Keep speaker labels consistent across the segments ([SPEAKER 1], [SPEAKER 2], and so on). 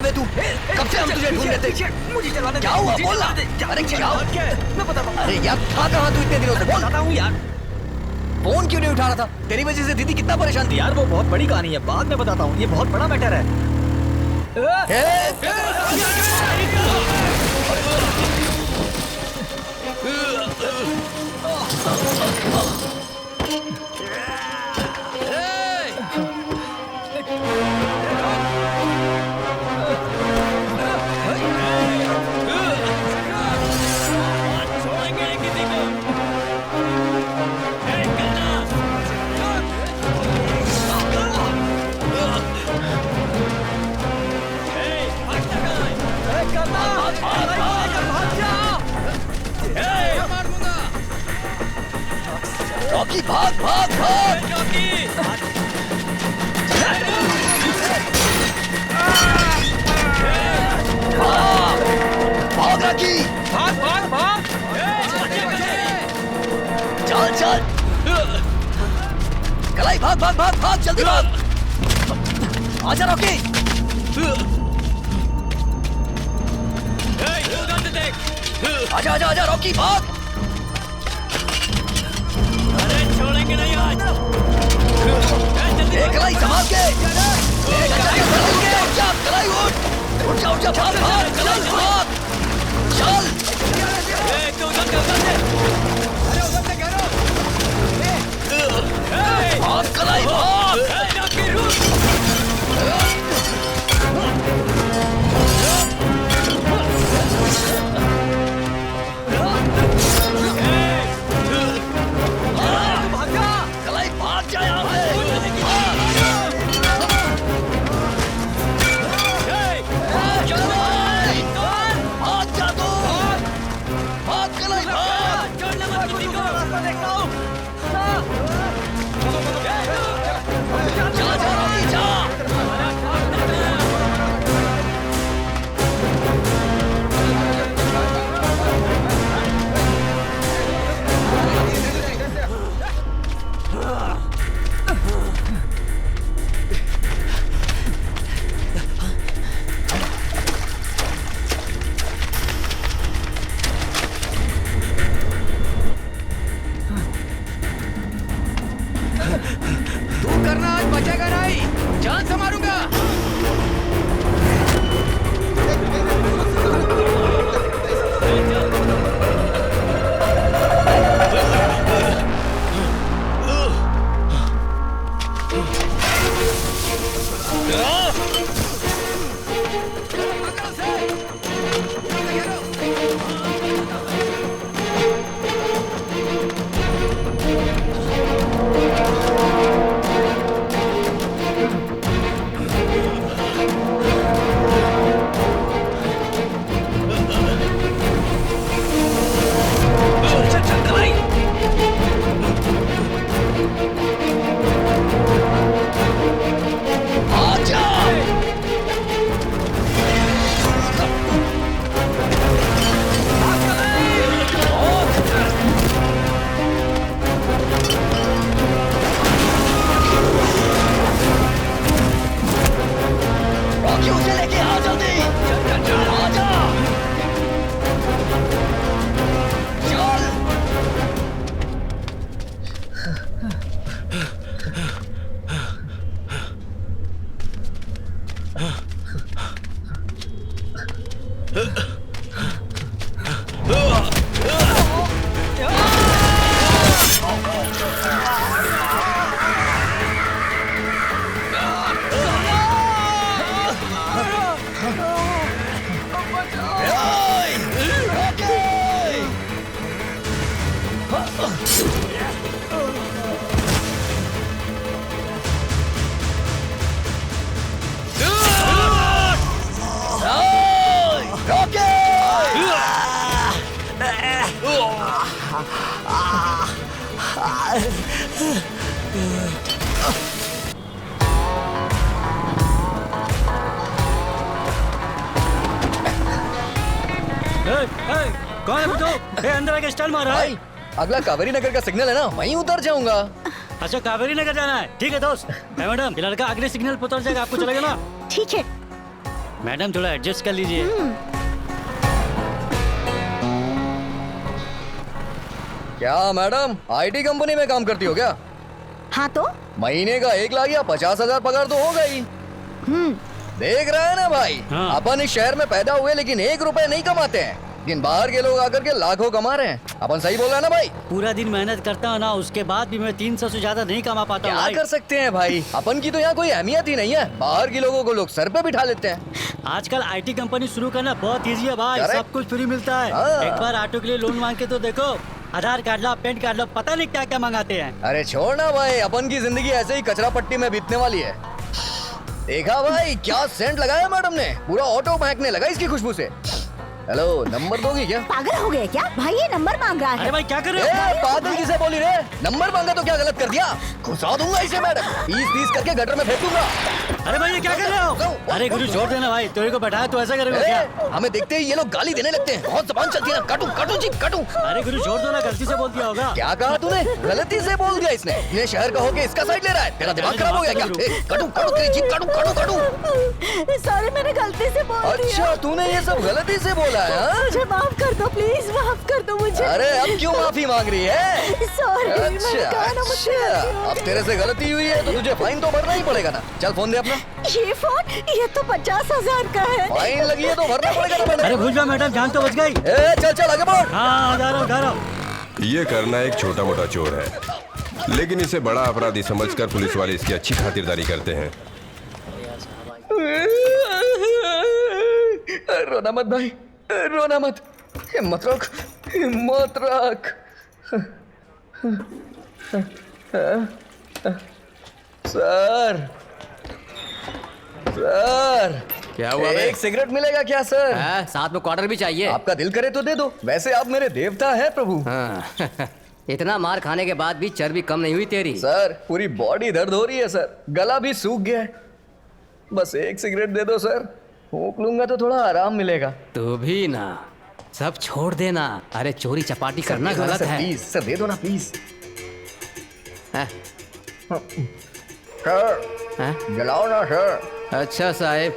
[SPEAKER 1] है तू? कब से हम तुझे ढूंढ रहे थे?
[SPEAKER 2] मुझे चलाने
[SPEAKER 1] क्या हुआ बोल ना। अरे क्या?
[SPEAKER 2] मैं बताता हूँ।
[SPEAKER 1] अरे यार था कहाँ तू इतने दिनों से? बोल।
[SPEAKER 2] बताता हूँ यार।
[SPEAKER 1] फोन क्यों नहीं उठा रहा था? तेरी वजह से दीदी कितना परेशान थी।
[SPEAKER 2] यार वो बहुत बड़ी कहानी है, बाद में बताता हूँ, ये बहुत बड़ा मैटर है।
[SPEAKER 1] रॉकी भाग भाग भाग। भाग रॉकी,
[SPEAKER 2] भाग भाग भाग।
[SPEAKER 1] चल चल। कलाई भाग भाग भाग भाग, जल्दी भाग। आजा रॉकी। आजा आजा आजा रॉकी भाग।
[SPEAKER 2] अरे छोड़ेंगे नहीं आज।
[SPEAKER 1] कलाई संभाल के। उठ जा कलाई, उठ जा उठ जा, भाग भाग कलाई भाग। चल भाग कलाई भाग। कलाई भाग जा यहाँ से। भाग जा तू, भाग कलाई भाग। जा जा रॉकी जा। तू करना आज बचेगा नहीं, जान से मारूंगा।
[SPEAKER 2] कौन है तू? अंदर आके स्टाइल मार रहा है।
[SPEAKER 1] अगला कावेरी नगर का सिग्नल है ना, वहीं उतर जाऊंगा।
[SPEAKER 2] अच्छा कावेरी नगर जाना है, ठीक है दोस्त। मैडम ये लड़का अगले सिग्नल पर उतर जाएगा, आपको चलेगा ना?
[SPEAKER 3] ठीक है।
[SPEAKER 2] मैडम थोड़ा एडजस्ट कर लीजिए।
[SPEAKER 1] क्या मैडम आईटी कंपनी में काम करती हो क्या?
[SPEAKER 3] हाँ तो
[SPEAKER 1] महीने का 1 लाख या 50,000 पगार तो होगा ही। देख रहा है ना भाई,
[SPEAKER 2] हाँ।
[SPEAKER 1] अपन इस शहर में पैदा हुए लेकिन 1 रुपए नहीं कमाते हैं, लेकिन बाहर के लोग आकर के लाखों कमा रहे हैं। अपन सही बोल रहा है ना भाई?
[SPEAKER 2] पूरा दिन मेहनत करता हूँ ना, उसके बाद भी मैं 300 से ज्यादा नहीं कमा पाता हूँ
[SPEAKER 1] क्या
[SPEAKER 2] भाई।
[SPEAKER 1] कर सकते हैं भाई, अपन की तो यहाँ कोई अहमियत ही नहीं है। बाहर के लोगों को लोग सर पे बिठा लेते हैं।
[SPEAKER 2] आजकल आईटी कंपनी शुरू करना बहुत इजी है भाई,
[SPEAKER 1] Correct।
[SPEAKER 2] सब कुछ फ्री मिलता है।
[SPEAKER 1] हाँ।
[SPEAKER 2] एक बार ऑटो के लिए लोन मांग के तो देखो, आधार कार्ड लो, पैन कार्ड लो, पता नहीं क्या क्या मंगाते हैं।
[SPEAKER 1] अरे छोड़ ना भाई, अपन की जिंदगी ऐसे ही कचरा पट्टी में बीतने वाली है। देखा भाई क्या सेंट लगाया मैडम ने, पूरा ऑटो महकने लगा इसकी खुशबू से। हेलो, नंबर दोगी क्या?
[SPEAKER 3] पागल हो गए क्या भाई? ये नंबर मांग रहा
[SPEAKER 2] अरे
[SPEAKER 3] है।
[SPEAKER 2] भाई क्या कर रहे हो?
[SPEAKER 1] पागल किसे बोली रे? नंबर मांगा तो क्या गलत कर दिया? घुसा दूंगा इसे मैडम, पीस करके गटर में फेंक दूंगा।
[SPEAKER 2] अरे भाई ये क्या कर रहे हो? अरे गुरु छोड़ देना भाई, तेरे को बैठाया तो ऐसा करेगा क्या?
[SPEAKER 1] हमें देखते ही ये लोग गाली देने लगते हैं, बहुत जबान चलती है ना। काटू काटू जी काटू।
[SPEAKER 2] अरे गुरु छोड़ दो ना, गलती से बोल दिया होगा।
[SPEAKER 1] क्या कहा तूने? गलती से बोल दिया इसने। ये शहर का होके इसका साइड ले रहा है, तेरा दिमाग खराब हो गया क्या? काटू काटू तेरी जीभ काटू काटू काटू।
[SPEAKER 3] सॉरी, मैंने गलती से बोल दिया।
[SPEAKER 1] अच्छा तूने ये सब गलती से बोला है हाँ?
[SPEAKER 3] मुझे माफ कर दो प्लीज, माफ कर दो मुझे।
[SPEAKER 1] अरे अब क्यों माफी मांग रही है?
[SPEAKER 3] सॉरी, मैंने
[SPEAKER 1] अच्छा
[SPEAKER 3] कहा ना मुझसे
[SPEAKER 1] अच्छा,
[SPEAKER 3] गलती हो
[SPEAKER 1] अब
[SPEAKER 3] गई।
[SPEAKER 1] तेरे से गलती हुई है तो तुझे फाइन तो भरना ही पड़ेगा ना। चल फोन दे अपना।
[SPEAKER 3] ये फोन ये तो 50,000 का है।
[SPEAKER 1] फाइन लगी है तो भरना पड़ेगा ना मैडम।
[SPEAKER 2] अरे भूल जा मैडम, जान तो बच गई।
[SPEAKER 1] ए चल चल आगे बढ़।
[SPEAKER 2] हाँ जा रहा हूँ।
[SPEAKER 4] ये करना एक छोटा मोटा चोर है, लेकिन इसे बड़ा अपराधी समझकर पुलिस वाले इसकी अच्छी खातिरदारी करते हैं।
[SPEAKER 1] रोना मत भाई, रोना मत। हिम्मत रख, हिम्मत रख। सर सर,
[SPEAKER 5] क्या हुआ बे?
[SPEAKER 1] एक सिगरेट मिलेगा क्या सर?
[SPEAKER 5] हाँ, साथ में क्वार्टर भी चाहिए।
[SPEAKER 1] आपका दिल करे तो दे दो, वैसे आप मेरे देवता है प्रभु।
[SPEAKER 5] हाँ। इतना मार खाने के बाद भी चर्बी कम नहीं हुई तेरी।
[SPEAKER 1] सर पूरी बॉडी दर्द हो रही है सर, गला भी सूख गया है। बस एक सिगरेट दे दो सर, फूंक लूंगा तो थोड़ा आराम मिलेगा।
[SPEAKER 5] तू भी ना, सब छोड़ देना। अरे चोरी चपाटी करना गलत है।
[SPEAKER 1] प्लीज सर दे दो ना प्लीज।
[SPEAKER 5] हाँ,
[SPEAKER 1] सर
[SPEAKER 5] हाँ?
[SPEAKER 1] जलाओ ना सर।
[SPEAKER 5] अच्छा साहेब,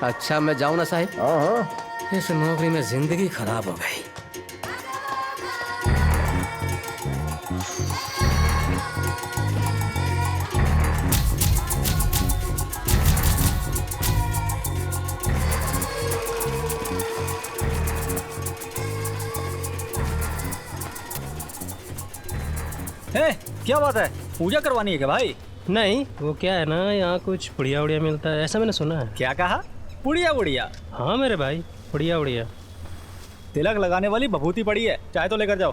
[SPEAKER 5] अच्छा मैं जाऊं ना साहेब?
[SPEAKER 1] हाँ हाँ।
[SPEAKER 5] इस नौकरी में जिंदगी खराब हो गई।
[SPEAKER 6] है क्या बात है, पूजा करवानी है क्या भाई?
[SPEAKER 7] नहीं, वो क्या है ना, यहाँ कुछ पुड़िया उड़िया मिलता है, ऐसा मैंने सुना है।
[SPEAKER 6] क्या कहा? बुढ़िया बुढ़िया?
[SPEAKER 7] हाँ मेरे भाई, पुड़िया उड़िया।
[SPEAKER 6] तिलक लगाने वाली बभूति पड़ी है, चाय तो लेकर जाओ।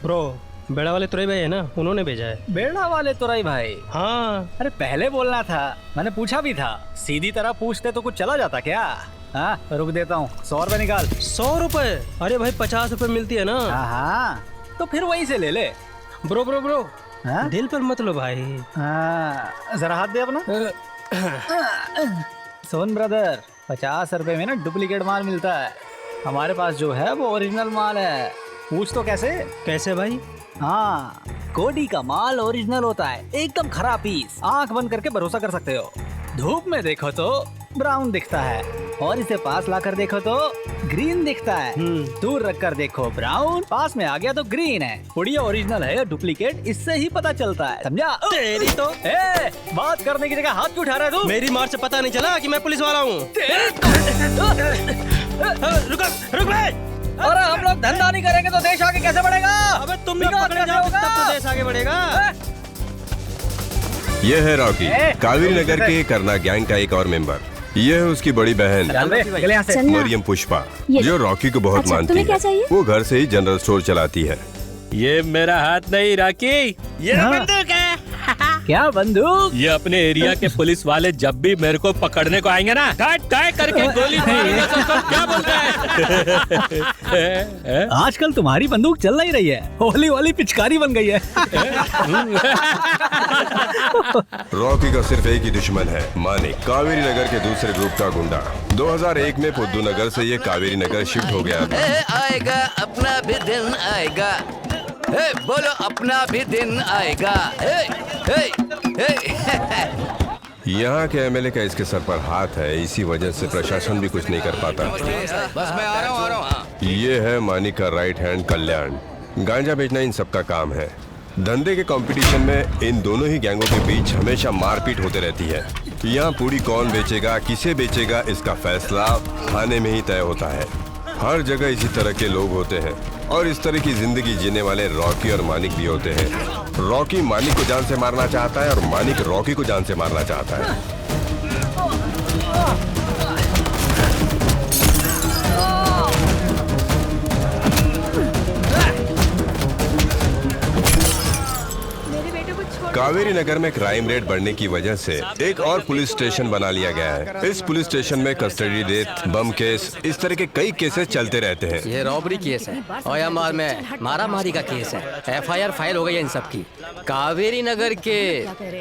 [SPEAKER 7] ब्रो, बेड़ा वाले तुरई भाई है ना, उन्होंने भेजा है।
[SPEAKER 6] बेड़ा वाले तुरई भाई?
[SPEAKER 7] हाँ।
[SPEAKER 6] अरे पहले बोलना था, मैंने पूछा भी था। सीधी तरह पूछते तो कुछ चला जाता क्या? हाँ रुक देता हूँ, 100 रुपए निकाल।
[SPEAKER 7] 100 रुपए? अरे भाई 50 रुपए मिलती है ना।
[SPEAKER 6] हाँ तो फिर वहीं से ले ले।
[SPEAKER 7] ब्रो ब्रो ब्रो,
[SPEAKER 6] हाँ?
[SPEAKER 7] दिल पर मत लो भाई।
[SPEAKER 6] हाँ जरा हाथ दे अपना। सोन ब्रदर, 50 रुपए में ना डुप्लीकेट माल मिलता है, हमारे पास जो है वो ओरिजिनल माल है। पूछ तो कैसे?
[SPEAKER 7] कैसे भाई?
[SPEAKER 6] हाँ, कोडी का माल ओरिजिनल होता है, एकदम खराब पीस। आंख बंद करके भरोसा कर सकते हो। धूप में देखो तो ब्राउन दिखता है, और इसे पास लाकर देखो तो ग्रीन दिखता है। दूर रख कर देखो ब्राउन, पास में आ गया तो ग्रीन है। पुड़िया ओरिजिनल है या डुप्लीकेट, इससे ही पता चलता है, समझा?
[SPEAKER 7] तेरी तो
[SPEAKER 6] बात करने की जगह हाथ क्यों उठा रहा है तू?
[SPEAKER 7] मेरी मार से पता नहीं चला कि मैं पुलिस वाला हूँ। रुक रुक भाई।
[SPEAKER 6] अरे हम लोग धंधा नहीं करेंगे तो देश आगे कैसे बढ़ेगा?
[SPEAKER 7] अबे तुम लोग
[SPEAKER 6] विकास
[SPEAKER 7] पकड़े
[SPEAKER 6] कैसे
[SPEAKER 7] जाओगे
[SPEAKER 6] होगा?
[SPEAKER 7] तब तो देश आगे बढ़ेगा।
[SPEAKER 4] यह है रॉकी, कावेरी नगर के करना गैंग का एक और मेंबर। यह है उसकी बड़ी बहन
[SPEAKER 6] चल यहाँ से।
[SPEAKER 4] मरियम पुष्पा, जो रॉकी को बहुत
[SPEAKER 3] अच्छा,
[SPEAKER 4] मानती
[SPEAKER 3] तुम्हें क्या
[SPEAKER 4] है।
[SPEAKER 3] चाहिए?
[SPEAKER 4] वो घर से ही जनरल स्टोर चलाती है।
[SPEAKER 8] ये मेरा हाथ नहीं राकी, ये
[SPEAKER 6] हाँ।
[SPEAKER 8] बंदूक है।
[SPEAKER 6] क्या बंदूक?
[SPEAKER 8] ये अपने एरिया के पुलिस वाले जब भी मेरे को पकड़ने को आएंगे ना, काट काट करके गोली मारेंगे सबको। क्या बोल रहा है?
[SPEAKER 6] आजकल तुम्हारी बंदूक चल नहीं रही है, होली वाली पिचकारी बन गई है।
[SPEAKER 4] रॉकी का सिर्फ एक ही दुश्मन है, मानिक, कावेरी नगर के दूसरे ग्रुप का गुंडा। 2001 में पुद्दू नगर से ये कावेरी नगर शिफ्ट हो गया था।
[SPEAKER 1] आएगा अपना भी दिन आएगा। बोलो अपना भी दिन आएगा।
[SPEAKER 4] यहाँ के एमएलए का इसके सर पर हाथ है, इसी वजह से प्रशासन भी कुछ नहीं कर पाता।
[SPEAKER 1] बस मैं आ रहा हूँ हाँ।
[SPEAKER 4] ये है मानिक का राइट हैंड कल्याण। गांजा बेचना इन सबका काम है। धंधे के कंपटीशन में इन दोनों ही गैंगों के बीच हमेशा मारपीट होते रहती है। यहाँ पूरी कौन बेचेगा, किसे बेचेगा, इसका फैसला थाने में ही तय होता है। हर जगह इसी तरह के लोग होते हैं और इस तरह की जिंदगी जीने वाले रॉकी और मानिक भी होते हैं। रॉकी मानिक को जान से मारना चाहता है और मानिक रॉकी को जान से मारना चाहता है। कावेरी नगर में क्राइम रेट बढ़ने की वजह से एक और पुलिस स्टेशन बना लिया गया है। इस पुलिस स्टेशन में कस्टडी डेथ, बम केस, इस तरह के कई केसेस चलते रहते हैं।
[SPEAKER 5] ये रॉबरी केस है और एमआर में मारामारी का केस है। एफआईआर फाइल हो गई है इन सब की। कावेरी नगर के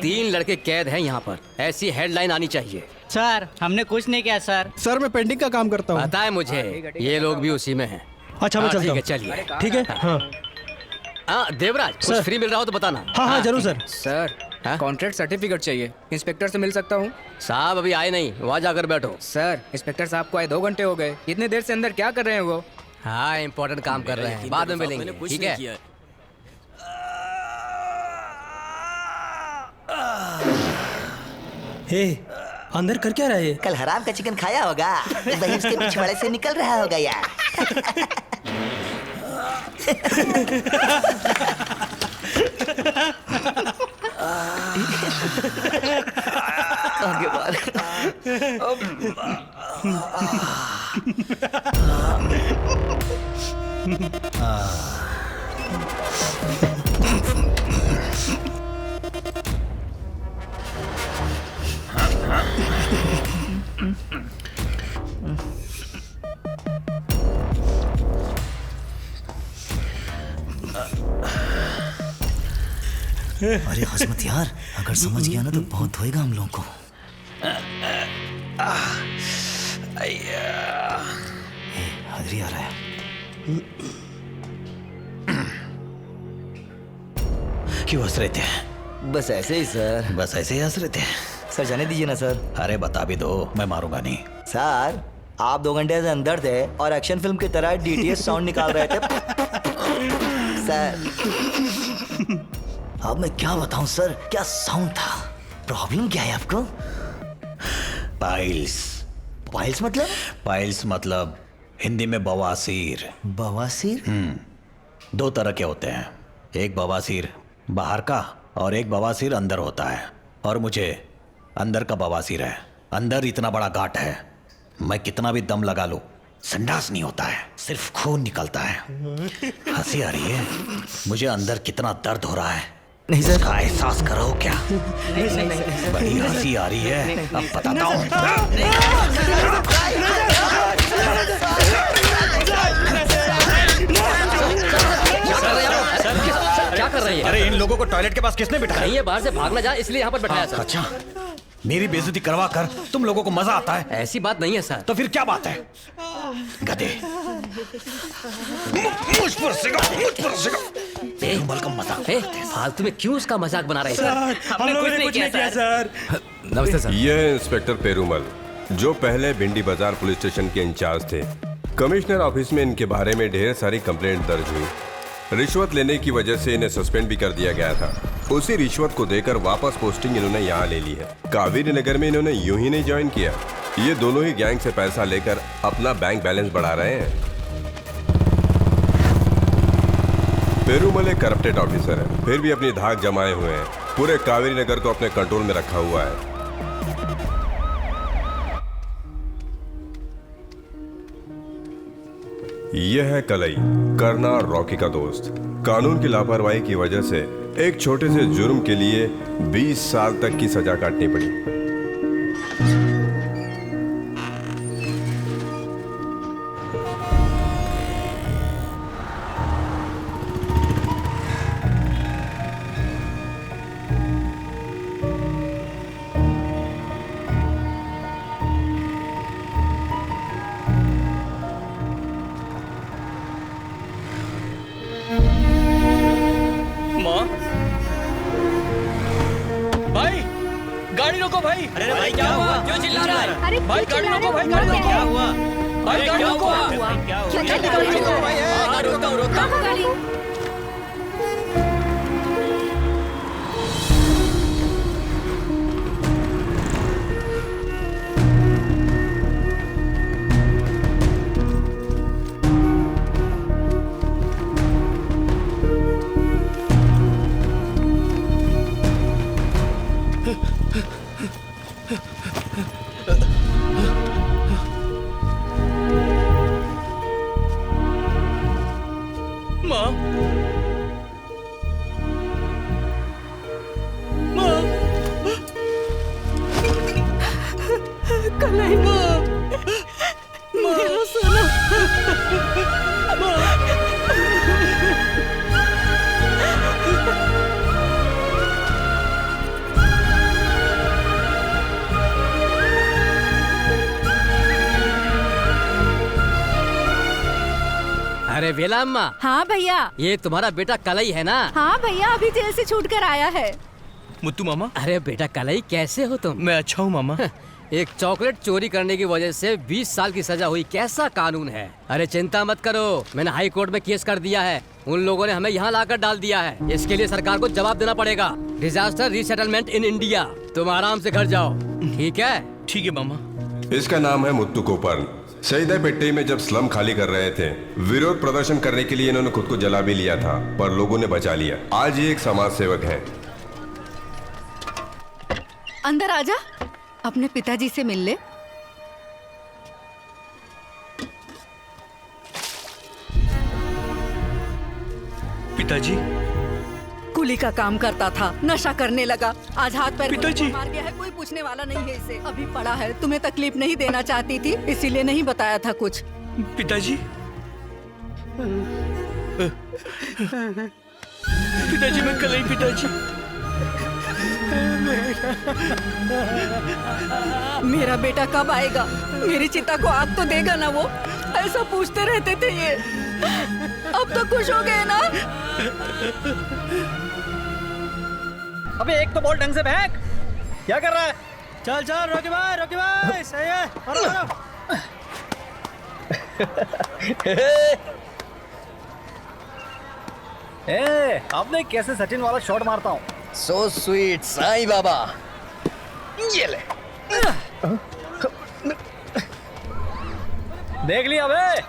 [SPEAKER 5] 3 लड़के कैद हैं यहाँ पर। ऐसी हेडलाइन आनी चाहिए।
[SPEAKER 2] सर हमने कुछ नहीं किया सर।
[SPEAKER 9] सर मैं पेंटिंग का काम करता हूँ।
[SPEAKER 5] पता है मुझे, ये लोग भी उसी में हैं।
[SPEAKER 9] अच्छा मैं चलता हूँ।
[SPEAKER 5] चलिए
[SPEAKER 9] ठीक है। हाँ
[SPEAKER 5] देवराज, कुछ फ्री मिल रहा हो तो बताना।
[SPEAKER 9] हाँ जरूर सर।
[SPEAKER 10] सर कॉन्ट्रैक्ट सर्टिफिकेट चाहिए। इंस्पेक्टर से मिल सकता हूँ?
[SPEAKER 5] साहब अभी आए नहीं, वहाँ जाकर बैठो।
[SPEAKER 10] सर इंस्पेक्टर साहब को आए 2 घंटे हो गए। इतनी देर से अंदर क्या कर रहे हैं वो?
[SPEAKER 5] हाँ इम्पोर्टेंट काम कर रहे हैं, बाद में मिलेंगे। ठीक है।
[SPEAKER 9] हे अंदर कर क्या रहा है?
[SPEAKER 11] कल हराम का चिकन खाया होगा, वही उसके पिछवाड़े से निकल रहा होगा यार। आगे बार। अरे हसमत यार, अगर समझ गया ना तो बहुत होएगा हम लोगों को। हाजिरी आ रहा है। क्यों हंस रहे थे? बस ऐसे ही सर। बस ऐसे ही हंस रहे थे? सर जाने दीजिए ना सर। अरे बता भी दो, मैं मारूंगा नहीं। सर आप 2 घंटे से अंदर थे और एक्शन फिल्म की तरह डीटीएस साउंड निकाल रहे थे। सर अब मैं क्या बताऊं सर, क्या साउंड था। प्रॉब्लम क्या है आपको?
[SPEAKER 12] पाइल्स।
[SPEAKER 11] पाइल्स मतलब?
[SPEAKER 12] पाइल्स मतलब हिंदी में बवासीर।
[SPEAKER 11] बवासीर?
[SPEAKER 12] 2 तरह के होते हैं, एक बवासीर बाहर का और एक बवासीर अंदर होता है। और मुझे अंदर का बवासीर है। अंदर इतना बड़ा गांठ है, मैं कितना भी दम लगा लूं संडास नहीं होता है, सिर्फ खून निकलता है। हंसी आ रही है? मुझे अंदर कितना दर्द हो रहा है
[SPEAKER 11] नहीं सर
[SPEAKER 12] का एहसास करो क्या? बड़ी हंसी आ रही है, अब बताता हूँ।
[SPEAKER 5] क्या कर रही है?
[SPEAKER 12] अरे इन लोगों को टॉयलेट के पास किसने बिठाया?
[SPEAKER 5] नहीं, ये बाहर से भाग ना जाए इसलिए यहाँ पर बैठाया सर।
[SPEAKER 12] अच्छा, मेरी बेइज्जती करवा कर तुम लोगों को मजा आता है?
[SPEAKER 5] ऐसी बात नहीं है सर।
[SPEAKER 12] तो फिर क्या बात है? गधे, मुझ पर का मजाक।
[SPEAKER 5] फालतू में क्यों उसका मजाक बना रहे
[SPEAKER 9] सर? हमने कुछ नहीं किया सर।
[SPEAKER 5] नमस्ते सर।
[SPEAKER 4] ये है इंस्पेक्टर पेरूमल, जो पहले भिंडी बाजार पुलिस स्टेशन के इंचार्ज थे। कमिश्नर ऑफिस में इनके बारे में ढेर सारी कंप्लेंट दर्ज हुई। रिश्वत लेने की वजह से इन्हें सस्पेंड भी कर दिया गया था। उसी रिश्वत को देकर वापस पोस्टिंग इन्होंने यहाँ ले ली है। कावेरी नगर में इन्होंने यूं ही नहीं ज्वाइन किया, ये दोनों ही गैंग से पैसा लेकर अपना बैंक बैलेंस बढ़ा रहे हैं। पेरूमल एक करप्टेड ऑफिसर है, फिर भी अपनी धाक जमाए हुए हैं। पूरे कावेरी नगर को अपने कंट्रोल में रखा हुआ है। यह है कलई, करना और रॉकी का दोस्त। कानून की लापरवाही की वजह से एक छोटे से जुर्म के लिए 20 साल तक की सजा काटनी पड़ी।
[SPEAKER 8] भाई गाड़ी रोको भाई।
[SPEAKER 3] अरे
[SPEAKER 8] भाई गाड़ी रोको, भाई गाड़ी रोको। क्या हुआ भाई, गाड़ी रोको।
[SPEAKER 3] गाड़ी
[SPEAKER 8] माँ, माँ,
[SPEAKER 3] कलाई मेरा सोना।
[SPEAKER 5] अरे वेला अम्मा,
[SPEAKER 3] हाँ भैया।
[SPEAKER 5] ये तुम्हारा बेटा कलई है ना?
[SPEAKER 3] हाँ भैया, अभी जेल से छूट कर आया है।
[SPEAKER 8] मुत्तू मामा।
[SPEAKER 5] अरे बेटा कलई, कैसे हो तुम?
[SPEAKER 8] मैं अच्छा हूँ मामा।
[SPEAKER 5] एक चॉकलेट चोरी करने की वजह से 20 साल की सजा हुई, कैसा कानून है? अरे चिंता मत करो, मैंने हाई कोर्ट में केस कर दिया है। उन लोगों ने हमें यहाँ लाकर डाल दिया है, इसके लिए सरकार को जवाब देना पड़ेगा। Disaster resettlement in India. तुम आराम से घर जाओ, ठीक है?
[SPEAKER 8] ठीक है मामा।
[SPEAKER 4] इसका नाम है मुत्तू कोपरन। सईदापेट्टी में जब स्लम खाली कर रहे थे, विरोध प्रदर्शन करने के लिए इन्होंने खुद को जला भी लिया था, पर लोगों ने बचा लिया। आज ये एक समाज सेवक है।
[SPEAKER 3] अंदर आजा, अपने पिताजी से मिल ले।
[SPEAKER 8] पिताजी?
[SPEAKER 3] कुली का काम करता था, नशा करने लगा, आज हाथ पैर
[SPEAKER 8] पिताजी
[SPEAKER 3] मार गया है, कोई पूछने वाला नहीं है इसे। अभी पड़ा है, तुम्हें तकलीफ नहीं देना चाहती थी, इसीलिए नहीं बताया था कुछ।
[SPEAKER 8] पिताजी? पिताजी मैं कल ही पिताजी।
[SPEAKER 3] मेरा बेटा कब आएगा? मेरी चिता को आग तो देगा ना वो? ऐसा पूछते रहते थे ये। अब तो खुश हो गए ना?
[SPEAKER 6] अबे एक तो बोल ढंग से फेंक। क्या कर रहा है? चल चल रोकी भाई सही है। अब देख कैसे सचिन वाला शॉट मारता हूँ।
[SPEAKER 1] So sweet Sai Baba. ये ले।
[SPEAKER 6] देख लिया बे,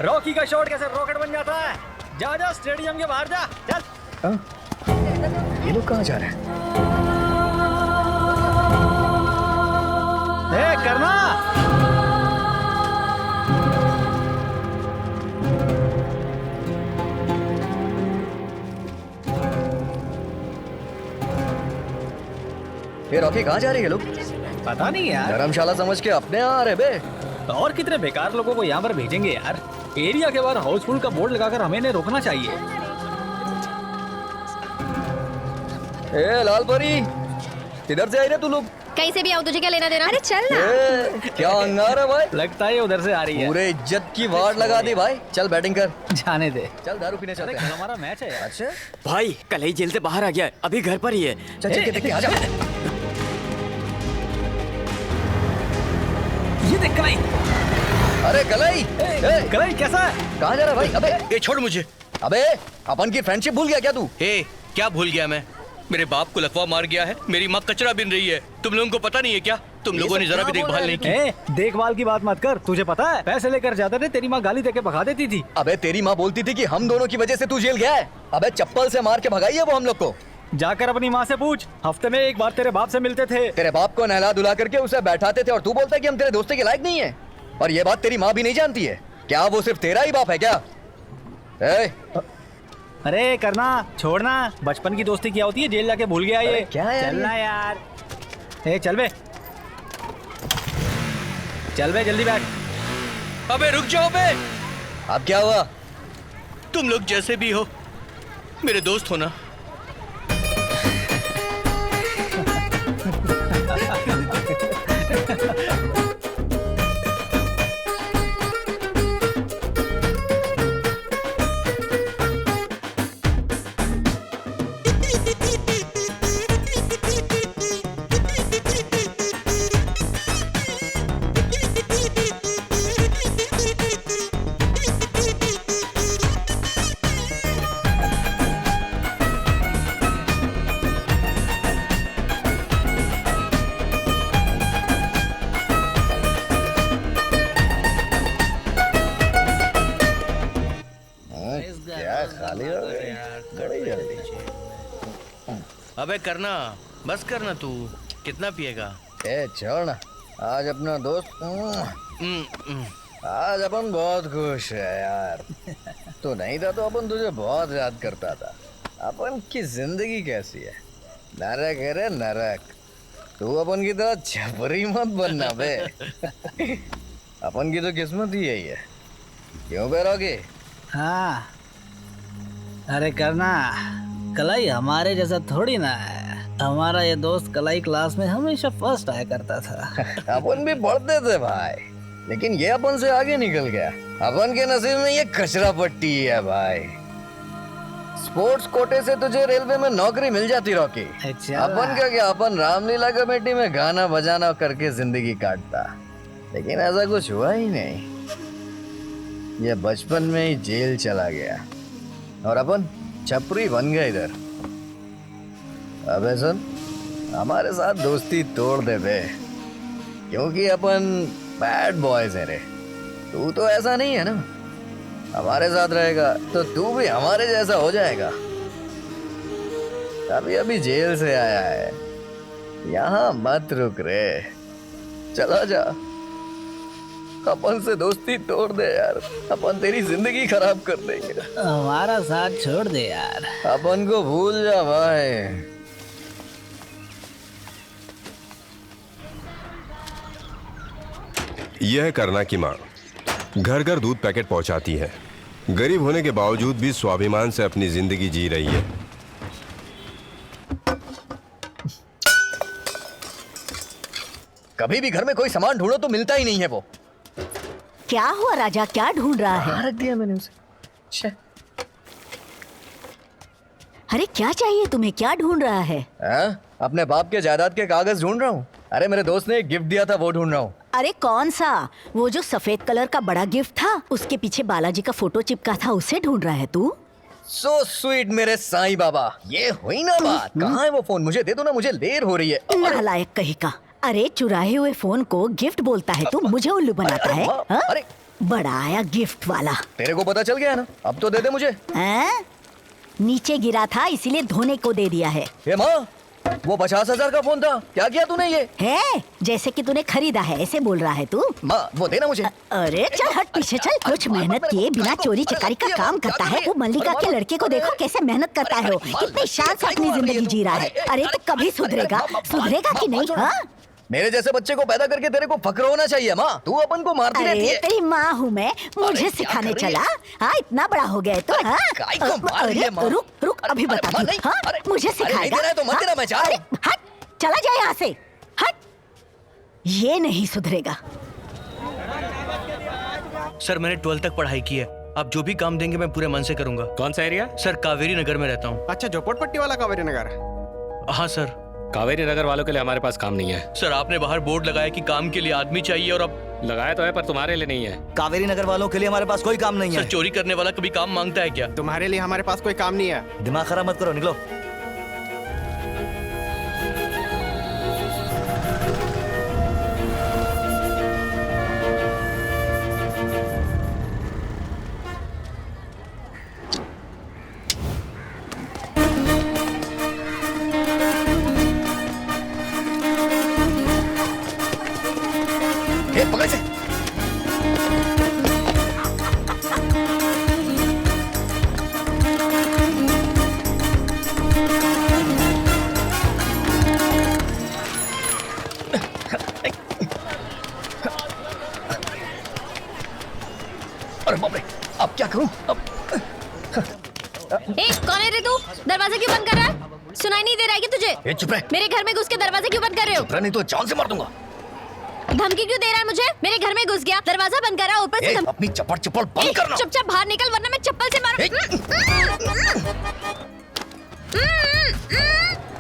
[SPEAKER 6] रॉकी का शॉट कैसे रॉकेट बन जाता है। जा जा स्टेडियम के बाहर जा, चल।
[SPEAKER 1] ये लोग कहाँ जा रहे हैं?
[SPEAKER 6] करना।
[SPEAKER 1] ये रॉकी कहाँ जा रही है लोग?
[SPEAKER 6] पता नहीं यार,
[SPEAKER 1] धर्मशाला समझ के अपने यहाँ आ रहे बे।
[SPEAKER 6] और कितने बेकार लोगों को यहाँ पर भेजेंगे यार। एरिया के बाहर हाउसफुल का बोर्ड लगाकर हमें इन्हें रोकना चाहिए।
[SPEAKER 1] ए लाल परी, किधर से आई रे तू लोग?
[SPEAKER 13] कहीं से भी आओ, तुझे क्या लेना देना? अरे चल ना।
[SPEAKER 1] क्या अंगार है भाई?
[SPEAKER 6] लगता है उधर से आ रही है।
[SPEAKER 1] पूरे इज्जत की वार लगा दी भाई। चल बैटिंग कर।
[SPEAKER 6] जाने दे,
[SPEAKER 1] चल दारू पीने चलते हैं।
[SPEAKER 6] हमारा मैच है यार।
[SPEAKER 1] अच्छा
[SPEAKER 14] भाई कल ही जेल से बाहर आ गया है, अभी घर पर ही है।
[SPEAKER 1] चल चल के देख के आ जा।
[SPEAKER 6] ये देख कलाई।
[SPEAKER 1] अरे कलाई,
[SPEAKER 6] कलाई कैसा है?
[SPEAKER 1] कहाँ जा रहा भाई? अबे
[SPEAKER 8] ये छोड़ मुझे।
[SPEAKER 1] अबे अपन की फ्रेंडशिप भूल गया क्या तू?
[SPEAKER 8] ए, क्या भूल गया मैं? मेरे बाप को लकवा मार गया है, मेरी माँ कचरा बिन रही है। तुम लोगों को पता नहीं है क्या? तुम लोगों ने जरा भी देखभाल नहीं की।
[SPEAKER 6] देखभाल की बात मत कर, तुझे पता है पैसे लेकर जाते थे, तेरी माँ गाली देके भगा देती थी।
[SPEAKER 1] अबे तेरी माँ बोलती थी कि हम दोनों की वजह से तू जेल गया है। अबे चप्पल से मार के भगाई है वो हम लोग को।
[SPEAKER 6] जाकर अपनी माँ से पूछ, हफ्ते में एक बार तेरे बाप से मिलते थे।
[SPEAKER 1] तेरे बाप को नहला धुला करके उसे बैठाते थे और तू बोलता है कि हम तेरे दोस्ती के लायक नहीं है। और ये बात तेरी माँ भी नहीं जानती है क्या? वो सिर्फ तेरा ही बाप है क्या?
[SPEAKER 6] अरे करना, छोड़ना, बचपन की दोस्ती क्या होती है, जेल जाके भूल गया ये।
[SPEAKER 1] क्या है
[SPEAKER 6] चलना यार। चल बे, चल बे जल्दी बैठ।
[SPEAKER 8] अबे रुक जाओ बे।
[SPEAKER 1] अब क्या हुआ?
[SPEAKER 8] तुम लोग जैसे भी हो मेरे दोस्त हो ना।
[SPEAKER 15] अबे करना, बस करना तू। कितना पिएगा?
[SPEAKER 1] ए छोड़ ना, आज अपना दोस्त आज अपन बहुत खुश है यार। तो नहीं था तो अपन तुझे बहुत याद करता था। अपन की जिंदगी कैसी है? नरक है रे नरक। तू अपन की तरह छपरी मत बनना बे। अपन की तो किस्मत ही यही है। क्यों बेरोगे?
[SPEAKER 6] हाँ, अरे करना, कलाई हमारे जैसा थोड़ी ना है। हमारा ये दोस्त कलाई क्लास में हमेशा फर्स्ट आया करता था।
[SPEAKER 1] अपन भी पढ़ते थे भाई, लेकिन ये अपन से आगे निकल गया। अपन के नसीब में ये कचरा पट्टी है भाई। स्पोर्ट्स कोटे से तुझे रेलवे में नौकरी मिल जाती रॉकी। अपन का क्या, अपन रामलीला कमेटी में गाना बजाना करके जिंदगी काटता। लेकिन ऐसा कुछ हुआ ही नहीं। ये बचपन में ही जेल चला गया और अपन छपरी बन गए इधर। अबे सुन, हमारे साथ दोस्ती तोड़ दे बे, क्योंकि अपन बैड बॉयज है रे। तू तो ऐसा नहीं है ना। हमारे साथ रहेगा तो तू भी हमारे जैसा हो जाएगा। अभी अभी जेल से आया है, यहाँ मत रुक रे, चला जा। अपन से दोस्ती तोड़ दे यार, अपन तेरी जिंदगी खराब कर देंगे।
[SPEAKER 6] हमारा साथ छोड़ दे यार।
[SPEAKER 1] अपन को भूल जा भाई।
[SPEAKER 4] यह है करना की माँ। घर घर दूध पैकेट पहुंचाती है। गरीब होने के बावजूद भी स्वाभिमान से अपनी जिंदगी जी रही है।
[SPEAKER 1] कभी भी घर में कोई सामान ढूंढो तो मिलता ही नहीं है वो।
[SPEAKER 16] क्या हुआ राजा, क्या ढूंढ रहा है?
[SPEAKER 1] रख दिया मैंने उसे।
[SPEAKER 16] अरे क्या चाहिए तुम्हें, क्या ढूंढ रहा है?
[SPEAKER 1] अपने बाप के जायदाद के कागज ढूंढ रहा हूँ। अरे मेरे दोस्त ने एक गिफ्ट दिया था, वो ढूंढ रहा हूँ।
[SPEAKER 16] अरे कौन सा? वो जो सफेद कलर का बड़ा गिफ्ट था, उसके पीछे बालाजी का फोटो चिपका था, उसे ढूंढ रहा है तू?
[SPEAKER 1] सो स्वीट मेरे साईं बाबा। ये हुई ना बात। कहाँ है वो फोन? मुझे दे दो ना, मुझे देर हो रही है।
[SPEAKER 16] नालायक कहीं का। अरे चुराए हुए फोन को गिफ्ट बोलता है तू, मुझे उल्लू बनाता है।
[SPEAKER 1] अरे
[SPEAKER 16] बड़ा आया गिफ्ट वाला।
[SPEAKER 1] तेरे को पता चल गया ना, अब तो दे दे मुझे।
[SPEAKER 16] नीचे गिरा था इसीलिए धोने को दे दिया है।
[SPEAKER 1] माँ, वो 50,000 का फोन था, क्या किया तूने? ये
[SPEAKER 16] है जैसे कि तूने खरीदा है ऐसे बोल रहा है तू।
[SPEAKER 1] माँ वो देना मुझे।
[SPEAKER 16] अरे चल हट पीछे चल। कुछ मेहनत किए बिना चोरी चकारी का काम करता है। वो मल्लिका के लड़के को देखो कैसे मेहनत करता है। वो कितनी शान से अपनी जिंदगी जी रहा है। अरे तू कभी सुधरेगा कि नहीं? हाँ,
[SPEAKER 1] मेरे जैसे बच्चे को पैदा करके तेरे को फक्र होना चाहिए माँ। तू अपन को मारती रहती है।
[SPEAKER 16] तेरी माँ हूँ मैं, मुझे सिखाने चला? हाँ, इतना बड़ा हो गया तो। हाँ, रुक अभी बता दूँ। हाँ, मुझे सिखाएगा
[SPEAKER 1] तो मत देना, मैं जा रहा हूँ।
[SPEAKER 16] हट, चला जाए यहाँ से, हट। ये नहीं सुधरेगा।
[SPEAKER 15] सर मैंने 12th तक पढ़ाई की है। आप जो भी काम देंगे मैं पूरे मन से करूंगा।
[SPEAKER 8] कौन सा एरिया?
[SPEAKER 15] सर कावेरी नगर में रहता हूँ।
[SPEAKER 17] अच्छा, झोपड़पट्टी वाला कावेरी नगर?
[SPEAKER 15] हाँ सर।
[SPEAKER 8] कावेरी नगर वालों के लिए हमारे पास काम नहीं है।
[SPEAKER 15] सर आपने बाहर बोर्ड लगाया कि काम के लिए आदमी चाहिए, और अब
[SPEAKER 8] लगाया तो है पर तुम्हारे लिए नहीं है।
[SPEAKER 11] कावेरी नगर वालों के लिए हमारे पास कोई काम नहीं है।
[SPEAKER 15] सर चोरी करने वाला कभी काम मांगता है क्या?
[SPEAKER 17] तुम्हारे लिए हमारे पास कोई काम नहीं है।
[SPEAKER 11] दिमाग खराब मत करो, निकलो।
[SPEAKER 1] पकड़ से। अरे बाप रे, अब क्या करूं? अब
[SPEAKER 13] कौन है रे तू? दरवाजा क्यों बंद कर रहा है? सुनाई नहीं दे रहा है कि तुझे?
[SPEAKER 1] चुप रह।
[SPEAKER 13] मेरे घर में घुस के दरवाजा क्यों बंद कर रहे हो?
[SPEAKER 1] नहीं तो जान से मार दूंगा।
[SPEAKER 13] धमकी क्यों दे रहा है मुझे? मेरे घर में घुस गया, दरवाजा बंद करा, ऊपर से
[SPEAKER 1] अपनी चप्पल बंद करना।
[SPEAKER 13] चुपचाप बाहर निकल वरना मैं चप्पल से मारूं।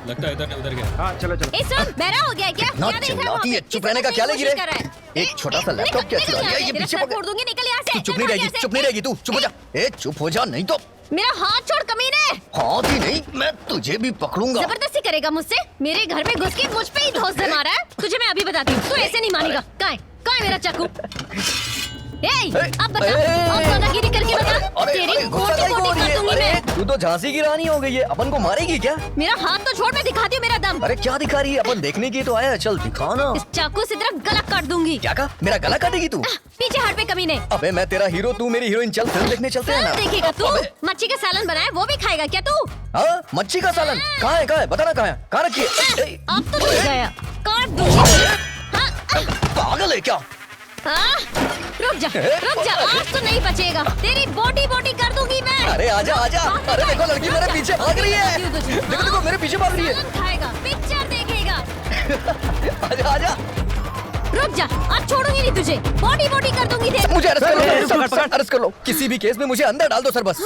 [SPEAKER 8] लगता है इधर उधर गया।
[SPEAKER 17] हाँ चलो चलो।
[SPEAKER 13] सुन, बहरा हो गया क्या?
[SPEAKER 1] ना चिल्लाती है, चुप रहने का क्या लेगी रे? एक छोटा सा लैपटॉप क्या चुरा लिया? ये पीछे पकड़
[SPEAKER 13] दूंगी, निकल यहाँ से।
[SPEAKER 1] तू चुप नहीं रहेगी, चुप नहीं रहेगी तू। चुप हो जा। चुप हो जा, नहीं तो
[SPEAKER 13] मेरा हाथ छोड़ कमीने।
[SPEAKER 1] हाथ ही नहीं, मैं तुझे भी पकड़ूंगा।
[SPEAKER 13] जबरदस्ती करेगा मुझसे? मेरे घर में घुस के मुझ पे ही धौंस मारा है। तुझे मैं अभी बताती हूँ, तू ऐसे नहीं मानेगा। कहाँ है मेरा चाकू? अब बता, अब दादागिरी करके बता। तेरी गोटी गोटी कर दूंगी मैं।
[SPEAKER 1] तू तो झांसी की रानी हो गई है, अपन को मारेगी क्या?
[SPEAKER 13] मेरा हाथ तो छोड़, मैं दिखाती हूँ मेरा दम।
[SPEAKER 1] अरे क्या दिखा रही है? अपन देखने की तो आया है, चल दिखा ना।
[SPEAKER 13] इस चाकू से तेरा गला काट दूंगी।
[SPEAKER 1] क्या कहा? मेरा गला काटेगी तू?
[SPEAKER 13] पीछे हट पे कमीने।
[SPEAKER 1] अबे मैं तेरा हीरो, तू मेरी हीरोइन, चल फिल्म देखने चलते हैं ना।
[SPEAKER 13] देखेगा तू? मच्छी का सालन बनाया वो भी खाएगा क्या तू?
[SPEAKER 1] हाँ, मच्छी का सालन कहाँ है? कहाँ है? बता ना कहाँ है? कहाँ रखी है?
[SPEAKER 13] अब तो नहीं गया, काट दूंगी।
[SPEAKER 1] पागल है क्या?
[SPEAKER 13] रुक जा, आज तो नहीं बचेगा। तेरी बोटी बोटी कर दूंगी मैं।
[SPEAKER 1] अरे आजा आजा। अरे देखो लड़की मेरे पीछे भाग रही है। देखो देखो मेरे पीछे भाग रही है।
[SPEAKER 13] खाएगा, पिक्चर देखेगा।
[SPEAKER 1] आजा आजा।
[SPEAKER 13] रुक जा, आज छोड़ूंगी नहीं तुझे। बॉडी बॉडी कर दूंगी तेरी।
[SPEAKER 1] मुझे अरेस्ट कर लो। किसी भी केस में मुझे अंदर डाल दो सर, बस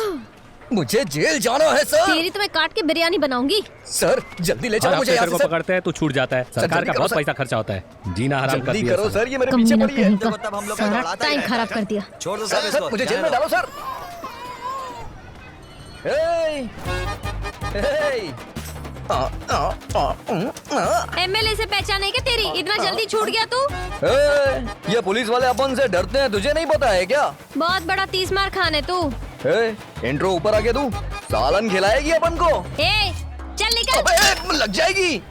[SPEAKER 1] मुझे जेल जाना है सर।
[SPEAKER 13] तेरी तो मैं काट के बिरयानी बनाऊंगी।
[SPEAKER 1] सर जल्दी ले चलो मुझे यहाँ से।
[SPEAKER 8] पकड़ते हैं तो छूट जाता है, सरकार का बहुत पैसा खर्चा होता है। जीना हराम कर दिया।
[SPEAKER 1] करो सर, ये मेरे पीछे पड़ी है।
[SPEAKER 13] सारा टाइम खराब कर दिया।
[SPEAKER 11] छोड़ दो
[SPEAKER 1] सर, मुझे जेल में डालो सर।
[SPEAKER 13] एमएलए से पहचान है क्या तेरी? इतना जल्दी छूट गया तू?
[SPEAKER 1] ये पुलिस वाले अपन से डरते हैं, तुझे नहीं पता है क्या?
[SPEAKER 13] बहुत बड़ा 30 मार खान है तू।
[SPEAKER 1] इंट्रो ऊपर आके तू सालन खिलाएगी अपन को।
[SPEAKER 13] चल निकल।
[SPEAKER 1] लग जाएगी।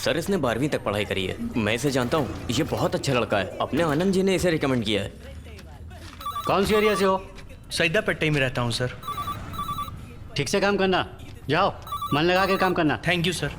[SPEAKER 14] सर इसने 12वीं तक पढ़ाई करी है, मैं इसे जानता हूँ। ये बहुत अच्छा लड़का है, अपने आनंद जी ने इसे रिकमेंड किया है।
[SPEAKER 7] कौन सी एरिया से हो?
[SPEAKER 15] सैदापेट्टा में रहता हूँ सर।
[SPEAKER 7] ठीक से काम करना, जाओ मन लगा के काम करना।
[SPEAKER 15] Thank you sir.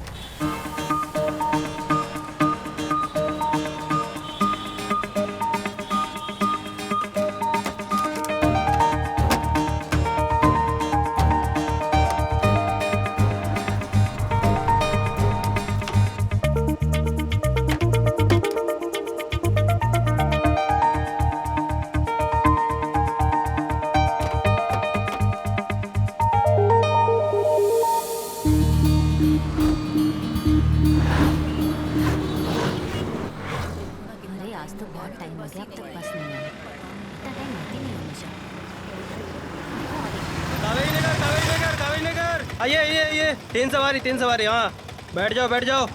[SPEAKER 9] आइए तीन सवारी। हाँ बैठ जाओ।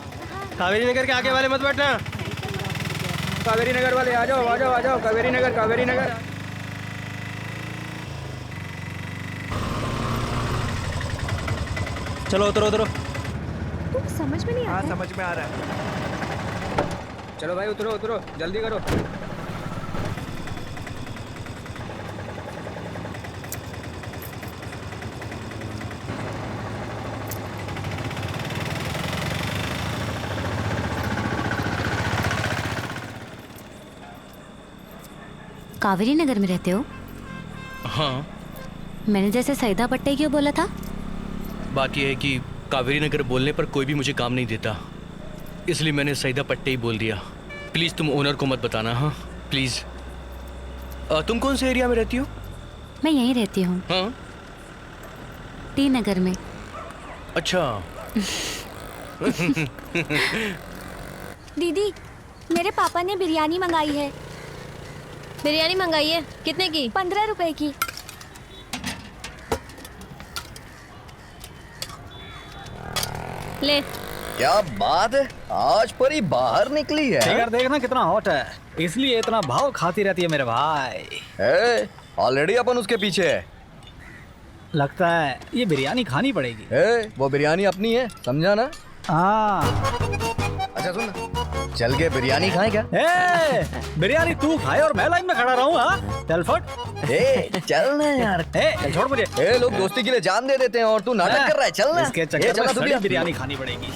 [SPEAKER 9] कावेरी नगर के आगे वाले मत बैठना।
[SPEAKER 10] कावेरी नगर वाले आ जाओ। कावेरी नगर।
[SPEAKER 9] चलो उतरो।
[SPEAKER 13] तुम समझ में नहीं आता?
[SPEAKER 17] समझ में आ रहा है।
[SPEAKER 10] चलो भाई उतरो, जल्दी करो।
[SPEAKER 13] कावेरी नगर में रहते हो?
[SPEAKER 15] हाँ।
[SPEAKER 13] मैंने जैसे सैदा पट्टे क्यों बोला था?
[SPEAKER 15] बात यह है कि कावेरी नगर बोलने पर कोई भी मुझे काम नहीं देता, इसलिए मैंने सैदा पट्टे ही बोल दिया। प्लीज़ तुम ओनर को मत बताना। हाँ प्लीज़। तुम कौन से एरिया में रहती हो?
[SPEAKER 13] मैं यहीं रहती हूँ।
[SPEAKER 15] हाँ
[SPEAKER 13] टी नगर में।
[SPEAKER 15] अच्छा।
[SPEAKER 13] दीदी मेरे पापा ने बिरयानी मंगाई है। बिरयानी मंगाई है? कितने की? 15 रुपए की। ले।
[SPEAKER 1] क्या बात है, आज परी बाहर निकली है।
[SPEAKER 6] फिगर देखना कितना हॉट है, इसलिए इतना भाव खाती रहती है मेरे भाई।
[SPEAKER 1] ऑलरेडी अपन उसके पीछे है।
[SPEAKER 6] लगता है ये बिरयानी खानी पड़ेगी।
[SPEAKER 1] वो बिरयानी अपनी है, समझा ना?
[SPEAKER 6] हाँ।
[SPEAKER 1] अच्छा सुन, चल के बिरयानी खाएं क्या?
[SPEAKER 6] बिरयानी तू खाए और मैं लाइन में खड़ा रहूं? हाँ चल फट।
[SPEAKER 1] चल ना यार।
[SPEAKER 6] चल छोड़ मुझे।
[SPEAKER 1] लोग दोस्ती के लिए जान दे देते हैं और तू नाटक कर रहा है। चल ना।
[SPEAKER 6] इसके चक्कर में सड़ी बिरयानी खानी पड़ेगी।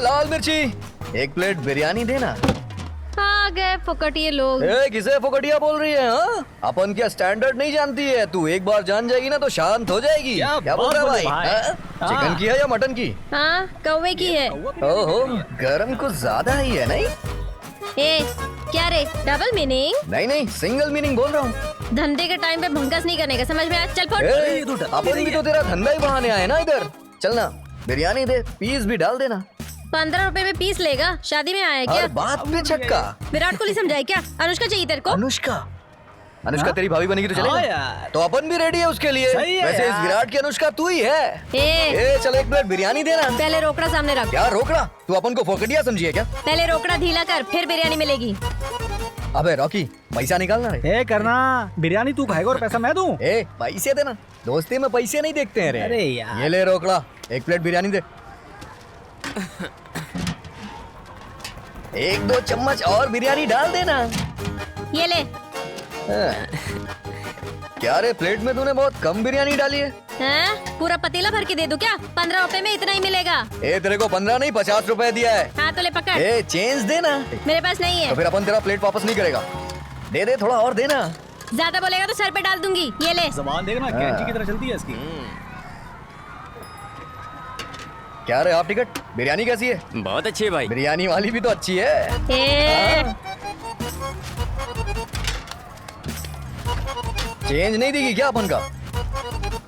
[SPEAKER 1] लाल मिर्ची, एक प्लेट बिरयानी देना।
[SPEAKER 13] आ गए फुकटिये लोग।
[SPEAKER 1] किसे फुकटिया बोल रही है? हाँ अपन क्या स्टैंडर्ड नहीं जानती है तू? एक बार जान जाएगी ना तो शांत हो जाएगी। क्या बोल रहा है भाई? चिकन की है या मटन की?
[SPEAKER 13] हाँ कौवे की है।
[SPEAKER 1] ओहो गरम कुछ ज्यादा ही है नहीं?
[SPEAKER 13] क्या रे, डबल मीनिंग?
[SPEAKER 1] नहीं सिंगल मीनिंग बोल रहा हूँ।
[SPEAKER 13] धंधे के टाइम पे भंगस नहीं करने का, समझ में आया? चल फट।
[SPEAKER 1] अपन भी तो तेरा धंधा ही बहाने आए ना इधर। चलना बिरयानी दे, पीस भी डाल देना।
[SPEAKER 13] 15 रुपए में पीस लेगा? शादी में आया क्या?
[SPEAKER 1] बात पे छक्का।
[SPEAKER 13] विराट कोहली समझाए क्या? अनुष्का चाहिए तेरे को?
[SPEAKER 1] अनुष्का? अनुष्का तेरी भाभी बनेगी तो
[SPEAKER 6] हाँ
[SPEAKER 1] चलेगा?
[SPEAKER 6] यार।
[SPEAKER 1] तो अपन भी रेडी है उसके लिए।
[SPEAKER 6] सही है
[SPEAKER 1] वैसे इस
[SPEAKER 6] यार।
[SPEAKER 1] विराट की अनुष्का तू ही है।
[SPEAKER 13] ए,
[SPEAKER 1] चल एक प्लेट बिरयानी देना।
[SPEAKER 13] पहले रोकड़ा सामने रख।
[SPEAKER 1] क्या रोकड़ा? तू अपन को फोकटिया समझी है क्या?
[SPEAKER 13] पहले रोकड़ा ढीला कर, फिर बिरयानी मिलेगी।
[SPEAKER 1] अबे रॉकी, पैसा निकालना रे।
[SPEAKER 6] ए करना, बिरयानी तू खाएगा और पैसा मैं दूं।
[SPEAKER 1] ए पैसे देना, दोस्ती में पैसे नहीं देखते हैं रे।
[SPEAKER 6] अरे यार।
[SPEAKER 1] ये ले रोकड़ा, एक प्लेट बिरयानी दे। 1-2 चम्मच और बिरयानी डाल देना।
[SPEAKER 13] ये ले।
[SPEAKER 1] क्या रे, प्लेट में तूने बहुत कम बिरयानी डाली है।
[SPEAKER 13] हैं? पूरा पतीला भर के दे दूं क्या? 15 रुपए में इतना ही मिलेगा।
[SPEAKER 1] ए तेरे को 15 नहीं 50 रुपए दिया है।
[SPEAKER 13] हाँ तो ले पकड़।
[SPEAKER 1] ए चेंज देना।
[SPEAKER 13] मेरे पास नहीं है।
[SPEAKER 1] तो फिर अपन तेरा प्लेट वापस नहीं करेगा। दे दे, थोड़ा और देना।
[SPEAKER 13] ज्यादा बोलेगा तो सर पे डाल दूंगी। ये ले।
[SPEAKER 6] ज़बान देखना कैंची की तरह चलती है इसकी।
[SPEAKER 1] क्या रे हाफ टिकट, बिरयानी कैसी है?
[SPEAKER 14] बहुत अच्छी है भाई।
[SPEAKER 1] बिरयानी वाली भी तो अच्छी है। चेंज नहीं देगी क्या अपन का?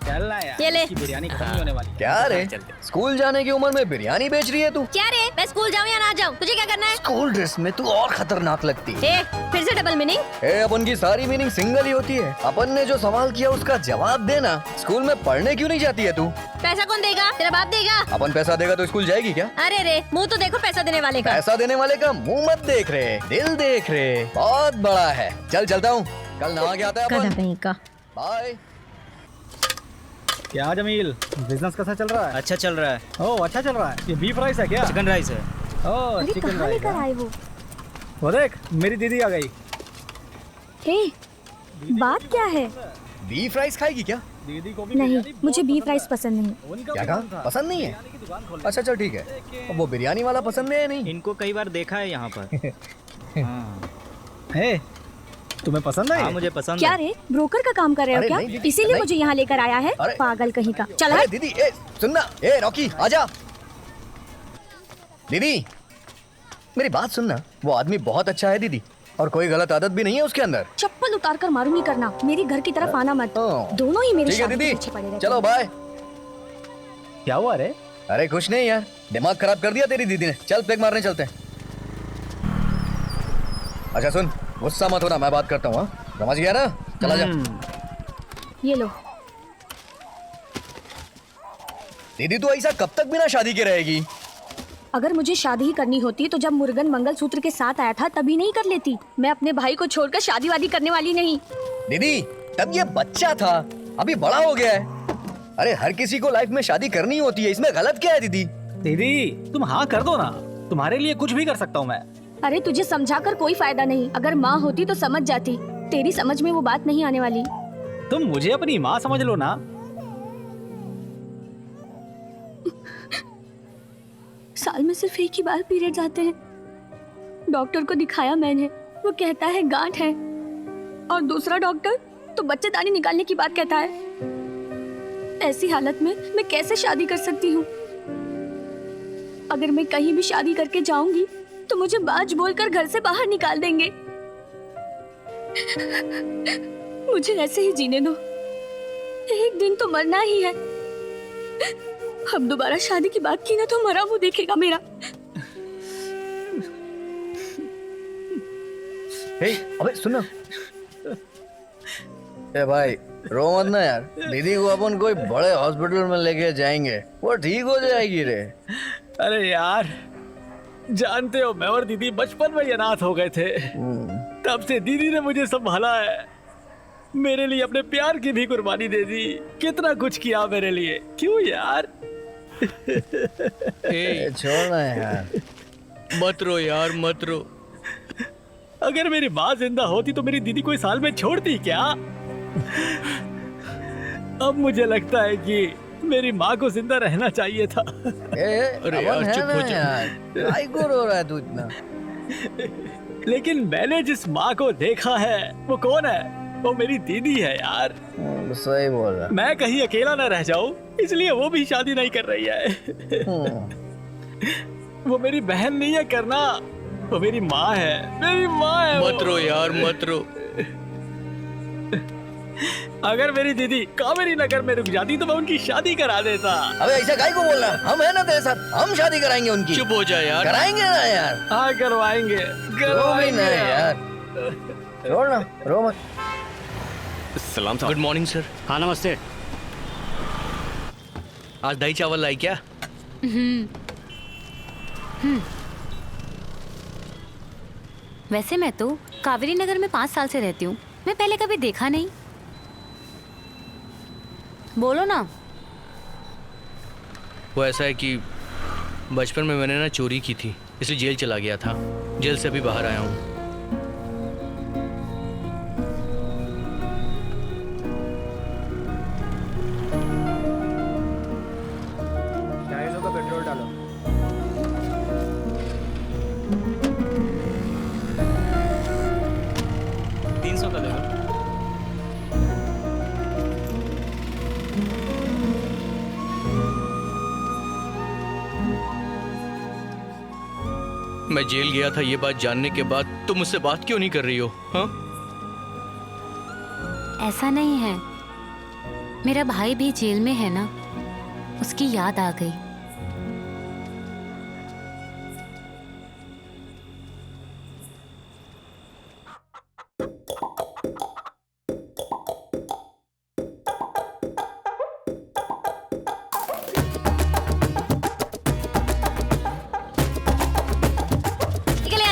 [SPEAKER 6] चलना यार,
[SPEAKER 13] ये ले।
[SPEAKER 6] इसकी बिरयानी खत्म नहीं होने वाली।
[SPEAKER 1] क्या रे, स्कूल जाने की उम्र में बिरयानी बेच रही है तू?
[SPEAKER 13] क्या रे, मैं स्कूल जाऊँ या ना जाऊँ, तुझे क्या करना है?
[SPEAKER 1] स्कूल ड्रेस में तू और खतरनाक लगती है।
[SPEAKER 13] फिर से डबल मीनिंग?
[SPEAKER 1] अपन की सारी मीनिंग सिंगल ही होती है। अपन ने जो सवाल किया उसका जवाब देना। स्कूल में पढ़ने क्यों नहीं जाती है तू?
[SPEAKER 13] पैसा कौन देगा? तेरा बाप देगा।
[SPEAKER 1] अपन पैसा देगा तो स्कूल जाएगी क्या?
[SPEAKER 13] अरे रे, मुंह तो देखो पैसा देने वाले का।
[SPEAKER 1] पैसा देने वाले का मुंह मत देख रहे, दिल देख रहे। बहुत बड़ा है। चल चलता हूँ, कल नहा के आता है अपन। बाय।
[SPEAKER 6] क्या जमील, बिजनेस कैसा चल रहा है?
[SPEAKER 9] अच्छा चल रहा है।
[SPEAKER 6] ओह अच्छा चल रहा है। ये बीफ राइस है क्या?
[SPEAKER 9] चिकन राइस है।
[SPEAKER 6] ओह
[SPEAKER 13] अरे
[SPEAKER 6] चिकन
[SPEAKER 13] कहाँ
[SPEAKER 6] राइस।
[SPEAKER 13] लेकर आए
[SPEAKER 6] वो देख, मेरी दीदी आ गई।
[SPEAKER 13] हे, बात क्या है?
[SPEAKER 1] बीफ राइस खाएगी क्या?
[SPEAKER 6] दीदी को भी
[SPEAKER 13] नहीं, मुझे बीफ राइस पसंद नहीं।
[SPEAKER 1] क्या कहा? पसंद नहीं है? अच्छा चल ठीक है। अब वो बिरयानी वाला पसंद है या नहीं?
[SPEAKER 9] इनको कई बार देखा है यहाँ पर।
[SPEAKER 6] हे, तुम्हें पसंद है?
[SPEAKER 9] हाँ मुझे पसंद
[SPEAKER 13] क्या
[SPEAKER 9] है।
[SPEAKER 13] रे, ब्रोकर का काम कर रहे हो
[SPEAKER 1] अरे
[SPEAKER 13] क्या?
[SPEAKER 1] नहीं दीदी,
[SPEAKER 13] इसीलिए
[SPEAKER 1] नहीं।
[SPEAKER 13] मुझे यहाँ लेकर आया है,
[SPEAKER 1] अरे।
[SPEAKER 13] पागल कहीं का। चल
[SPEAKER 1] अरे
[SPEAKER 13] हट।
[SPEAKER 1] दीदी, ए सुनना, ए रॉकी आजा। दीदी मेरी बात सुनना, वो आदमी बहुत अच्छा है दीदी, और कोई गलत आदत भी नहीं है उसके अंदर।
[SPEAKER 13] चप्पल उतार कर मारूंगी करना, मेरी घर की तरफ आना मत। दोनों ही मेरे
[SPEAKER 1] ठीक है
[SPEAKER 13] शादी के
[SPEAKER 1] दीदी,
[SPEAKER 13] पीछे पड़े रहते
[SPEAKER 1] चलो
[SPEAKER 13] हैं।
[SPEAKER 1] बाय।
[SPEAKER 6] क्या हुआ रे?
[SPEAKER 1] अरे कुछ नहीं यार, दिमाग खराब कर दिया तेरी दीदी ने। चल पेक मारने चलते हैं। अच्छा सुन, गुस्सा मत होना, मैं बात करता हूँ। समझ गया ना? चला जा।
[SPEAKER 13] ये लो।
[SPEAKER 1] दीदी तू ऐसा कब तक बिना शादी के रहेगी?
[SPEAKER 13] अगर मुझे शादी ही करनी होती तो जब मुर्गन मंगलसूत्र के साथ आया था तभी नहीं कर लेती। मैं अपने भाई को छोड़कर शादी वादी करने वाली नहीं।
[SPEAKER 1] दीदी तब ये बच्चा था, अभी बड़ा हो गया है। अरे हर किसी को लाइफ में शादी करनी होती है, इसमें गलत क्या है दीदी?
[SPEAKER 6] दीदी तुम हाँ कर दो ना, तुम्हारे लिए कुछ भी कर सकता हूँ मैं।
[SPEAKER 13] अरे तुझे समझाकर कोई फायदा नहीं, अगर माँ होती तो समझ जाती। तेरी समझ में वो बात नहीं आने वाली।
[SPEAKER 6] तुम मुझे अपनी माँ समझ लो ना।
[SPEAKER 13] साल में सिर्फ एक ही बार पीरियड्स आते हैं। डॉक्टर को दिखाया मैंने, वो कहता है गांठ है, और दूसरा डॉक्टर तो बच्चेदानी निकालने की बात कहता है। ऐसी हालत में मैं कैसे शादी कर सकती हूँ? अगर मैं कहीं भी शादी करके जाऊंगी तो मुझे बाज बोलकर घर से बाहर निकाल देंगे। मुझे ऐसे ही जीने दो, एक दिन तो मरना ही है। अब दोबारा शादी की बात की ना तो मरा मुंह देखेगा मेरा।
[SPEAKER 1] हे, अबे सुनो। ए भाई रो मत ना यार, दीदी को अपन कोई बड़े हॉस्पिटल में लेके जाएंगे, वो ठीक हो जाएगी रे।
[SPEAKER 6] अरे यार जानते हो, मैं और दीदी बचपन में ही अनाथ हो गए थे। तब से दीदी ने मुझे संभाला है, मेरे लिए अपने प्यार की भी कुर्बानी दे दी, कितना कुछ किया मेरे लिए। क्यों यार?
[SPEAKER 1] छोड़ना यार,
[SPEAKER 15] मत रो यार मत रो।
[SPEAKER 6] अगर मेरी माँ जिंदा होती तो मेरी दीदी को इस हाल में छोड़ती क्या? अब मुझे लगता है कि मेरी माँ को जिंदा रहना चाहिए था।
[SPEAKER 1] अरे यार चुप हो जा यार, काहे को रो रहा है तू इतना?
[SPEAKER 6] लेकिन मैंने जिस माँ को देखा है वो कौन है? वो मेरी दीदी है यार।
[SPEAKER 1] सही बोल रहा।
[SPEAKER 6] मैं कहीं अकेला ना रह जाऊं, इसलिए वो भी शादी नहीं कर रही है। वो मेरी बहन नहीं है करना, वो मेरी माँ है, मेरी माँ है।
[SPEAKER 15] मत रो यार मत रो।
[SPEAKER 6] अगर मेरी दीदी कावेरी नगर में रुक जाती तो मैं उनकी शादी करा देता।
[SPEAKER 1] अबे ऐसा काहे को बोल रहा है? हम है ना तेरे साथ, हम शादी कराएंगे उनकी।
[SPEAKER 15] चुप हो जा यार।
[SPEAKER 1] कराएंगे ना यार।
[SPEAKER 6] हाँ करवाएंगे,
[SPEAKER 1] रो भी ना यार, छोड़ ना, रो मत।
[SPEAKER 14] सलाम साहब।
[SPEAKER 15] Good morning sir.
[SPEAKER 7] हाँ नमस्ते।
[SPEAKER 15] आज दही चावल लाई क्या?
[SPEAKER 18] वैसे मैं तो कावेरी नगर में 5 साल से रहती हूँ, मैं पहले कभी देखा नहीं। बोलो ना।
[SPEAKER 15] वो ऐसा है कि बचपन में मैंने ना चोरी की थी, इसलिए जेल चला गया था। जेल से अभी बाहर आया हूँ।
[SPEAKER 10] पेट्रोल डालो।
[SPEAKER 14] का दे दो।
[SPEAKER 15] मैं जेल गया था ये बात जानने के बाद तुम मुझसे बात क्यों नहीं कर रही हो? हाँ?
[SPEAKER 18] ऐसा नहीं है, मेरा भाई भी जेल में है ना, उसकी याद आ गई।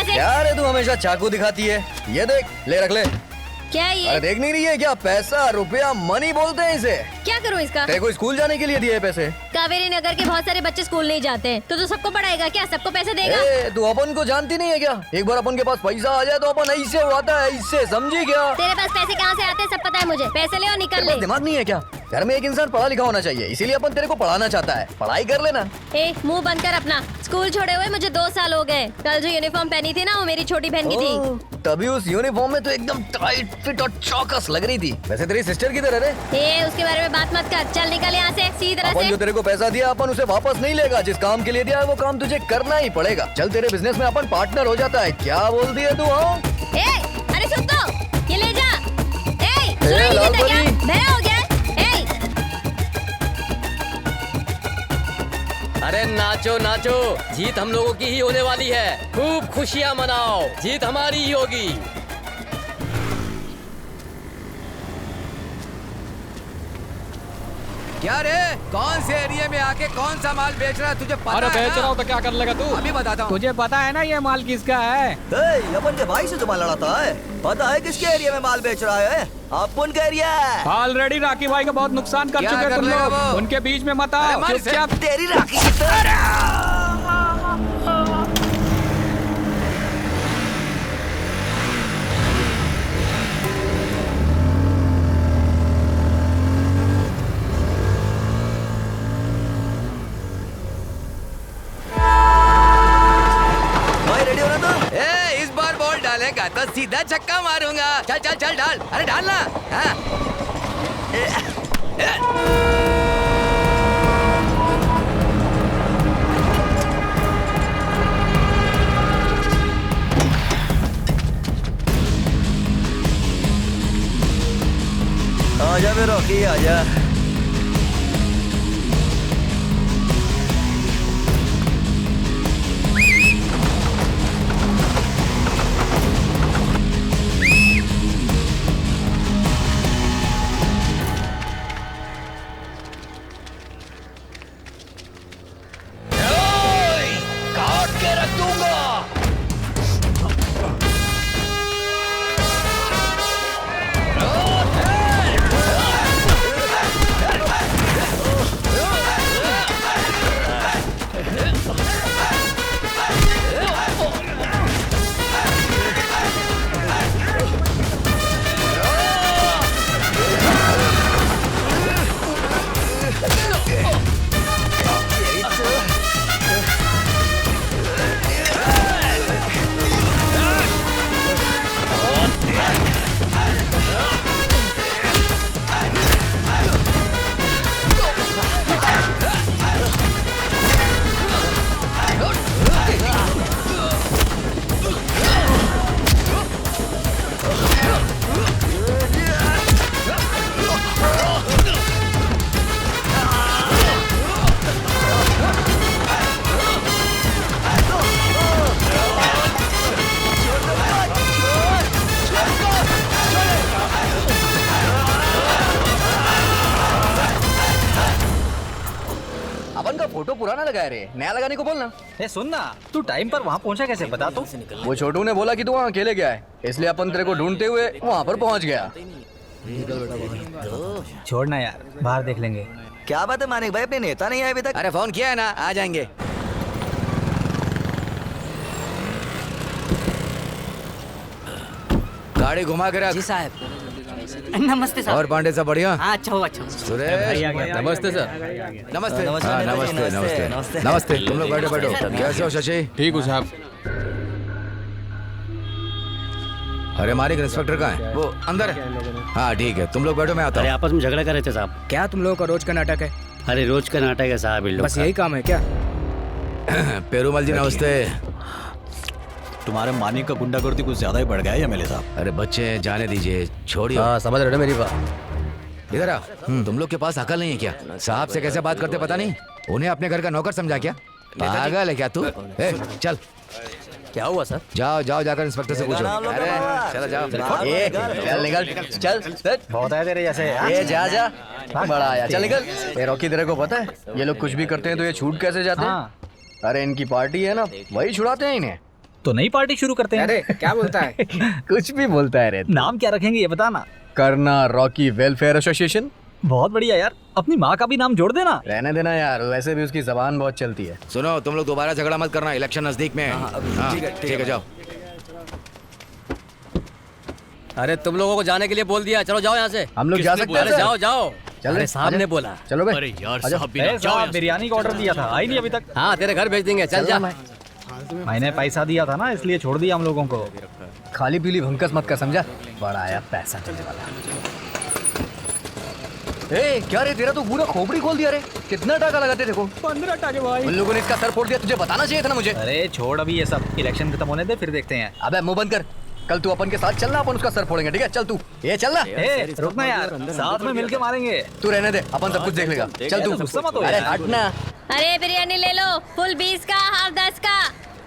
[SPEAKER 1] क्या रे तू हमेशा चाकू दिखाती है? ये देख, ले रख ले।
[SPEAKER 13] क्या ये?
[SPEAKER 1] अरे देख नहीं रही है क्या? पैसा, रुपया, मनी बोलते हैं इसे।
[SPEAKER 13] क्या करूँ इसका?
[SPEAKER 1] तेरे को स्कूल जाने के लिए दिए पैसे।
[SPEAKER 13] कावेरी नगर के बहुत सारे बच्चे स्कूल नहीं जाते हैं, तो सबको पढ़ाएगा क्या? सबको पैसे देगा?
[SPEAKER 1] तू अपन को जानती नहीं है क्या? एक बार अपन के पास पैसा आ जाए तो अपन ऐसे उड़ाता है, इससे समझी क्या?
[SPEAKER 13] तेरे पास पैसे कहाँ से आते हैं सब पता है मुझे। पैसे ले और निकल ले।
[SPEAKER 1] दिमाग नहीं है क्या? घर में एक इंसान पढ़ा लिखा होना चाहिए, इसीलिए अपन तेरे को पढ़ाना चाहता है। पढ़ाई कर लेना।
[SPEAKER 13] मुंह बंद कर अपना। स्कूल छोड़े हुए मुझे 2 साल हो गए। कल जो यूनिफॉर्म पहनी थी ना, वो मेरी छोटी बहन की थी।
[SPEAKER 1] तभी उस यूनिफॉर्म में तो एकदम टाइट फिट और चौकस लग रही थी। वैसे तेरी सिस्टर किधर है रे?
[SPEAKER 13] उसके बारे में बात मत कर। चल निकल यहाँ से सीधी तरह
[SPEAKER 1] अपन
[SPEAKER 13] से।
[SPEAKER 1] जो तेरे को पैसा दिया अपन उसे वापस नहीं लेगा। जिस काम के लिए दिया है वो काम तुझे करना ही पड़ेगा। चल तेरे बिजनेस में अपन पार्टनर हो जाता है। क्या बोल दिया तू? हाँ
[SPEAKER 13] अरे सुन तो, ये ले जा। सुनाई नहीं देता क्या? बहरा हो गया?
[SPEAKER 5] अरे नाचो नाचो, जीत हम लोगों की ही होने वाली है। खूब खुशियां मनाओ, जीत हमारी ही होगी।
[SPEAKER 19] क्या रे, कौन से एरिया में आके कौन सा माल बेच रहा है तुझे पता है?
[SPEAKER 10] अरे बेच रहा हूँ तो क्या कर लेगा तू?
[SPEAKER 19] अभी बताता हूँ।
[SPEAKER 10] तुझे पता है ना ये माल किसका है?
[SPEAKER 11] अपन के भाई से तो माल लड़ाता है। पता है किसके एरिया में माल बेच रहा है? अपन का एरिया है।
[SPEAKER 10] ऑलरेडी राखी भाई का बहुत नुकसान कर चुके तुम लोग। उनके बीच में मत आओ। चुपचाप।
[SPEAKER 11] तेरी राखी की तरह।
[SPEAKER 19] इस बार बॉल डालेगा तो सीधा छक्का मारूंगा। चल चल चल डाल। अरे डालना। हाँ।
[SPEAKER 11] आजा फिर रॉकी, आजा।
[SPEAKER 1] काट के रख दूंगा। पुराना लगाया रे, नया लगाने को बोलना।
[SPEAKER 6] ए सुन ना, तू टाइम पर वहाँ पहुँचा कैसे बता तू?
[SPEAKER 1] वो छोटू ने बोला कि तू वहाँ अकेले गया है, इसलिए अपन तेरे को ढूंढते हुए वहाँ पर पहुँच गया।
[SPEAKER 6] छोड़ना यार, बाहर देख लेंगे।
[SPEAKER 11] क्या बात है मानिक भाई, अपने नेता नहीं आए अभी तक?
[SPEAKER 19] अरे फोन किया है ना, आ जाएंगे। गाड़ी घुमा के रख।
[SPEAKER 20] जी साहब। नमस्ते साहब।
[SPEAKER 19] और पांडे साहब बढ़िया?
[SPEAKER 20] हाँ, अच्छा हो अच्छा।
[SPEAKER 19] सुरेश नमस्ते सर। नमस्ते नमस्ते नमस्ते नमस्ते। तुम लोग बैठो बैठो। कैसे हो शशि?
[SPEAKER 8] ठीक हूँ साहब।
[SPEAKER 19] अरे मालिक इंस्पेक्टर कहाँ है? वो अंदर है। हाँ ठीक है, तुम लोग बैठो, मैं आता
[SPEAKER 7] अरे
[SPEAKER 19] हूँ।
[SPEAKER 7] आपस में झगड़ा कर रहे थे साहब।
[SPEAKER 10] क्या तुम लोगों का रोज का नाटक है?
[SPEAKER 7] अरे रोज का नाटक है साहब, इन लोग
[SPEAKER 10] बस
[SPEAKER 7] का।
[SPEAKER 10] यही काम है क्या?
[SPEAKER 19] पेरूमल जी नमस्ते।
[SPEAKER 12] तुम्हारे मानिक का गुंडागर्दी कुछ ज्यादा ही बढ़ गया है एमएलए साहब।
[SPEAKER 19] अरे बच्चे जाने दीजिए, छोड़िए।
[SPEAKER 5] हाँ समझ रहे हो मेरी बात।
[SPEAKER 19] इधर आओ। तुम लोग के पास अकल नहीं है क्या? साहब से कैसे बात करते पता नहीं? उन्हें अपने घर का नौकर समझा क्या? पागल है क्या तू? ए, चल।
[SPEAKER 5] क्या हुआ सर?
[SPEAKER 19] जाओ जाओ, जाकर इंस्पेक्टर से पूछो। अरे चलो जाओ।
[SPEAKER 1] ए, चल निकल, चल।
[SPEAKER 6] बहुत है तेरे जैसे।
[SPEAKER 1] ए जा जा, बड़ा आया, चल निकल। ए रॉकी, तेरे को पता है ये लोग कुछ भी करते हैं तो ये छूट कैसे जाते हैं? अरे इनकी पार्टी है ना, वही छुड़ाते हैं इन्हें।
[SPEAKER 6] तो नई पार्टी शुरू करते हैं।
[SPEAKER 10] अरे क्या बोलता है?
[SPEAKER 1] कुछ भी बोलता है रे।
[SPEAKER 6] नाम क्या रखेंगे ये बता ना।
[SPEAKER 1] करना रॉकी वेलफेयर एसोसिएशन।
[SPEAKER 6] बहुत बढ़िया यार, अपनी माँ का भी नाम जोड़ देना।
[SPEAKER 1] रहने देना यार, वैसे भी उसकी जबान बहुत चलती है।
[SPEAKER 19] सुनो, तुम लोग दोबारा झगड़ा मत करना, इलेक्शन नजदीक में है। हाँ, ठीक है जाओ।
[SPEAKER 5] अरे तुम लोगों को जाने के लिए बोल दिया, चलो जाओ यहाँ से।
[SPEAKER 1] हम लोग जा सकते हैं?
[SPEAKER 5] अरे जाओ जाओ।
[SPEAKER 1] चल
[SPEAKER 5] अरे साहब ने बोला।
[SPEAKER 1] चलो भाई।
[SPEAKER 15] अरे यार
[SPEAKER 1] आजा।
[SPEAKER 15] साहब भी ना, जाओ यहाँ से।
[SPEAKER 6] बिरयानी का ऑर्डर दिया था, आई नहीं अभी तक।
[SPEAKER 5] हाँ तेरे घर भेज देंगे, चल जा।
[SPEAKER 6] मैंने पैसा दिया था ना, इसलिए छोड़ दिया हम लोगों को।
[SPEAKER 1] खाली पीली भंकस मत कर, समझा? बड़ा आया पैसा चलने वाला। ए क्या रे, तेरा तो पूरा खोपड़ी खोल दिया रे। कितना टाका लगाते देखो?
[SPEAKER 10] 15 टाके भाई।
[SPEAKER 1] उन लोगों ने इसका सर फोड़ दिया, तुझे बताना चाहिए था ना मुझे।
[SPEAKER 6] अरे छोड़ अभी ये सब, इलेक्शन खत्म होने दे फिर देखते हैं।
[SPEAKER 1] अबे मुंह बंद कर, कल तू अपन के साथ चलना, अपन उसका सर फोड़ेंगे, ठीक है? चल तू, ये चल ना।
[SPEAKER 6] ए रुकना यार, साथ में मिलके मारेंगे।
[SPEAKER 1] तू रहने दे, अपन सब कुछ देख लेगा। चल तू।
[SPEAKER 6] गुस्सा मत हो
[SPEAKER 1] अरे
[SPEAKER 6] यार।
[SPEAKER 1] हटना।
[SPEAKER 13] अरे बिरयानी ले लो, फुल 20 का, हाफ 10 का।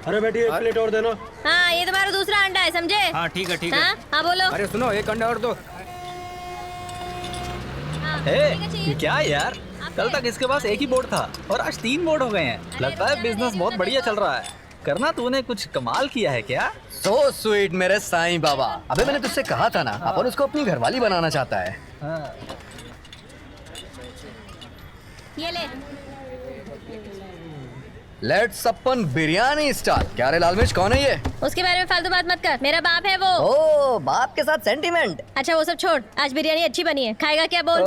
[SPEAKER 9] अरे बेटी एक प्लेट और देना।
[SPEAKER 13] हाँ ये तुम्हारा दूसरा अंडा है, समझे?
[SPEAKER 10] हाँ ठीक है ठीक है।
[SPEAKER 13] हाँ बोलो।
[SPEAKER 10] अरे सुनो, एक अंडा और दो।
[SPEAKER 6] ये क्या है यार, कल तक इसके पास एक ही बोर्ड था और आज 3 बोर्ड हो गए हैं। लगता है बिजनेस बहुत बढ़िया चल रहा है। करना तूने कुछ कमाल किया है क्या?
[SPEAKER 1] सो स्वीट मेरे साईं बाबा। अबे मैंने तुझसे कहा था ना, अपन उसको अपनी घरवाली बनाना चाहता है।
[SPEAKER 13] ये ले।
[SPEAKER 1] Let's upon biryani start. क्या रे लाल मिर्च, कौन है ये?
[SPEAKER 13] उसके बारे में फालतू बात मत कर, मेरा बाप है वो।
[SPEAKER 1] ओ, बाप के साथ सेंटीमेंट।
[SPEAKER 13] अच्छा वो सब छोड़, आज बिरयानी अच्छी बनी है, खाएगा क्या बोल?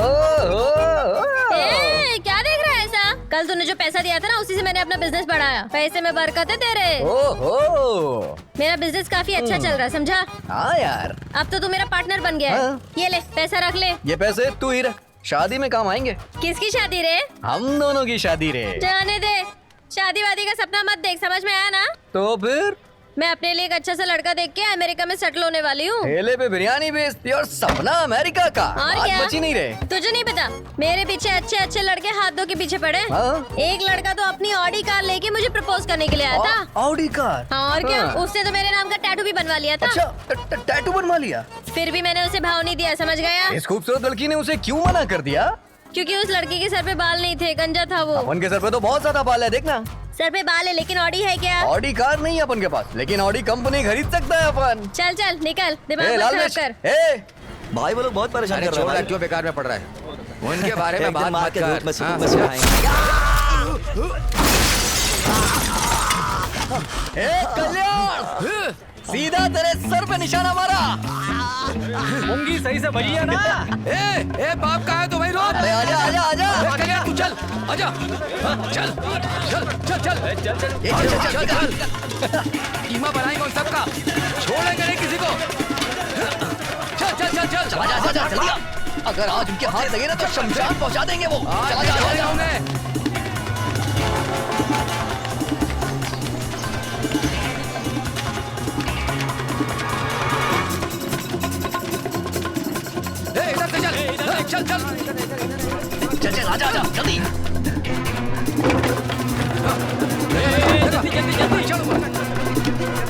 [SPEAKER 13] ए, क्या देख रहा है ऐसा? कल तूने जो पैसा दिया था ना, उसी से मैंने अपना बिजनेस बढ़ाया। पैसे में बरकत है तेरे।
[SPEAKER 1] ओहो,
[SPEAKER 13] मेरा बिजनेस काफी अच्छा चल रहा है, समझा?
[SPEAKER 1] हाँ यार।
[SPEAKER 13] अब तो तू मेरा पार्टनर बन गया है। ये ले पैसा रख ले।
[SPEAKER 1] ये पैसे तू ही रख, शादी में काम आएंगे।
[SPEAKER 13] किसकी शादी रे?
[SPEAKER 1] हम दोनों की शादी रे।
[SPEAKER 13] जाने दे, शादी वादी का सपना मत देख, समझ में आया ना?
[SPEAKER 1] तो फिर
[SPEAKER 13] मैं अपने लिए एक अच्छा सा लड़का देख के अमेरिका में सेटल होने वाली हूँ।
[SPEAKER 1] ठेले पे बिरयानी बेचती और सपना अमेरिका का।
[SPEAKER 13] और
[SPEAKER 1] आज
[SPEAKER 13] क्या?
[SPEAKER 1] बची नहीं रहे।
[SPEAKER 13] तुझे नहीं पता, मेरे पीछे अच्छे अच्छे लड़के हाथों के पीछे पड़े।
[SPEAKER 1] हाँ?
[SPEAKER 13] एक लड़का तो अपनी ऑडी कार लेके मुझे प्रपोज करने के लिए आया था।
[SPEAKER 1] Audi car?
[SPEAKER 13] हाँ, और क्या?
[SPEAKER 1] हाँ।
[SPEAKER 13] उसने तो मेरे नाम का टैटू भी बनवा लिया था।
[SPEAKER 1] अच्छा, टैटू बनवा लिया?
[SPEAKER 13] फिर भी मैंने उसे भाव नहीं दिया, समझ गया?
[SPEAKER 1] इस खूबसूरत लड़की ने उसे क्यों मना कर दिया?
[SPEAKER 13] क्योंकि उस लड़की के सर पे बाल नहीं थे, गंजा था वो।
[SPEAKER 1] अपन के सर पे तो बहुत ज्यादा बाल है, देखना।
[SPEAKER 13] सर पे बाल है लेकिन ऑडी है क्या?
[SPEAKER 1] ऑडी कार नहीं है अपन के पास, लेकिन ऑडी कंपनी खरीद सकता है अपन।
[SPEAKER 13] चल चल निकल,
[SPEAKER 1] ए,
[SPEAKER 13] दिमाग मत
[SPEAKER 1] लाल
[SPEAKER 13] खराब
[SPEAKER 1] मिर्च,
[SPEAKER 13] कर।
[SPEAKER 1] ए,
[SPEAKER 11] भाई वो लोग बहुत परेशान
[SPEAKER 19] अरे
[SPEAKER 11] कर रहे
[SPEAKER 19] छोड़,
[SPEAKER 11] हैं।
[SPEAKER 19] क्यों बेकार में पड़ रहा है? उनके बारे में बात मत कर।
[SPEAKER 1] ए कल्याण, सीधा तेरे सर पे निशाना मारा।
[SPEAKER 6] मुंगी सही से बजी है ना?
[SPEAKER 19] ए बाप कहाँ है तो भाई? रोक।
[SPEAKER 1] अरे आजा आजा आजा।
[SPEAKER 19] कल्याण तू चल, आजा। चल चल चल चल चल चल। कीमा बनाएंगे उन सबका, छोड़ेंगे नहीं किसी को। चल चल चल चल।
[SPEAKER 1] आजा आजा जल्दी आ। अगर आज उनके हाथ लगे ना तो शमशान पहुंचा देंगे वो। चला जा चला जा।
[SPEAKER 19] चल चल
[SPEAKER 1] चल चल आजा आजा जल्दी।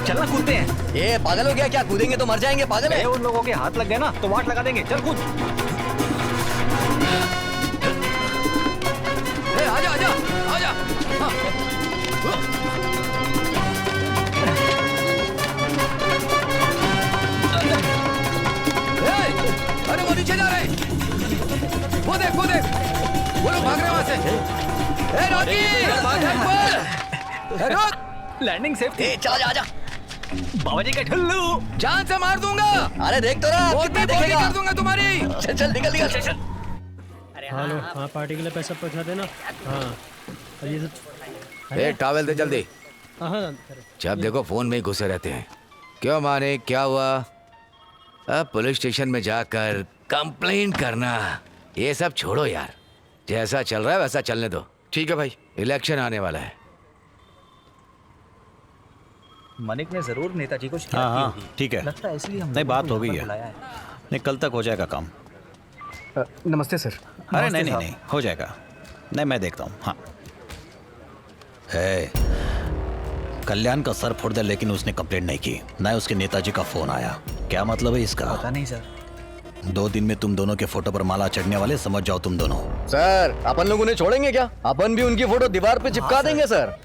[SPEAKER 6] चलना, कूदते हैं।
[SPEAKER 1] ये पागल हो गया क्या? कूदेंगे तो मर जाएंगे, पागल है।
[SPEAKER 6] उन लोगों के हाथ लग गए ना तो वाट लगा देंगे। चल कूद।
[SPEAKER 19] आजा आजा आजा।
[SPEAKER 6] लैंडिंग सेफ थी।
[SPEAKER 1] चला जा आजा।
[SPEAKER 6] बाबा जी का ठुल्लू।
[SPEAKER 19] जान से मार दूंगा।
[SPEAKER 1] अरे देख तो रहा
[SPEAKER 19] कितना देखेगा कर दूंगा तुम्हारी।
[SPEAKER 1] चल चल निकल निकल चल।
[SPEAKER 9] हेलो हाँ पार्टी के लिए पैसा पहुंचा देना। हाँ और ये
[SPEAKER 19] ए टॉवेल दे जल्दी।
[SPEAKER 9] हाँ
[SPEAKER 19] जब देखो फोन में ही घुसे रहते हैं। क्यों माने क्या हुआ? अब पुलिस स्टेशन में जाकर कंप्लेंट करना ये सब छोड़ो यार। जैसा चल रहा है वैसा चलने दो। ठीक है भाई, इलेक्शन आने वाला है।
[SPEAKER 6] मनिक ने जरूर नेताजी को शिकायत
[SPEAKER 12] हाँ
[SPEAKER 6] की
[SPEAKER 12] हाँ
[SPEAKER 6] होगी।
[SPEAKER 12] ठीक है।
[SPEAKER 6] लगता है इसलिए हम
[SPEAKER 12] नहीं बात हो गई है।
[SPEAKER 6] बुलाया है।
[SPEAKER 12] नहीं कल तक हो जाएगा काम।
[SPEAKER 10] नमस्ते सर।
[SPEAKER 12] अरे नहीं नहीं नहीं हो जाएगा। नहीं मैं देखता हूँ। हाँ कल्याण का सर फोड़ दे लेकिन उसने कंप्लेंट नहीं की। ना उसके नेताजी का फोन आया। क्या मतलब है इसका?
[SPEAKER 6] पता नहीं सर।
[SPEAKER 12] 2 दिन में तुम दोनों के फोटो पर माला चढ़ने वाले, समझ जाओ तुम दोनों।
[SPEAKER 1] सर अपन लोग उन्हें छोड़ेंगे क्या? अपन भी उनकी फोटो दीवार पे चिपका देंगे सर।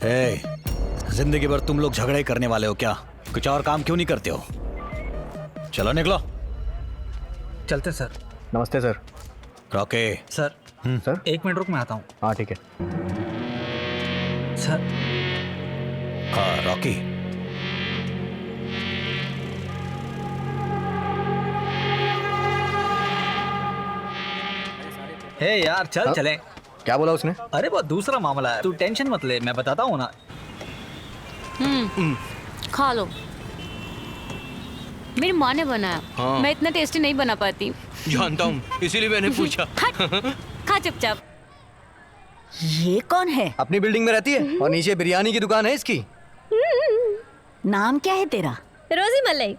[SPEAKER 12] जिंदगी भर तुम लोग झगड़े करने वाले हो क्या? कुछ और काम क्यों नहीं करते हो? चलो निकलो।
[SPEAKER 6] चलते सर।
[SPEAKER 1] नमस्ते सर।
[SPEAKER 12] रॉके।
[SPEAKER 6] सर
[SPEAKER 1] सर
[SPEAKER 6] 1 मिनट रुक, मैं आता हूँ।
[SPEAKER 1] हाँ ठीक है
[SPEAKER 6] सर।
[SPEAKER 12] हाँ रॉकी।
[SPEAKER 6] हे यार चल चलें।
[SPEAKER 1] क्या बोला उसने?
[SPEAKER 6] अरे वो दूसरा मामला है, तू टेंशन मत ले, मैं बताता हूँ ना।
[SPEAKER 18] खा लो। मेरी माँ ने बनाया।
[SPEAKER 15] हाँ।
[SPEAKER 18] मैं इतना टेस्टी नहीं बना पाती।
[SPEAKER 15] जानता हूँ, इसीलिए मैंने पूछा।
[SPEAKER 18] खा चुपचाप।
[SPEAKER 16] ये कौन है?
[SPEAKER 1] अपनी बिल्डिंग में रहती है और नीचे बिरयानी की दुकान है इसकी।
[SPEAKER 16] नाम क्या है तेरा?
[SPEAKER 13] रोजी मलाई।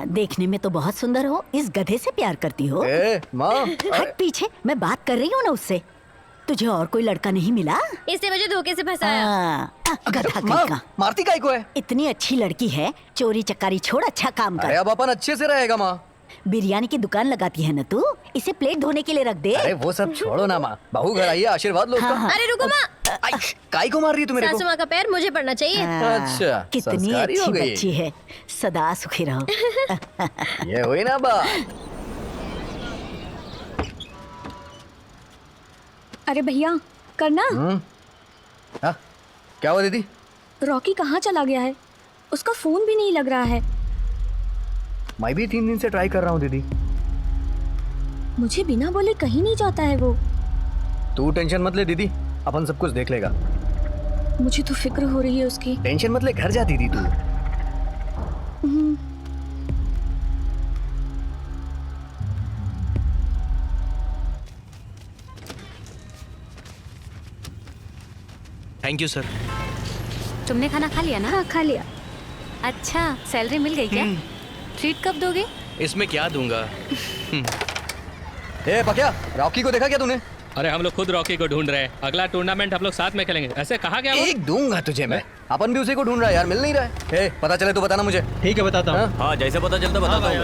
[SPEAKER 16] देखने में तो बहुत सुंदर हो। इस गधे से प्यार करती हो?
[SPEAKER 1] माँ
[SPEAKER 16] हट पीछे, मैं बात कर रही हूँ ना उससे। तुझे और कोई लड़का नहीं मिला?
[SPEAKER 13] इसने मुझे धोखे से फंसाया।
[SPEAKER 16] गधा कहीं का।
[SPEAKER 1] मारती काहे को है?
[SPEAKER 16] इतनी अच्छी लड़की है, चोरी चकारी छोड़ अच्छा काम कर।
[SPEAKER 1] अरे अब अपन अच्छे से रहेगा माँ।
[SPEAKER 16] बिरयानी की दुकान लगाती है ना तू, इसे प्लेट धोने के लिए रख दे।
[SPEAKER 1] अरे वो सब छोड़ो ना माँ, बहू घर आई है, आशीर्वाद लो उसका।
[SPEAKER 16] हाँ।
[SPEAKER 13] अरे रुको माँ।
[SPEAKER 1] काई को मार रही है तू मेरे को?
[SPEAKER 13] सासू माँ का पैर मुझे पड़ना चाहिए।
[SPEAKER 1] अच्छा
[SPEAKER 16] कितनी
[SPEAKER 1] संस्कारी हो
[SPEAKER 16] अच्छी
[SPEAKER 1] गई।
[SPEAKER 16] बच्ची है, सदा सुखी रहो।
[SPEAKER 1] ये हुई ना बात।
[SPEAKER 13] अरे भैया करना।
[SPEAKER 1] क्या हुआ दीदी?
[SPEAKER 13] रॉकी कहाँ चला गया है? उसका फोन भी नहीं लग रहा है।
[SPEAKER 1] मैं भी 3 दिन से ट्राई कर रहा हूँ दीदी।
[SPEAKER 13] मुझे बिना बोले कहीं नहीं जाता है वो।
[SPEAKER 1] तू टेंशन मत ले दीदी, अपन सब कुछ देख लेगा।
[SPEAKER 13] मुझे तो फिक्र हो रही है उसकी।
[SPEAKER 1] टेंशन मत ले, घर जा दीदी तू।
[SPEAKER 15] Thank you sir.
[SPEAKER 18] तुमने खाना खा लिया ना?
[SPEAKER 13] हाँ खा लिया।
[SPEAKER 18] अच्छा सैलरी मिल गई क्या? ट्रीट कब दोगे?
[SPEAKER 15] इसमें क्या दूंगा?
[SPEAKER 1] ए पक्या, रॉकी को देखा क्या तूने?
[SPEAKER 8] अरे हम लोग खुद रॉकी को ढूंढ रहे हैं। अगला टूर्नामेंट हम लोग साथ में खेलेंगे। ऐसे कहा क्या?
[SPEAKER 1] एक दूंगा तुझे मैं। अपन भी उसी को ढूंढ रहा है यार, मिल नहीं रहा है। ए पता चले तो बताना मुझे।
[SPEAKER 9] ठीक है बताता हूँ।
[SPEAKER 14] हाँ जैसे पता चलता बताता हूँ।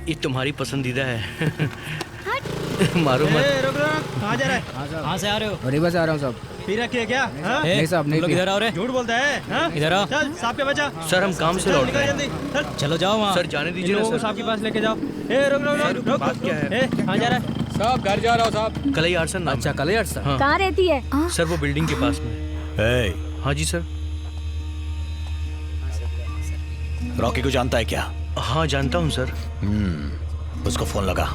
[SPEAKER 15] ये तुम्हारी पसंदीदा है। मारो मत।
[SPEAKER 9] रुक रुक, कहाँ जा रहा है? कहाँ से आ रहे हो?
[SPEAKER 10] रिवर्स आ रहा हूँ साहब।
[SPEAKER 9] पी रखी है क्या? हाँ?
[SPEAKER 10] नहीं साहब नहीं पी।
[SPEAKER 9] इधर आओ रे। झूठ बोलता है। हाँ?
[SPEAKER 10] इधर आओ।
[SPEAKER 9] चल साहब के बचा।
[SPEAKER 15] सर हम काम से लौट रहे हैं।
[SPEAKER 9] जल्दी चल। चलो जाओ वहाँ।
[SPEAKER 15] सर जाने दीजिए ना सर।
[SPEAKER 9] साहब के पास लेके जाओ। ए रुक रुक रुक रुक।
[SPEAKER 15] बात क्या है?
[SPEAKER 9] कहाँ जा रहा है?
[SPEAKER 8] साहब घर जा रहा हूँ साहब।
[SPEAKER 15] कलई आर्सन नाम।
[SPEAKER 5] अच्छा कलई आर्सन।
[SPEAKER 15] हाँ।
[SPEAKER 13] कहाँ रहती है?
[SPEAKER 15] सर वो बिल्डिंग के पास में। हाँ जी सर।
[SPEAKER 12] रॉकी को जानता है क्या?
[SPEAKER 15] हाँ जानता हूँ सर।
[SPEAKER 12] उसको फोन लगा।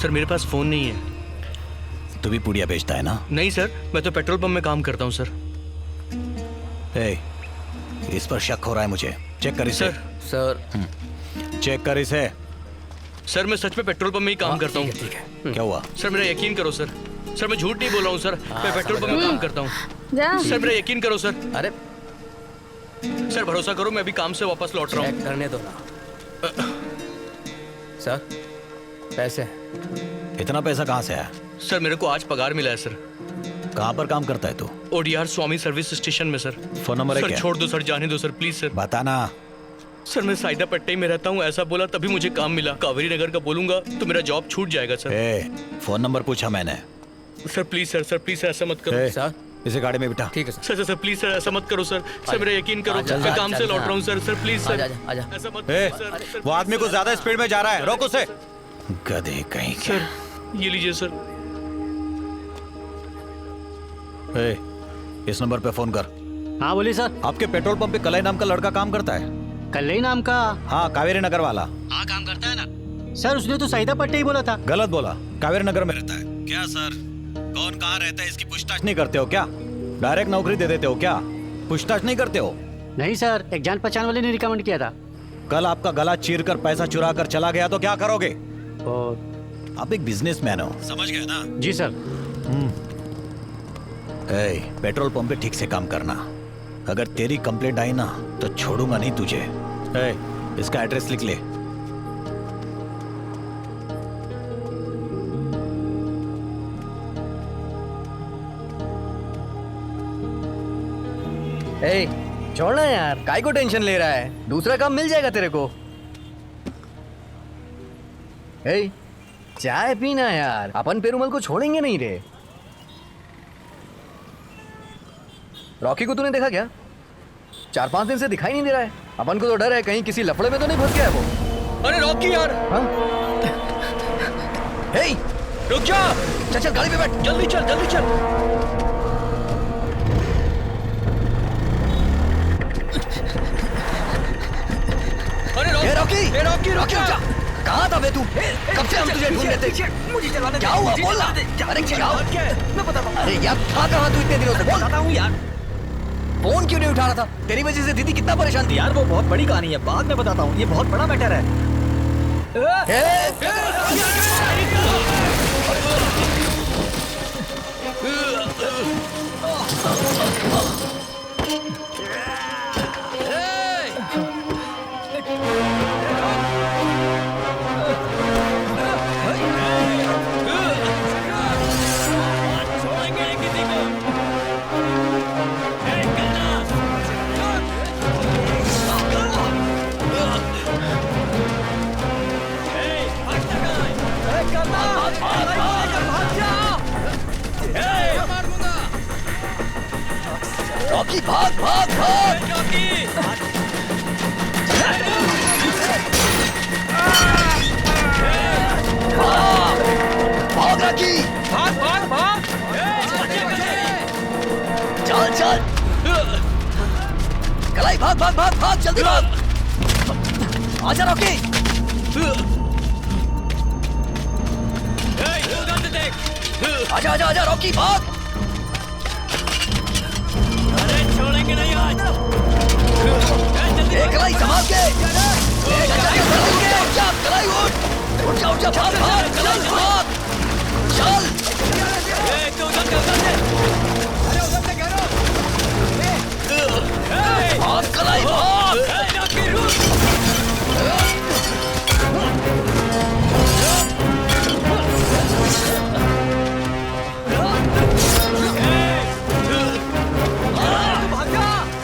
[SPEAKER 15] सर मेरे पास फोन नहीं है।
[SPEAKER 12] तू भी पुड़िया बेचता है ना?
[SPEAKER 15] नहीं सर, मैं तो पेट्रोल पंप में काम करता हूँ सर।
[SPEAKER 12] इस पर शक हो रहा है मुझे। चेक कर इसे।
[SPEAKER 15] सर
[SPEAKER 12] चेक कर इसे।
[SPEAKER 15] सर मैं सच में पेट्रोल पंप में ही काम करता हूँ।
[SPEAKER 12] ठीक है। क्या हुआ?
[SPEAKER 15] सर मेरा यकीन करो सर। सर मैं झूठ नहीं बोल रहा हूँ सर। मैं पेट्रोल पंप में काम करता हूँ। सर मेरा यकीन करो सर।
[SPEAKER 5] अरे
[SPEAKER 15] सर भरोसा करो, मैं अभी काम से वापस लौट रहा हूँ।
[SPEAKER 5] करने दो ना। सर पैसे।
[SPEAKER 12] इतना पैसा कहाँ से आया?
[SPEAKER 15] सर मेरे को आज पगार मिला है सर।
[SPEAKER 12] कहाँ पर काम करता है तू?
[SPEAKER 15] ओडीआर स्वामी सर्विस स्टेशन में सर।
[SPEAKER 12] फोन नंबर है
[SPEAKER 15] सर
[SPEAKER 12] क्या?
[SPEAKER 15] छोड़ दो सर, जाने दो सर प्लीज सर।
[SPEAKER 12] बताना।
[SPEAKER 15] सर मैं साइदा पट्टे में रहता हूँ, ऐसा बोला तभी मुझे काम मिला। कावेरी नगर का बोलूंगा तो मेरा जॉब छूट जाएगा सर।
[SPEAKER 12] फोन नंबर पूछा मैंने।
[SPEAKER 15] Sir please sir, sir please ऐसा मत करो।
[SPEAKER 12] सर इसे गाड़ी में बिठा।
[SPEAKER 5] ठीक है
[SPEAKER 15] सर सर प्लीज सर ऐसा मत करो सर। सर मेरा यकीन करो, मैं काम से लौट रहा हूँ सर। सर प्लीज सर ऐसा मत करो सर।
[SPEAKER 12] वो आदमी को ज्यादा स्पीड में जा रहा है, रोक उसे। गधे कहीं के।
[SPEAKER 15] सर ये लीजिए सर।
[SPEAKER 12] इस नंबर पे फोन कर।
[SPEAKER 6] हाँ बोलिए सर।
[SPEAKER 12] आपके पेट्रोल पंप पे कलई नाम का लड़का काम करता है?
[SPEAKER 6] कलई नाम का?
[SPEAKER 12] हाँ, कावेरी नगर वाला।
[SPEAKER 6] हाँ काम करता है ना सर। उसने तो सईदा पट्टे ही बोला था।
[SPEAKER 12] गलत बोला, कावेरी नगर में रहता है। क्या सर, कौन कहाँ रहता है इसकी पूछताछ नहीं करते हो क्या? डायरेक्ट नौकरी दे देते हो क्या? पूछताछ नहीं करते हो?
[SPEAKER 6] नहीं सर, एक जान पहचान वाले ने रिकमेंड किया था।
[SPEAKER 12] कल आपका गला चीर कर पैसा चुरा कर चला गया तो क्या करोगे? आप एक बिजनेसमैन हो, समझ गए ना?
[SPEAKER 6] जी सर।
[SPEAKER 12] पेट्रोल पंप पे ठीक से काम करना। अगर तेरी कंप्लेंट आई ना तो छोड़ूंगा नहीं तुझे। इसका एड्रेस लिख ले।
[SPEAKER 1] छोड़ना यार, काय को टेंशन ले रहा है? दूसरा काम मिल जाएगा तेरे को। चाय पीना यार, अपन पेरुमल को छोड़ेंगे नहीं रे। रॉकी को तूने देखा क्या? 4-5 दिन से दिखाई नहीं दे रहा है। अपन को तो डर है कहीं किसी लफड़े में तो नहीं फंस गया वो।
[SPEAKER 15] अरे रॉकी यार। रुक जा।
[SPEAKER 1] चल चल गाड़ी पे बैठ,
[SPEAKER 15] जल्दी चल जल्दी चल।
[SPEAKER 1] अरे रॉकी
[SPEAKER 15] रॉकी
[SPEAKER 1] रुक जा। कहाँ था बे तू? कब से हम तुझे ढूंढ रहे थे।
[SPEAKER 10] मुझे चलवाने
[SPEAKER 1] क्या हुआ बोल ना। अरे क्या
[SPEAKER 10] मैं बताता हूँ।
[SPEAKER 1] अरे यार था कहाँ तू इतने दिनों से?
[SPEAKER 10] बताता हूँ यार।
[SPEAKER 1] फोन क्यों नहीं उठा रहा था? तेरी वजह से दीदी कितना परेशान थी।
[SPEAKER 10] यार वो बहुत बड़ी कहानी है, बाद में बताता हूँ। ये बहुत बड़ा मैटर है।
[SPEAKER 1] रॉकी भाग भाग भाग। भाग रॉकी,
[SPEAKER 10] भाग भाग भाग।
[SPEAKER 1] चल चल कलाई, भाग भाग भाग भाग, जल्दी भाग। आजा रॉकी। आजा आजा आजा रॉकी, भाग।
[SPEAKER 10] छोड़ेंगे नहीं आज।
[SPEAKER 1] कलाई संभाल के। उठ जा कलाई, उठ जा उठ जा, भाग भाग कलाई भाग। चल भाग कलाई भाग।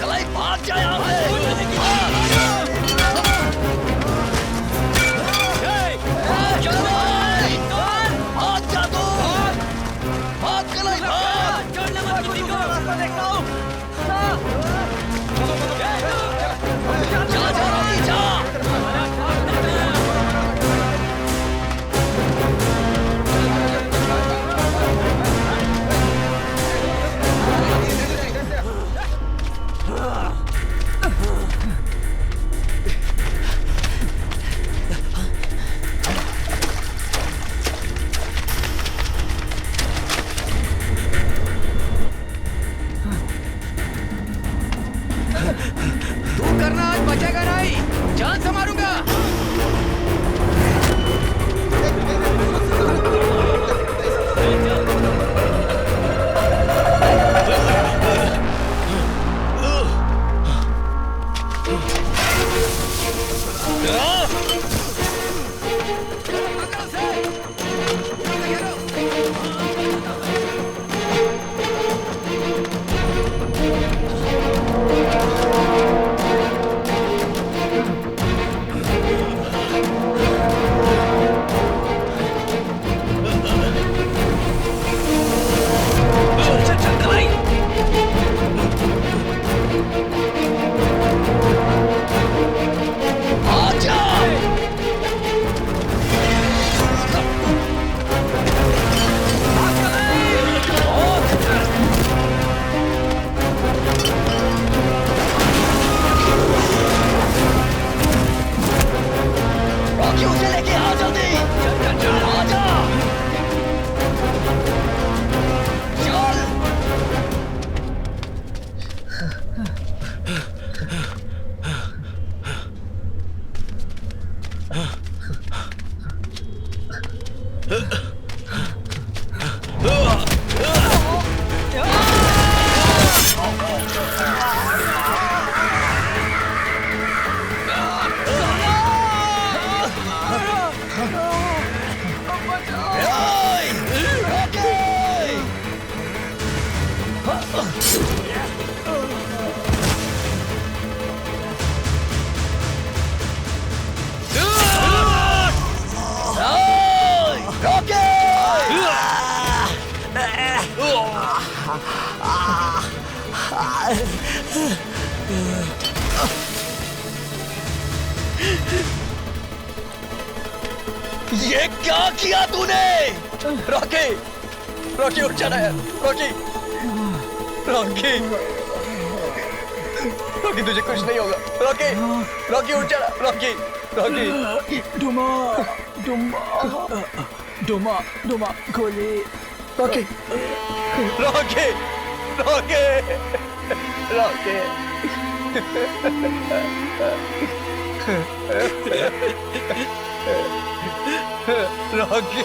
[SPEAKER 1] कलाई भाग जा यहाँ से। ये क्या किया तूने? रॉकी, रॉकी उठ जाना है। रॉकी, रॉकी, रॉकी तुझे कुछ नहीं होगा। रॉकी, रॉकी उठ जाना। Rocky, Rocky.
[SPEAKER 6] डुमा डुमा डुमा डुमा गोली।
[SPEAKER 1] Rocky, Rocky, Rocky, Rocky. Rocky,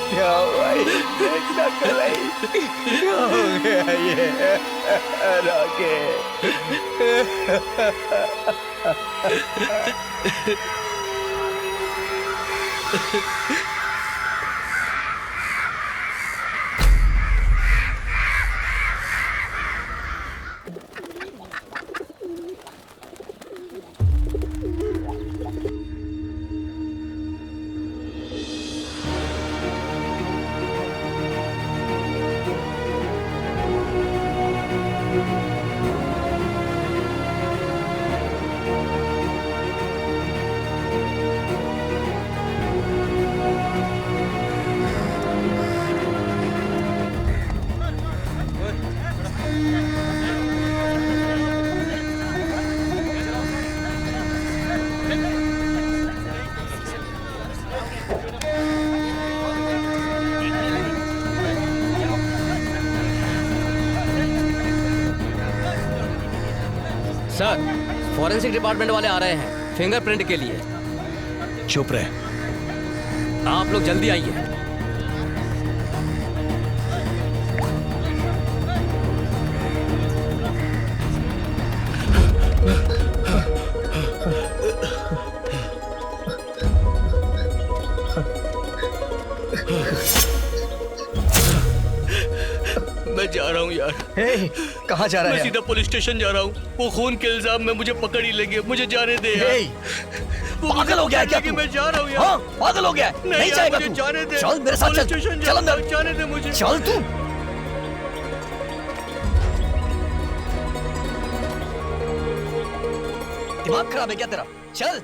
[SPEAKER 1] क्या हुआ? क्या कर रही? क्या हो गया ये? रॉकी।
[SPEAKER 5] सर, फॉरेंसिक डिपार्टमेंट वाले आ रहे हैं फिंगरप्रिंट के लिए।
[SPEAKER 12] चुप रहे।
[SPEAKER 5] आप लोग जल्दी आइए।
[SPEAKER 15] मैं जा रहा हूँ यार।
[SPEAKER 1] कहाँ जा रहा है?
[SPEAKER 15] मैं सीधा पुलिस स्टेशन जा रहा हूँ। वो खून के इल्जाम में मुझे पकड़ ही लेंगे। मुझे जाने दे यार।
[SPEAKER 1] पागल हो गया है क्या तू?
[SPEAKER 15] मैं जा रहा हूँ यार।
[SPEAKER 1] हाँ, पागल हो गया है। नहीं जाएगा
[SPEAKER 15] मुझे
[SPEAKER 1] तू।
[SPEAKER 15] जाने दे।
[SPEAKER 1] चल मेरे साथ चल। चल अंदर।
[SPEAKER 15] जाने दे मुझे।
[SPEAKER 1] चल तू। दिमाग खराब है क्या तेरा? चल।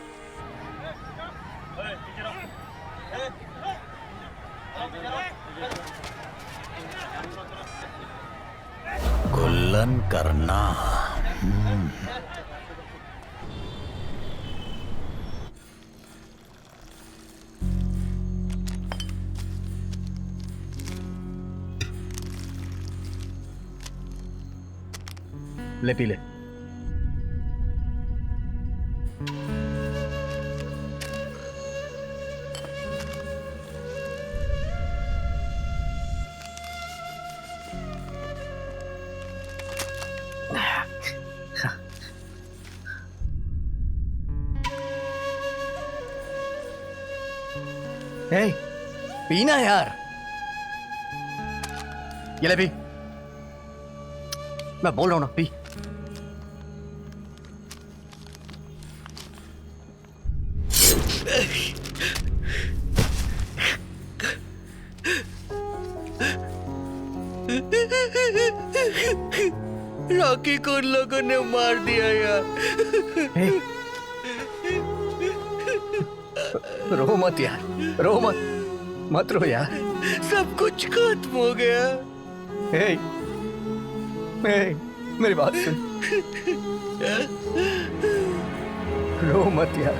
[SPEAKER 12] गुल्लन करना।
[SPEAKER 1] ले पी ले। Hey, पीना यार। ये ले पी। मैं बोल रहा हूं ना, पी।
[SPEAKER 15] रॉकी को उन लोगों ने मार दिया यार।
[SPEAKER 1] रो मत यार, रो मत, मत रो यार।
[SPEAKER 15] सब कुछ खत्म हो गया।
[SPEAKER 1] हे, मेरी बात सुन। रो मत यार।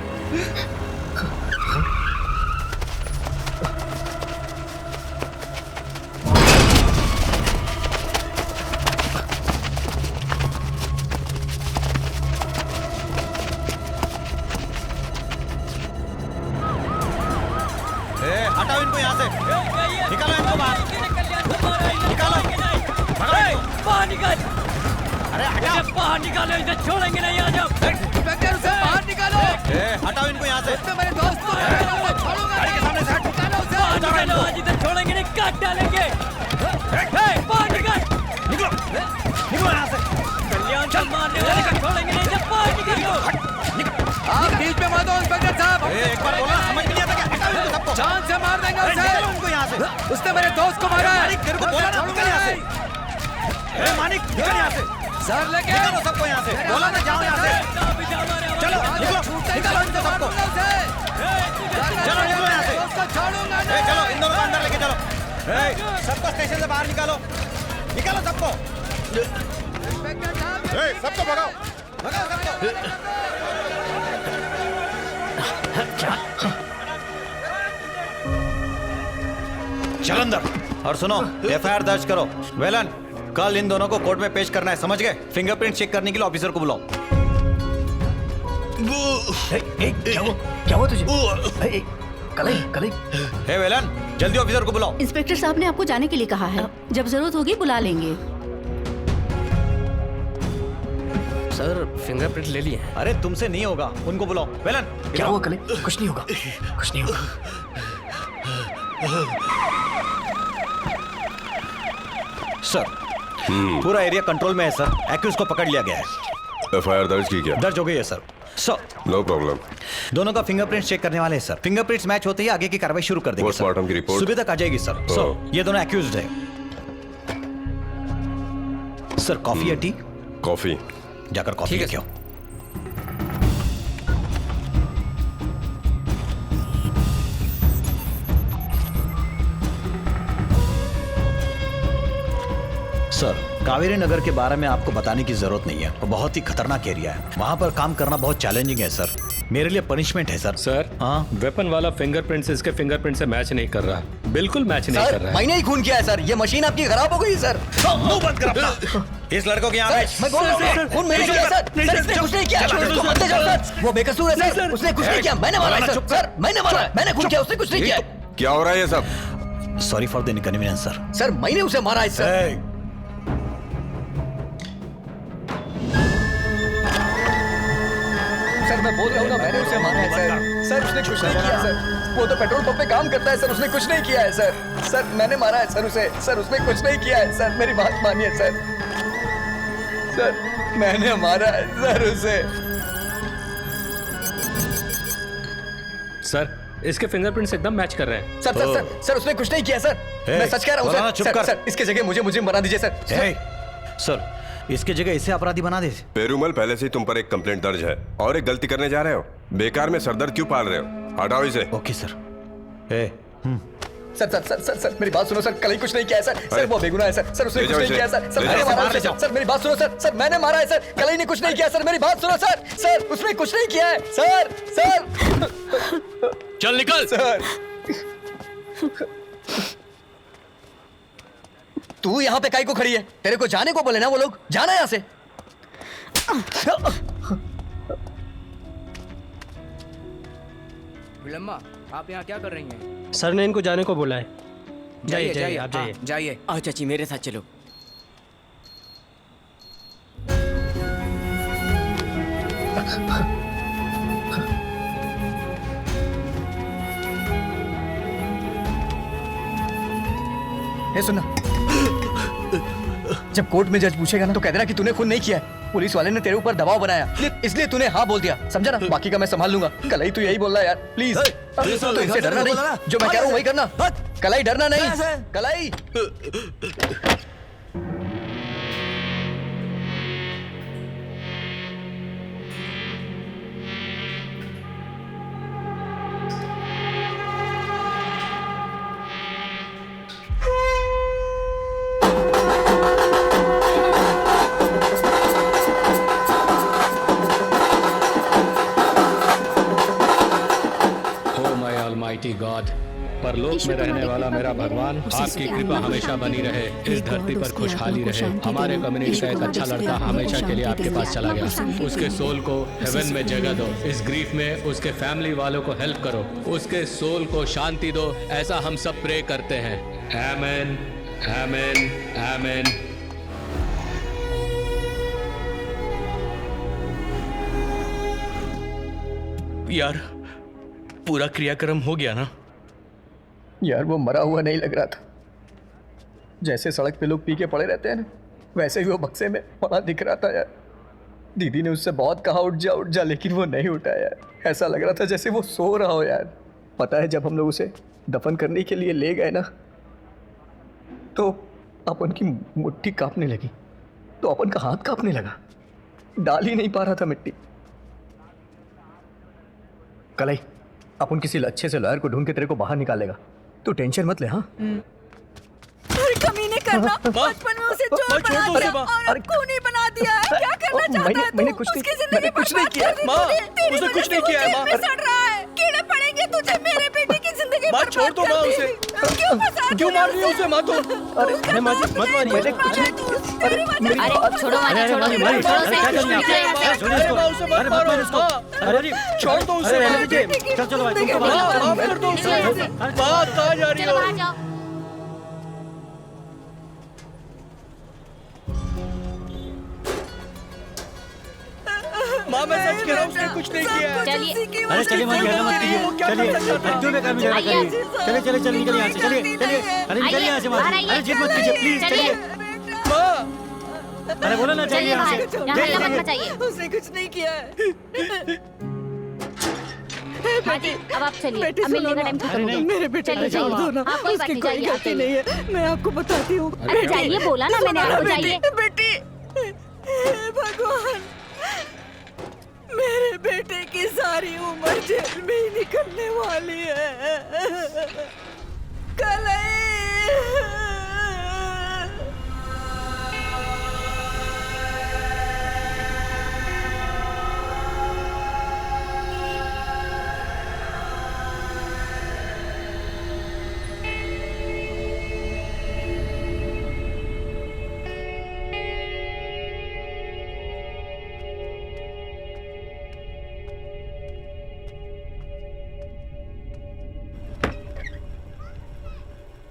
[SPEAKER 10] हटाओ इनको यहाँ से। निकालो इनको बाहर। निकालो।
[SPEAKER 2] बाहर निकाल।
[SPEAKER 10] अरे हटाओ।
[SPEAKER 2] बाहर निकालो, इसे छोड़ेंगे नहीं। आ जाओ।
[SPEAKER 19] इंस्पेक्टर उसे बाहर निकालो।
[SPEAKER 10] हटाओ इनको यहाँ से।
[SPEAKER 19] उसने मेरे दोस्त को
[SPEAKER 10] गाड़ी के सामने से हट।
[SPEAKER 19] निकालो उसे।
[SPEAKER 2] बाहर निकालो, आज इसे छोड़ेंगे नहीं, काट डालेंगे। बाहर निकाल।
[SPEAKER 10] निकलो, निकलो यहाँ से।
[SPEAKER 2] कल्याण से मारने वाले को छोड़ेंगे नहीं, इसे बाहर निकालो।
[SPEAKER 19] आप बीच में मत हो इंस्पेक्टर साहब।
[SPEAKER 10] एक बार बोला, समझ नहीं आता क्या? हटाओ इनको सबको।
[SPEAKER 19] जान से मार देंगे उसे।
[SPEAKER 10] निकालो उनको यहाँ से।
[SPEAKER 19] उसने मेरे दोस्त को मारा है।
[SPEAKER 10] तेरे को बोला ना, निकल यहाँ से।
[SPEAKER 12] मानिक निकल यहाँ से।
[SPEAKER 19] सर लेके
[SPEAKER 12] निकलो सबको यहाँ से। बोला ना जाओ यहाँ से। चलो निकलो निकलो इनको सबको। चलो निकलो यहाँ से। चलो इन दोनों को अंदर लेके चलो। सबको स्टेशन से बाहर निकालो। निकालो सबको। सबको भगाओ भगाओ सबको। चल अंदर। और सुनो एफआईआर दर्ज करो। वेलन कल इन दोनों को कोर्ट में पेश करना है, समझ गए? फिंगरप्रिंट चेक करने के लिए ऑफिसर को बुलाओ।
[SPEAKER 11] क्या हुआ तुझे? कलई
[SPEAKER 12] हे वेलन जल्दी ऑफिसर को बुलाओ।
[SPEAKER 3] इंस्पेक्टर साहब ने आपको जाने के लिए कहा है, जब जरूरत होगी बुला लेंगे।
[SPEAKER 5] सर फिंगरप्रिंट ले लिए हैं।
[SPEAKER 12] अरे तुमसे नहीं होगा, उनको बुलाओ। वेलन
[SPEAKER 11] क्या हुआ कलई? कुछ नहीं होगा, कुछ नहीं होगा।
[SPEAKER 12] सर पूरा एरिया कंट्रोल में है सर। एक्यूज को पकड़ लिया गया है।
[SPEAKER 4] एफआईआर दर्ज की क्या?
[SPEAKER 12] दर्ज हो गई है सर। Sir
[SPEAKER 4] no problem.
[SPEAKER 12] दोनों का फिंगरप्रिंट चेक करने वाले हैं सर। फिंगरप्रिंट्स मैच होते ही आगे की कार्रवाई शुरू कर देंगे।
[SPEAKER 4] पोस्टमार्टम की रिपोर्ट
[SPEAKER 12] सुबह तक आ जाएगी सर। सर ये दोनों एक्यूज्ड हैं। सर कॉफी या टी?
[SPEAKER 4] कॉफी।
[SPEAKER 12] जाकर कॉफी लेके आओ। सर कावेरी नगर के बारे में आपको बताने की जरूरत नहीं है, वो बहुत ही खतरनाक एरिया है। वहाँ पर काम करना बहुत चैलेंजिंग है सर। मेरे लिए पनिशमेंट है सर।
[SPEAKER 8] सर हाँ वेपन वाला फिंगरप्रिंट इसके फिंगरप्रिंट से मैच नहीं कर रहा, बिल्कुल मैच नहीं कर रहा है।
[SPEAKER 1] मैंने ही खून किया है सर, ये मशीन आपकी खराब हो गई सर।
[SPEAKER 12] मुंह बंद कर अपना। इस लड़कों के यहाँ
[SPEAKER 1] मैं बोल रहा हूँ खून मैंने किया सर। सर इसने कुछ नहीं किया, इसको मत ले जाओ सर। वो बेकसूर है सर, उसने कुछ नहीं किया। मैंने मारा है सर, मैंने मारा है, मैंने खून किया, उसने कुछ नहीं किया।
[SPEAKER 4] क्या हो रहा है ये सब?
[SPEAKER 12] Sorry for the inconvenience sir.
[SPEAKER 1] Sir मैंने उसे मारा है सर। सर मैं बोल रहा हूँ ना, मैंने उसे मारा है सर। सर उसने कुछ नहीं किया सर, वो तो पेट्रोल पंप पे काम करता है सर, उसने कुछ नहीं किया है सर। सर मैंने मारा है सर उसे, सर उसने कुछ नहीं किया है सर, मेरी बात मानिए सर। सर मैंने मारा है सर उसे।
[SPEAKER 8] सर इसके फिंगरप्रिंट्स एकदम मैच कर रहे हैं।
[SPEAKER 1] सर सर सर सर उसने कुछ नहीं किया सर, मैं सच कह रहा हूँ सर। सर इसके जगह मुझे मुझे बना दीजिए सर।
[SPEAKER 12] सर इसके जगह इसे अपराधी बना दे।
[SPEAKER 4] पेरूमल पहले से ही तुम पर एक कंप्लेंट दर्ज है और एक गलती करने जा रहे हो। बेकार में सरदर्द क्यों पाल रहे हो? हटाओ इसे।
[SPEAKER 12] Okay sir.
[SPEAKER 1] Sir sir sir sir sir मेरी बात सुनो सर, कल ही कुछ नहीं किया है सर। सर वो बेगुनाह है सर, सर उसने कुछ नहीं किया है सर। सर मैंने मारा है सर। सर मेरी बात सुनो सर, सर मैंने मारा है सर, कल ही ने कुछ नहीं किया सर। मेरी बात सुनो सर, सर उसने कुछ नहीं किया है सर। सर
[SPEAKER 15] चल निकल
[SPEAKER 1] सर। तू यहाँ पे काई को खड़ी है? तेरे को जाने को बोले ना वो लोग, जाना यहाँ से।
[SPEAKER 19] विलम्मा आप यहाँ क्या कर रही हैं?
[SPEAKER 9] सर ने इनको जाने को बोला है।
[SPEAKER 19] जाइए जाइए आप जाइए जाइए।
[SPEAKER 14] आओ चाची मेरे साथ चलो।
[SPEAKER 1] हे सुनना, जब कोर्ट में जज पूछेगा ना तो कह देना कि तूने खून नहीं किया है। पुलिस वाले ने तेरे ऊपर दबाव बनाया, इसलिए तूने हाँ बोल दिया, समझा ना? बाकी का मैं संभाल लूंगा। कलाई तू यही बोलना यार, प्लीज। तो इनसे डरना नहीं, जो मैं कह रहा हूँ वही करना। कलाई डरना नहीं, कलाई।
[SPEAKER 8] गॉड, परलोक में रहने वाला मेरा भगवान, आपकी कृपा हमेशा बनी रहे, इस धरती पर खुशहाली रहे। हमारे कम्युनिटी का एक अच्छा लड़का हमेशा के लिए आपके पास चला गया, उसके सोल को हेवन में जगह दो। इस ग्रीफ में उसके फैमिली वालों को हेल्प करो, उसके सोल को शांति दो, ऐसा हम सब प्रे करते हैं। आमीन आमीन आमीन।
[SPEAKER 15] यार पूरा क्रियाक्रम हो गया ना?
[SPEAKER 1] यार वो मरा हुआ नहीं लग रहा था। जैसे सड़क पे लोग पी के पड़े रहते हैं ना, वैसे ही वो बक्से में पड़ा दिख रहा था यार। दीदी ने उससे बहुत कहा उठ जा, लेकिन वो नहीं उठा यार। ऐसा लग रहा था जैसे वो सो रहा हो यार। पता है जब हम लोग उसे दफन करने के लिए ले गए ना, तो अपन की मुट्ठी कांपने लगी। तो अपन का हाथ कांपने लगा, डाल ही नहीं पा रहा था मिट्टी। कलाई, अपन किसी अच्छे से लॉयर को ढूंढ के तेरे को बाहर निकालेगा, तू टेंशन मत ले। हाँ
[SPEAKER 3] अरे कमीने करना, बचपन में उसे चोर बना दिया और अब खूनी बना दिया है। क्या करना चाहता है तू?
[SPEAKER 1] मैंने कुछ नहीं किया
[SPEAKER 3] माँ, उसे कुछ नहीं किया है माँ। सड़ रहा है, कीड़े पड़ेंगे तुझे मेरे बेटे की जिंदगी।
[SPEAKER 9] माँ छोड़ दो माँ उसे, क्यों मार रही है उसे माँ? तो
[SPEAKER 1] अरे माँ जी मत मारिए, मैंने कुछ नहीं किया। अरे
[SPEAKER 2] छोड़ो माँ, छोड़ो माँ,
[SPEAKER 9] उसे मत मारो उसको। अरे छोड़ दो उसे,
[SPEAKER 2] चलो भाई,
[SPEAKER 9] माफ कर दो उसे। माँ कहाँ जा रही हो? माँ मैं सच कह रहा हूँ, उसने कुछ नहीं किया है।
[SPEAKER 2] चलिए, अरे चलिए माँ, झगड़ा मत कीजिए, चलिए क्यों बेकार में झगड़ा करिए। चलिए चलिए चलिए निकलिए यहाँ से, चलिए चलिए, अरे निकलिए यहाँ से माँ, अरे जिद मत कीजिए प्लीज, चलिए।
[SPEAKER 9] माँ
[SPEAKER 2] अरे बोलो ना, चाहिए यहाँ से,
[SPEAKER 3] उसने कुछ नहीं किया है।
[SPEAKER 18] आंटी, अब आप चलिए, अब मिलने का टाइम खत्म हो गया।
[SPEAKER 3] मेरे बेटे को जाओ दो ना,
[SPEAKER 18] हाँ, कोई बात
[SPEAKER 3] उसकी
[SPEAKER 18] नहीं,
[SPEAKER 3] कोई
[SPEAKER 18] जाइए, आप
[SPEAKER 3] गलती नहीं है, मैं आपको बताती हूँ।
[SPEAKER 18] अरे जाइए, बोला ना मैंने आपको, जाइए।
[SPEAKER 3] बेटी, हे भगवान, मेरे बेटे की सारी उम्र जेल में ही निकलने वाली है। कलई,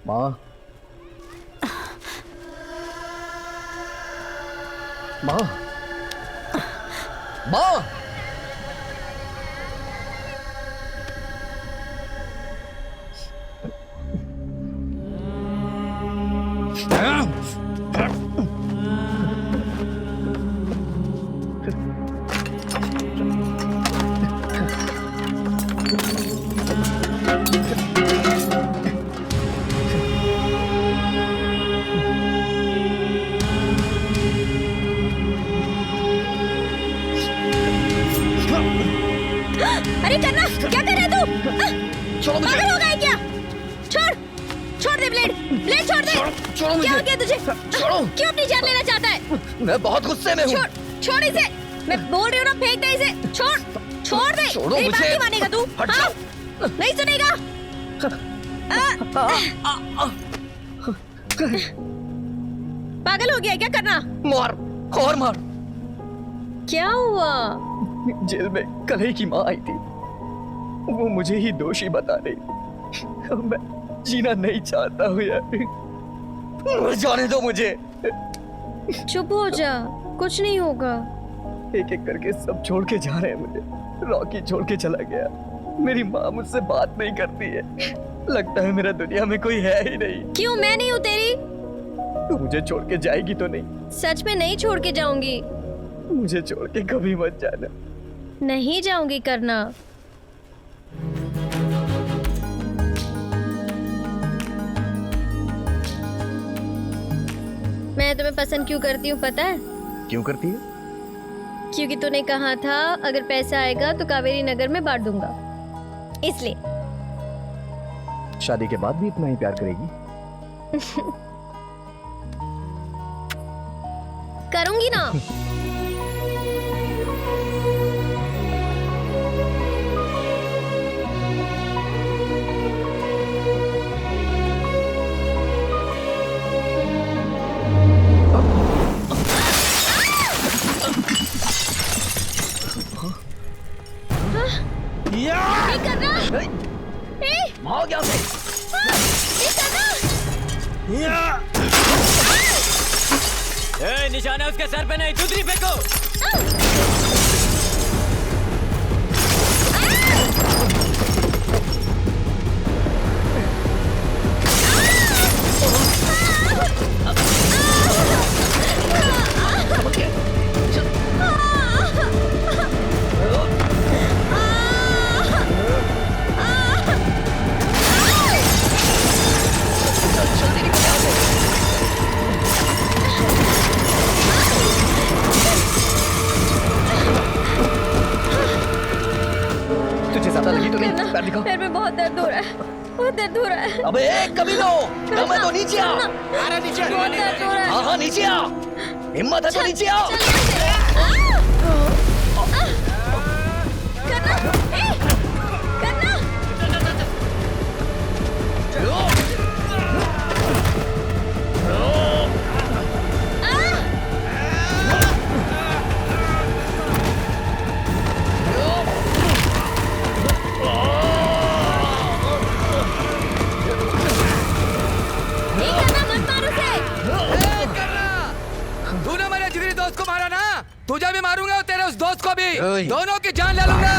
[SPEAKER 1] माँ, माँ, माँ,
[SPEAKER 13] अरे करना, क्या कर रहा है तू?
[SPEAKER 1] छोड़ो मुझे।
[SPEAKER 13] पागल हो गया क्या? छोड़, छोड़ दे ब्लेड, ब्लेड छोड़ दे।
[SPEAKER 1] छोड़ो मुझे।
[SPEAKER 13] क्या हो गया तुझे?
[SPEAKER 1] छोड़ो।
[SPEAKER 13] क्यों अपनी जान लेना चाहता है?
[SPEAKER 1] मैं बहुत गुस्से में हूँ।
[SPEAKER 13] छोड़, छोड़ इसे। मैं बोल रही हूँ ना, फेंक दे इसे। छोड़, छोड़ दे।
[SPEAKER 1] छोड़ो
[SPEAKER 13] मेरी
[SPEAKER 1] मुझे।
[SPEAKER 13] बात नहीं मानेगा तू?
[SPEAKER 1] हट
[SPEAKER 13] हाँ? नहीं सुनेगा? पागल हो गया क्या? करना
[SPEAKER 1] मार और मार।
[SPEAKER 13] क्या हुआ?
[SPEAKER 1] जेल में कलई की माँ आई थी, वो मुझे ही दोषी बता रही थी। मैं जीना नहीं चाहता हूँ यार, जाने दो मुझे।
[SPEAKER 13] चुप हो जा, कुछ नहीं होगा।
[SPEAKER 1] एक एक करके सब छोड़ के जा रहे हैं मुझे। रॉकी छोड़ के चला गया, मेरी माँ मुझसे बात नहीं करती है, लगता है मेरा दुनिया में कोई है ही नहीं।
[SPEAKER 13] क्यों, मैं नहीं हूँ तेरी?
[SPEAKER 1] तू मुझे छोड़ के जाएगी तो नहीं?
[SPEAKER 13] सच में नहीं छोड़ के जाऊंगी।
[SPEAKER 1] मुझे छोड़ के कभी मत जाना।
[SPEAKER 13] नहीं जाऊंगी करना। मैं तुम्हें पसंद क्यों करती हूँ पता है?
[SPEAKER 1] क्यों करती है?
[SPEAKER 13] क्योंकि तूने कहा था अगर पैसा आएगा तो कावेरी नगर में बांट दूंगा, इसलिए।
[SPEAKER 1] शादी के बाद भी इतना ही प्यार करेगी?
[SPEAKER 13] करूंगी ना।
[SPEAKER 1] भाग यहाँ से।
[SPEAKER 5] निशाना उसके सर पे नहीं, दूसरी फेंको।
[SPEAKER 13] Ah!
[SPEAKER 1] दिखाओ।
[SPEAKER 13] पैर में बहुत दर्द हो रहा है, बहुत दर्द हो रहा है।
[SPEAKER 1] अबे कमीनो, दम है तो नीचे आ।
[SPEAKER 13] अरे नीचे आ।
[SPEAKER 1] हाँ नीचे आ, हिम्मत है तो नीचे आ।
[SPEAKER 19] तूने मेरे जिगरी दोस्त को मारा ना, तुझे भी मारूंगा और तेरे उस दोस्त को भी, दोनों की जान ले लूंगा।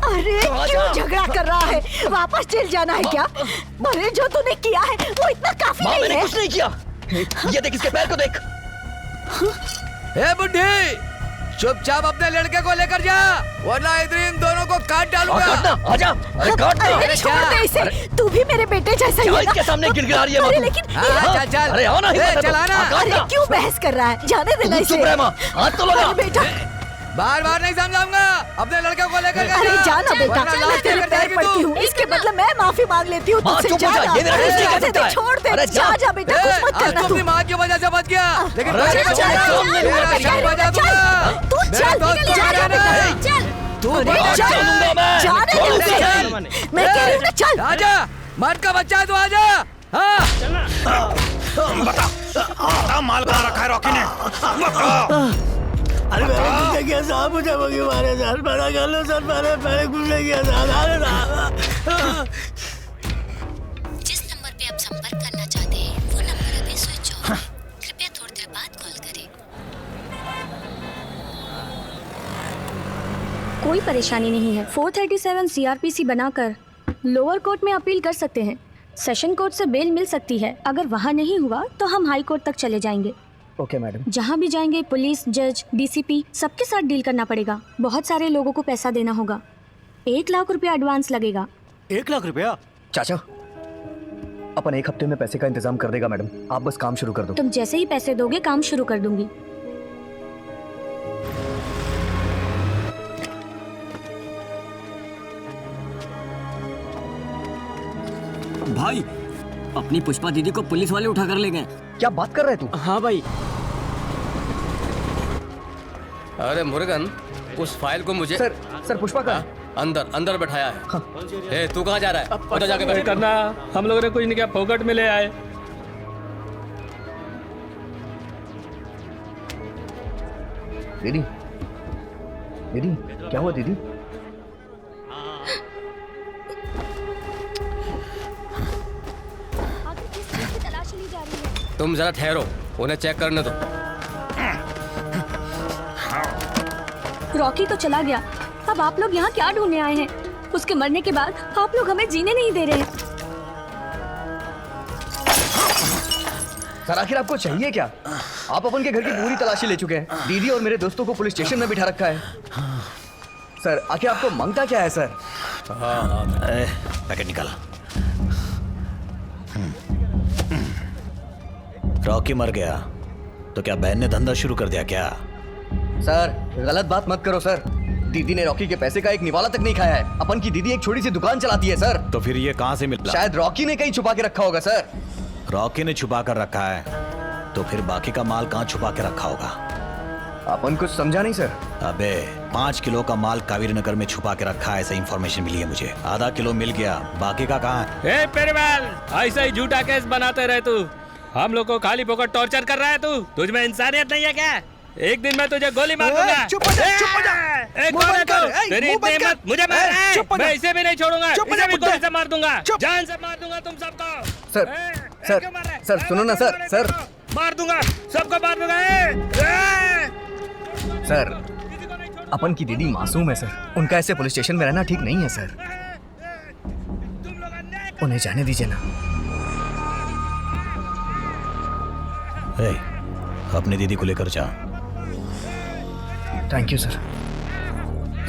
[SPEAKER 16] अरे क्यों झगड़ा कर रहा है? वापस जेल जाना है क्या? अरे जो तूने किया है वो इतना काफी नहीं
[SPEAKER 1] मैंने
[SPEAKER 16] है।
[SPEAKER 1] कुछ नहीं किया। ये देख इसके पैर को देख।
[SPEAKER 19] ए बुड्ढी, चुपचाप अपने लड़के को लेकर जा, वरना इधर इन दोनों को काट डालूंगा।
[SPEAKER 1] आजा, अरे काट दे।
[SPEAKER 16] अरे छोड़ दे इसे, तू भी मेरे बेटे जैसा ही है ना।
[SPEAKER 1] इसके सामने गिड़गिड़ा रही है
[SPEAKER 16] अरे
[SPEAKER 1] माँ।
[SPEAKER 16] लेकिन
[SPEAKER 19] चल चल,
[SPEAKER 1] अरे आओ ना,
[SPEAKER 19] चल आना।
[SPEAKER 16] अरे क्यों बहस कर रहा है? जाने देना इसे।
[SPEAKER 1] चुप रह माँ, हाथ तो लगा।
[SPEAKER 16] अरे बेटा,
[SPEAKER 19] बार बार नहीं समझाऊंगा, अपने लड़के को लेकर
[SPEAKER 16] अरे जाना बेटा, मैं तेरे पैर पड़ती हूँ। इसके बदले मैं माफी मांग लेती हूँ तुझसे। जाना, छोड़ दे,
[SPEAKER 19] अरे
[SPEAKER 16] जा जा बेटा, कुछ मत करना तू।
[SPEAKER 19] अपनी माँ की वजह से बच गया, लेकिन
[SPEAKER 16] तू चल, चल, जाने दे उसे। मैं कह रही हूँ ना, चल।
[SPEAKER 19] आजा, मन का बच्चा है तो आजा। हाँ
[SPEAKER 12] बता माल कहाँ रखा है रॉकी ने?
[SPEAKER 2] अरे मैंने कुछ नहीं किया साहब, मुझे मगी मारे सर, बड़ा कर लो सर, मैंने कुछ नहीं किया साहब।
[SPEAKER 18] जिस नंबर पे आप संपर्क करना चाहते हैं वो नंबर अभी स्विच ऑफ है। कृपया थोड़ी देर बाद कॉल करें।
[SPEAKER 13] कोई परेशानी नहीं है। 437 CRPC बनाकर लोअर कोर्ट में अपील कर सकते हैं। सेशन कोर्ट से बेल मिल सकती है। अगर वहाँ नहीं हुआ तो हम हाई कोर्ट तक चले जाएंगे।
[SPEAKER 1] Okay madam.
[SPEAKER 13] जहाँ भी जाएंगे पुलिस, जज, DCP सबके साथ डील करना पड़ेगा। बहुत सारे लोगों को पैसा देना होगा। 1 लाख रुपया एडवांस लगेगा।
[SPEAKER 2] 1 लाख रुपया?
[SPEAKER 1] चाचा, अपन 1 हफ्ते में पैसे का इंतजाम कर देगा मैडम, आप बस काम शुरू कर दो।
[SPEAKER 13] तुम जैसे ही पैसे दोगे काम शुरू कर दूंगी।
[SPEAKER 14] भाई, अपनी पुष्पा दीदी को पुलिस वाले उठा कर ले गए।
[SPEAKER 1] क्या बात कर रहे तू?
[SPEAKER 14] हाँ भाई।
[SPEAKER 5] अरे मुर्गन, उस फाइल को मुझे
[SPEAKER 1] सर पुष्पा का
[SPEAKER 5] अंदर अंदर बैठाया है। हाँ। ए, तू कहाँ जा रहा है? उधर जाके बैठ।
[SPEAKER 8] करना, हम लोगों ने कुछ नहीं किया, फोकट में ले आए।
[SPEAKER 1] दीदी, दीदी क्या हुआ दीदी?
[SPEAKER 5] तुम जरा ठहरो, उन्हें चेक करने दो।
[SPEAKER 13] रॉकी तो चला गया, अब आप लोग यहाँ क्या ढूंढने आए हैं? उसके मरने के बाद आप लोग हमें जीने नहीं दे रहे हैं।
[SPEAKER 1] सर आखिर आपको चाहिए क्या? आप अपन के घर की पूरी तलाशी ले चुके हैं। दीदी और मेरे दोस्तों को पुलिस स्टेशन में बिठा रखा है। सर आखिर आपको मांगता क्या है सर?
[SPEAKER 12] पैकेट निकाल। रॉकी मर गया तो क्या बहन ने धंधा शुरू कर दिया क्या?
[SPEAKER 1] सर गलत बात मत करो सर। दीदी ने रॉकी के पैसे का एक निवाला तक नहीं खाया है। अपन की दीदी एक छोटी सी दुकान चलाती है सर।
[SPEAKER 12] तो फिर ये कहाँ से मिला?
[SPEAKER 1] शायद रॉकी ने कहीं छुपा के रखा होगा सर।
[SPEAKER 12] रॉकी ने छुपा कर रखा है तो फिर बाकी का माल कहाँ छुपा के रखा होगा?
[SPEAKER 1] अपन कुछ समझा नहीं सर।
[SPEAKER 12] अबे 5 किलो का माल कावेरी नगर में छुपा के रखा है, ऐसा इंफॉर्मेशन मिली है मुझे। आधा किलो मिल गया, बाकी का कहाँ है?
[SPEAKER 8] पेरीवाल, ऐसा ही झूठा केस बनाते रहे तू। हम लोग को खाली फोकट टॉर्चर कर रहा है तू। तुझ में इंसानियत नहीं है क्या? एक दिन मैं तुझे गोली मार दूंगा।
[SPEAKER 10] चुप हो जा, चुप हो जा।
[SPEAKER 8] कौन है तू? तेरी इतनी हिम्मत, मुझे मार रहा है? मैं इसे भी नहीं छोड़ूंगा, इसे भी गोली से मार दूंगा, जान से मार दूंगा तुम सबको।
[SPEAKER 1] सर सुनो ना सर। सर
[SPEAKER 8] मार दूंगा, सबको मार दूंगा।
[SPEAKER 1] सर अपन की दीदी मासूम है सर, उनका ऐसे पुलिस स्टेशन में रहना ठीक नहीं है सर, उन्हें जाने दीजिए ना।
[SPEAKER 12] अपनी दीदी को लेकर जा।
[SPEAKER 1] Thank you sir.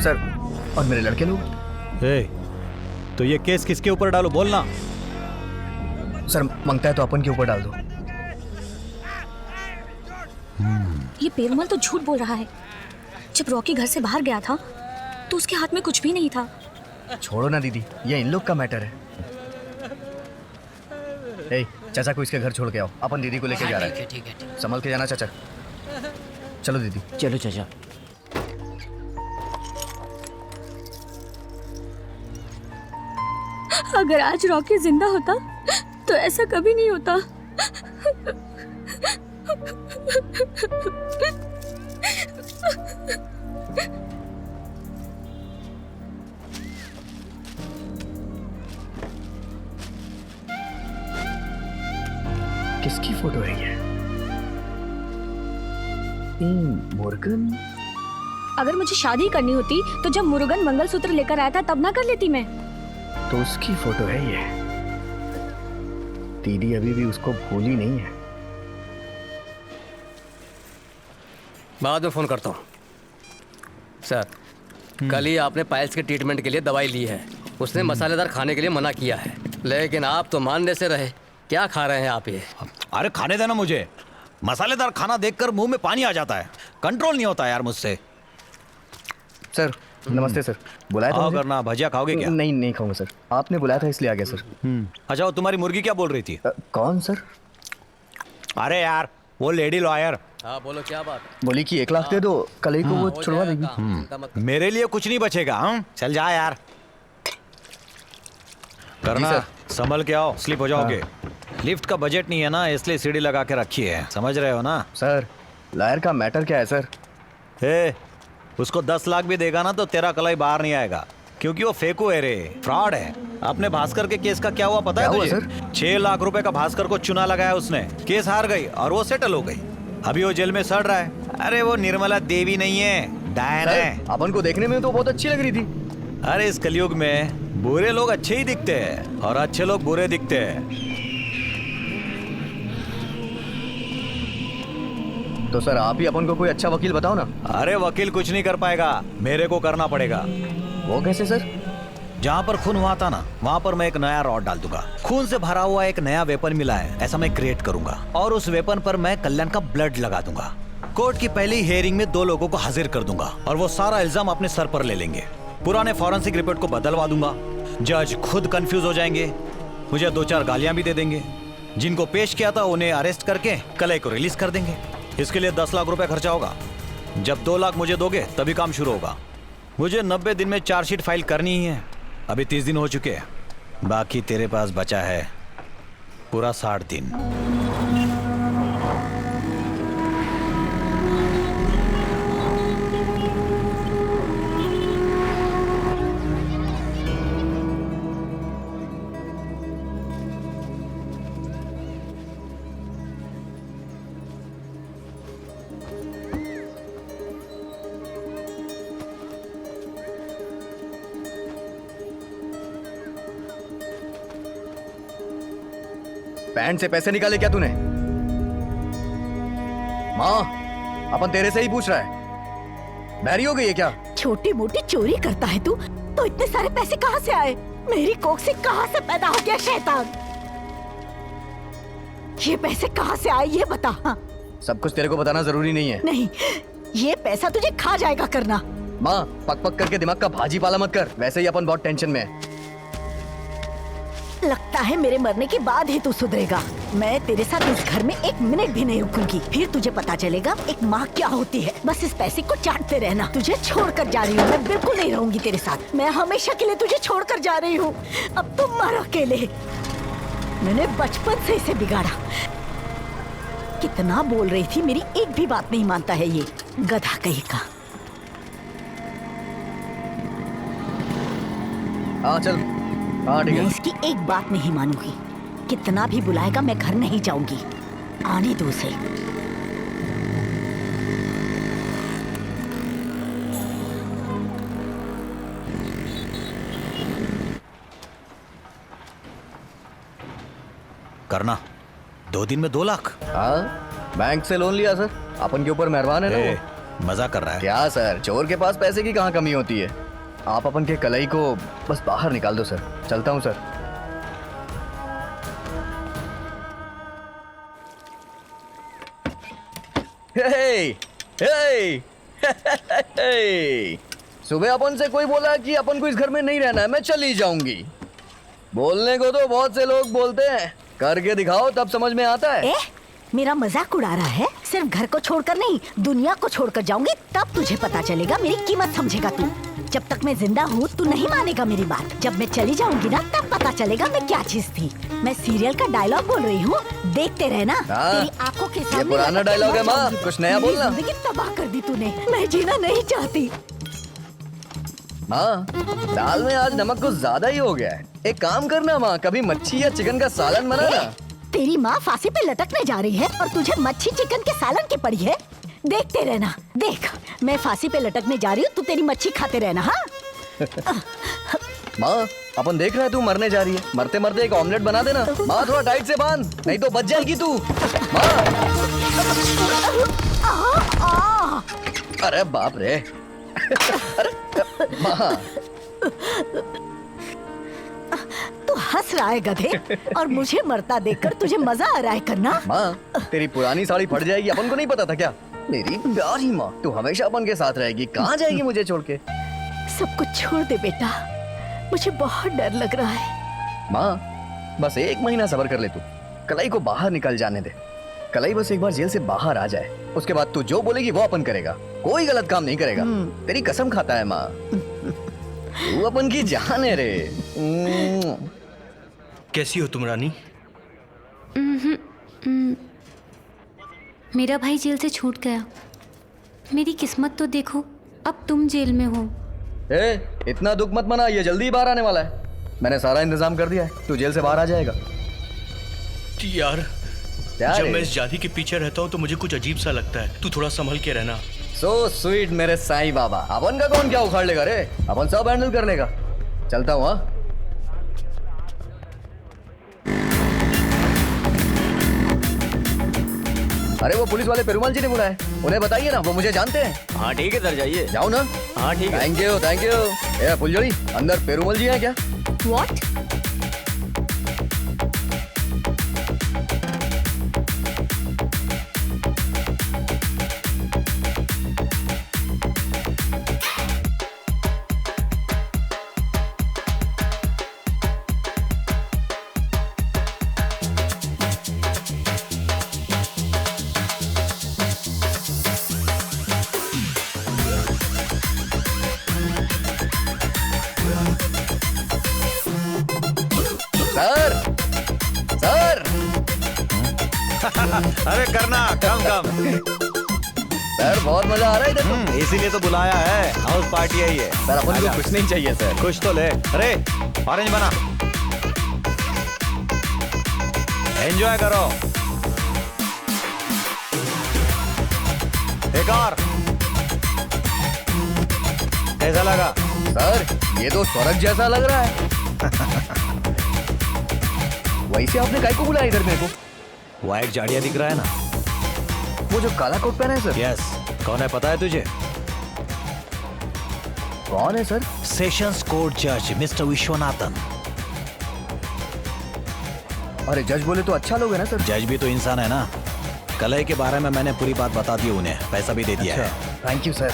[SPEAKER 1] सर और मेरे लड़के लोग?
[SPEAKER 12] तो ये केस किसके ऊपर डालो, बोलना।
[SPEAKER 1] सर मांगता है तो अपन के ऊपर डाल दो।
[SPEAKER 13] ये पेरुमल तो झूठ बोल रहा है। जब रॉकी घर से बाहर गया था तो उसके हाथ में कुछ भी नहीं था।
[SPEAKER 1] छोड़ो ना दीदी, ये इन लोग का मैटर है। चाचा को इसके घर छोड़ के आओ, अपन दीदी को लेके जा रहे हैं।
[SPEAKER 19] ठीक है।
[SPEAKER 1] संभल के जाना चाचा। चलो दीदी।
[SPEAKER 19] चलो चाचा।
[SPEAKER 13] अगर आज रॉकी जिंदा होता तो ऐसा कभी नहीं होता।
[SPEAKER 1] किसकी फोटो है ये? मुरुगन?
[SPEAKER 13] अगर मुझे शादी करनी होती तो जब मुरुगन मंगलसूत्र लेकर आया था तब ना कर लेती मैं।
[SPEAKER 1] तो उसकी फोटो है ये। दीदी अभी भी उसको भूली नहीं है।
[SPEAKER 5] बाद में फोन करता हूँ। सर कल ही आपने पायल्स के ट्रीटमेंट के लिए दवाई ली है। उसने मसालेदार खाने के लिए मना किया है, लेकिन आप तो मानने से रहे। क्या खा रहे हैं आप ये?
[SPEAKER 12] अरे खाने देना मुझे। मसालेदार खाना देखकर मुंह में पानी आ जाता है, कंट्रोल नहीं होता यार मुझसे।
[SPEAKER 1] सर नमस्ते सर। बुलाया था मुझे?
[SPEAKER 12] करना भजिया खाओगे क्या?
[SPEAKER 1] नहीं खाऊंगा सर, आपने बुलाया था इसलिए आ गया सर।
[SPEAKER 12] अच्छा वो तुम्हारी मुर्गी क्या बोल रही थी?
[SPEAKER 1] कौन सर?
[SPEAKER 12] अरे यार वो लेडी लॉयर।
[SPEAKER 5] हाँ बोलो क्या बात?
[SPEAKER 1] बोली कि 1 लाख दे दो, कल ही को वो छुड़वा देगी।
[SPEAKER 12] मेरे लिए कुछ नहीं बचेगा। चल जा यार। करना संभल के आओ, स्लिप हो जाओगे। लिफ्ट का बजट नहीं है ना, इसलिए सीढ़ी लगा के रखी है, समझ रहे हो ना?
[SPEAKER 1] सर लायर का मैटर क्या है सर?
[SPEAKER 12] उसको 10 लाख भी देगा ना तो तेरा कलाई बाहर नहीं आएगा, क्योंकि वो फेको है रे, फ्रॉड है। अपने भास्कर के केस का क्या हुआ पता है तुझे? 6 लाख रुपए का भास्कर को चुना लगाया उसने, केस हार गई और वो सेटल हो गई। अभी वो जेल में सड़ रहा है। अरे वो निर्मला देवी नहीं है, डायन है।
[SPEAKER 1] अपन को देखने में तो बहुत अच्छी लग रही थी।
[SPEAKER 12] अरे इस कलयुग में बुरे लोग अच्छे ही दिखते हैं और अच्छे लोग बुरे दिखते हैं।
[SPEAKER 1] तो सर आप ही अपन को कोई अच्छा वकील बताओ ना।
[SPEAKER 12] अरे वकील कुछ नहीं कर पाएगा, मेरे को करना पड़ेगा।
[SPEAKER 1] वो कैसे सर?
[SPEAKER 12] जहाँ पर खून हुआ था ना, वहाँ पर मैं एक नया रॉड डाल दूंगा। खून से भरा हुआ एक नया वेपन मिला है, ऐसा मैं क्रिएट करूंगा और उस वेपन पर मैं कल्याण का ब्लड लगा दूंगा। कोर्ट की पहली हियरिंग में 2 लोगों को हाजिर कर दूंगा और वो सारा इल्जाम अपने सर पर ले लेंगे। पुराने फॉरेंसिक रिपोर्ट को बदलवा दूंगा। जज खुद कंफ्यूज हो जाएंगे, मुझे 2-4 गालियां भी दे देंगे। जिनको पेश किया था उन्हें अरेस्ट करके कल को रिलीज कर देंगे। इसके लिए 10 लाख रुपए खर्चा होगा। जब 2 लाख मुझे दोगे तभी काम शुरू होगा। मुझे 90 दिन में चार्जशीट फाइल करनी ही है। अभी 30 दिन हो चुके हैं, बाकी तेरे पास बचा है पूरा 60 दिन।
[SPEAKER 1] पैंट से पैसे निकाले क्या तूने? माँ अपन तेरे से ही पूछ रहा है, बहरी हो गई है क्या?
[SPEAKER 16] छोटी मोटी चोरी करता है तू, तो इतने सारे पैसे कहाँ से आए? मेरी कोख से कहाँ से पैदा हो गया शैतान? ये पैसे कहाँ से आए ये बता। हाँ।
[SPEAKER 1] सब कुछ तेरे को बताना जरूरी नहीं है।
[SPEAKER 16] नहीं, ये पैसा तुझे खा जाएगा करना।
[SPEAKER 1] माँ पक पक करके दिमाग का भाजी पाला मत कर, वैसे ही अपन बहुत टेंशन में है।
[SPEAKER 16] लगता है मेरे मरने के बाद ही तू सुधरेगा। मैं तेरे साथ इस घर में 1 मिनट भी नहीं रुकूंगी, फिर तुझे पता चलेगा एक माँ क्या होती है। बस इस पैसे को चाटते रहना। तुझे छोड़कर जा रही हूँ, मैं बिल्कुल नहीं रहूंगी तेरे साथ। मैं हमेशा के लिए तुझे छोड़कर जा रही हूँ। अब तुम मर अकेले। मैंने बचपन से इसे बिगाड़ा। कितना बोल रही थी, मेरी एक भी बात नहीं मानता है ये गधा कहीं का।
[SPEAKER 1] हाँ चल।
[SPEAKER 16] मैं इसकी एक बात नहीं मानूंगी। कितना भी बुलाएगा मैं घर नहीं जाऊंगी। आने दो उसे।
[SPEAKER 12] करना 2 दिन में 2 लाख?
[SPEAKER 1] हाँ, बैंक से लोन लिया सर, अपन के ऊपर मेहरबान है ना वो।
[SPEAKER 12] मजाक कर रहा है
[SPEAKER 1] क्या सर, चोर के पास पैसे की कहाँ कमी होती है। आप अपन के कलाई को बस बाहर निकाल दो सर। चलता हूँ सर। हे, हे, हे, सुबह अपन से कोई बोला कि अपन को इस घर में नहीं रहना है, मैं चली जाऊंगी। बोलने को तो बहुत से लोग बोलते हैं, करके दिखाओ तब समझ में आता है।
[SPEAKER 16] मेरा मजाक उड़ा रहा है? सिर्फ घर को छोड़कर नहीं, दुनिया को छोड़कर जाऊंगी, तब तुझे पता चलेगा, मेरी कीमत समझेगा तू। जब तक मैं जिंदा हूँ तू नहीं मानेगा मेरी बात। जब मैं चली जाऊंगी ना, तब पता चलेगा मैं क्या चीज थी। मैं सीरियल का डायलॉग बोल रही हूँ, देखते रहना। तेरी आंखों के सामने
[SPEAKER 1] ये पुराना डायलॉग है माँ, कुछ नया बोलना।
[SPEAKER 16] जिंदगी तबाह कर दी तूने, मैं जीना नहीं चाहती।
[SPEAKER 1] माँ, दाल में आज नमक कुछ ज्यादा ही हो गया है। एक काम करना माँ, कभी मच्छी या चिकन का सालन बनाना।
[SPEAKER 16] तेरी माँ फांसी पे लटकने जा रही है और तुझे मच्छी चिकन के सालन की पड़ी है। देखते रहना, देख मैं फांसी पे लटकने जा रही हूँ, तू तेरी मच्छी खाते रहना। हाँ
[SPEAKER 1] माँ, अपन देख रहे हैं तू मरने जा रही है, मरते मरते एक ऑमलेट बना देना। माँ थोड़ा टाइट से बांध, नहीं तो बच जाएगी तू। माँ, अरे बाप रे। अरे माँ,
[SPEAKER 16] तू हंस रहा है गधे, और मुझे मरता देखकर तुझे मजा आ रहा है करना।
[SPEAKER 1] माँ, तेरी पुरानी साड़ी फट जाएगी, अपन को नहीं पता था क्या? मेरी प्यारी माँ, तू हमेशा अपन के साथ रहेगी, कहाँ जाएगी मुझे छोड़ के?
[SPEAKER 16] सब कुछ छोड़ दे बेटा, मुझे बहुत डर लग रहा है।
[SPEAKER 1] माँ, बस 1 महीना सब्र कर ले तू, कलाई को बाहर निकल जाने दे। कलाई बस एक बार जेल से बाहर आ जाए, उसके बाद तू जो बोलेगी वो अपन करेगा, कोई गलत काम नहीं करेगा। तेरी कसम खाता है माँ, तू अपन की जान है रे।
[SPEAKER 15] कैसी हो तुम रानी?
[SPEAKER 18] मेरा भाई जेल से छूट गया। मेरी किस्मत तो देखो, अब तुम जेल में हो।
[SPEAKER 1] इतना दुख मत मना, ये जल्दी बाहर आने वाला है। मैंने सारा इंतजाम कर दिया है, तू जेल से बाहर आ जाएगा।
[SPEAKER 15] यार, जब मैं इस जाति के पीछे रहता हूँ तो मुझे कुछ अजीब सा लगता है। तू थोड़ा संभल के रहना।
[SPEAKER 1] सो स्वीट मेरे साईं बाबा। अपन का कौन क्या उखाड़ लेगा रे, अपन सब हैंडल कर लेगा। चलता हूँ। हाँ, अरे वो पुलिस वाले पेरुमल जी ने बुलाया, उन्हें बताइए ना, वो मुझे जानते हैं।
[SPEAKER 14] हाँ ठीक है सर, जाइए।
[SPEAKER 1] जाओ ना।
[SPEAKER 14] हाँ ठीक है।
[SPEAKER 1] Thank you thank you. ए फुलझड़ी, अंदर पेरुमल जी हैं क्या?
[SPEAKER 13] व्हाट?
[SPEAKER 1] Sir, sir.
[SPEAKER 12] अरे करना, कम
[SPEAKER 1] सर, बहुत मजा आ रहा है इधर।
[SPEAKER 12] इसीलिए तो बुलाया है, हाउस पार्टी है ये।
[SPEAKER 1] सर, अपन को कुछ नहीं चाहिए सर।
[SPEAKER 12] कुछ तो ले। अरे ऑरेंज बना, एंजॉय करो। एक और। कैसा लगा?
[SPEAKER 1] सर, ये तो स्वर्ग जैसा लग रहा है। वैसे आपने काय को बुलाया इधर मेरे को?
[SPEAKER 12] व्हाइट जाड़िया दिख रहा है ना,
[SPEAKER 1] वो जो काला कोट पहना है सर?
[SPEAKER 12] यस। कौन है पता है तुझे?
[SPEAKER 1] कौन है सर?
[SPEAKER 12] सेशंस कोर्ट जज मिस्टर विश्वनाथन।
[SPEAKER 1] अरे जज बोले तो अच्छा लोग है ना सर?
[SPEAKER 12] जज भी तो इंसान है ना। कलई के बारे में मैंने पूरी बात बता दी उन्हें, पैसा भी दे दिया है।
[SPEAKER 1] Thank you sir.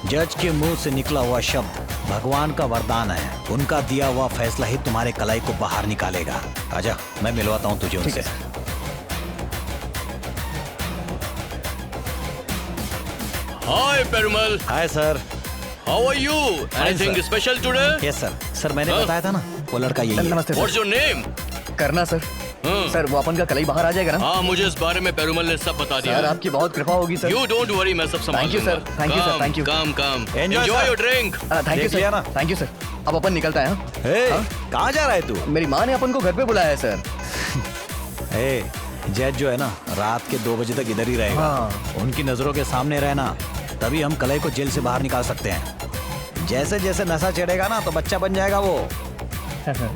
[SPEAKER 12] जज के मुंह से निकला हुआ शब्द भगवान का वरदान है। उनका दिया हुआ फैसला ही तुम्हारे कलाई को बाहर निकालेगा। आजा, मैं मिलवाता हूँ तुझे उनसे।
[SPEAKER 15] Hi Perumal.
[SPEAKER 12] Hi sir.
[SPEAKER 15] How are you? Anything special today?
[SPEAKER 12] Yes sir. Sir मैंने बताया था ना, वो लड़का यही है।
[SPEAKER 1] नमस्ते सर।
[SPEAKER 15] What's your name?
[SPEAKER 1] करना सर। सर, वो अपन का कलाई बाहर आ जाएगा ना?
[SPEAKER 15] हाँ, मुझे इस बारे में पेरुमल ने सब बता दिया।
[SPEAKER 1] सर, आपकी बहुत कृपा होगी सर।
[SPEAKER 15] You don't worry, मैं सब संभाल
[SPEAKER 1] thank you sir, thank you sir, thank you.
[SPEAKER 15] काम
[SPEAKER 12] Enjoy,
[SPEAKER 15] Enjoy
[SPEAKER 12] sir.
[SPEAKER 15] your drink.
[SPEAKER 1] Thank you sir, thank you sir. अब अपन निकलता है।
[SPEAKER 12] कहाँ जा रहा है तू?
[SPEAKER 1] मेरी माँ ने अपन को घर पे बुलाया है सर।
[SPEAKER 12] जज जो है ना, रात के 2 बजे तक इधर ही रहेगा। उनकी नजरों के सामने रहना, तभी हम कलई को जेल से बाहर निकाल सकते हैं। जैसे जैसे नशा चढ़ेगा ना, तो बच्चा बन जाएगा वो।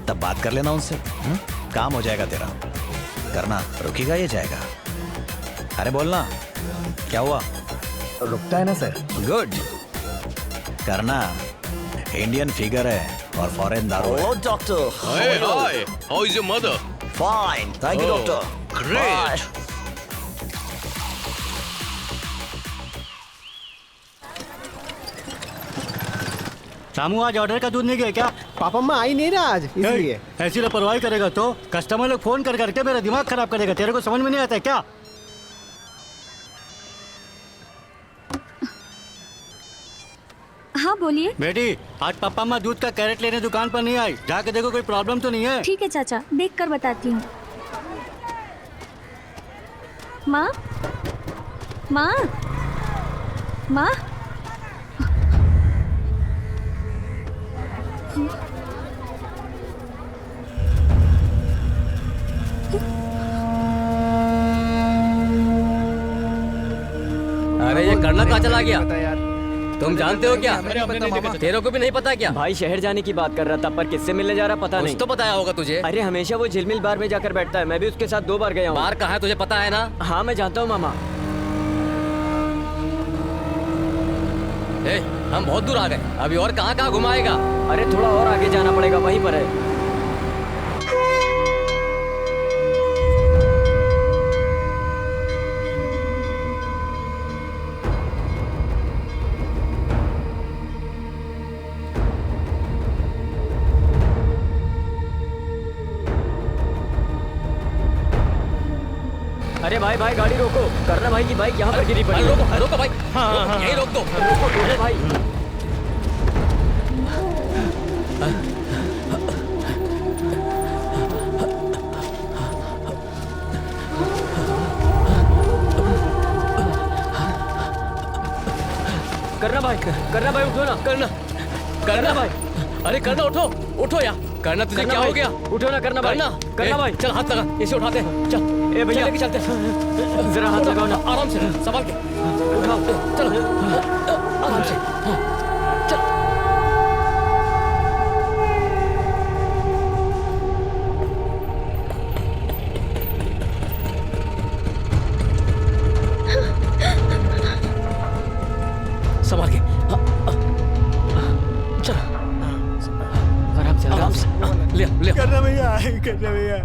[SPEAKER 12] तब बात कर लेना उनसे, काम हो जाएगा तेरा। करना रुकेगा या जाएगा? अरे बोलना, क्या हुआ?
[SPEAKER 11] रुकता है ना सर।
[SPEAKER 12] गुड। करना इंडियन फिगर है और फॉरेन दारू है।
[SPEAKER 11] Oh, doctor.
[SPEAKER 15] Hey, hi. How is your mother?
[SPEAKER 11] Fine. Thank you, doctor.
[SPEAKER 15] Great.
[SPEAKER 2] Ramu आज ऑर्डर का दूध नहीं गया क्या?
[SPEAKER 9] पापा मैं आई नहीं रहा आज, इसलिए।
[SPEAKER 2] ऐसी लापरवाही करेगा तो कस्टमर लोग फोन कर करके मेरा दिमाग खराब करेगा। तेरे को समझ में नहीं आता है क्या?
[SPEAKER 13] हाँ बोलिए।
[SPEAKER 2] बेटी आज पापा अम्मा दूध का कैरेट लेने दुकान पर नहीं आई, जाके देखो कोई प्रॉब्लम तो नहीं है।
[SPEAKER 13] ठीक है चाचा, देख कर बताती हूँ। माँ, माँ, माँ।
[SPEAKER 5] अरे ये करना कहाँ चला गया? तुम जानते हो क्या? तेरे को भी नहीं पता क्या?
[SPEAKER 14] भाई शहर जाने की बात कर रहा था, पर किससे मिलने जा रहा पता नहीं।
[SPEAKER 5] तो बताया होगा तुझे।
[SPEAKER 14] अरे हमेशा वो झिलमिल बार में जाकर बैठता है, मैं भी उसके साथ 2 बार गया हूँ।
[SPEAKER 5] बार कहाँ है तुझे पता है ना?
[SPEAKER 14] हाँ मैं जानता हूँ मामा।
[SPEAKER 5] हम बहुत दूर आ गए, अभी और कहाँ कहाँ घुमाएगा?
[SPEAKER 14] अरे थोड़ा और आगे जाना पड़ेगा, वहीं पर है। अरे भाई भाई गाड़ी रोको, करना भाई की बाइक यहाँ पर गिरी पड़ी।
[SPEAKER 5] रोको रोको भाई, हाँ, यही रोक दो।
[SPEAKER 14] अरे भाई करना भाई उठो ना, करना भाई।
[SPEAKER 5] अरे करना उठो, उठो यार। करना तुझे क्या हो गया?
[SPEAKER 14] उठो ना करना भाई। करना भाई
[SPEAKER 5] चल हाथ लगा, इसे उठाते हैं। चल
[SPEAKER 14] ए भैया
[SPEAKER 5] लेके चलते हैं।
[SPEAKER 14] जरा हाथ लगाओ ना,
[SPEAKER 5] आराम से संभाल के
[SPEAKER 14] उठाओ।
[SPEAKER 5] चलो आराम से। चल संभाल के। चल आराम से ले
[SPEAKER 2] करना भैया, करना भैया।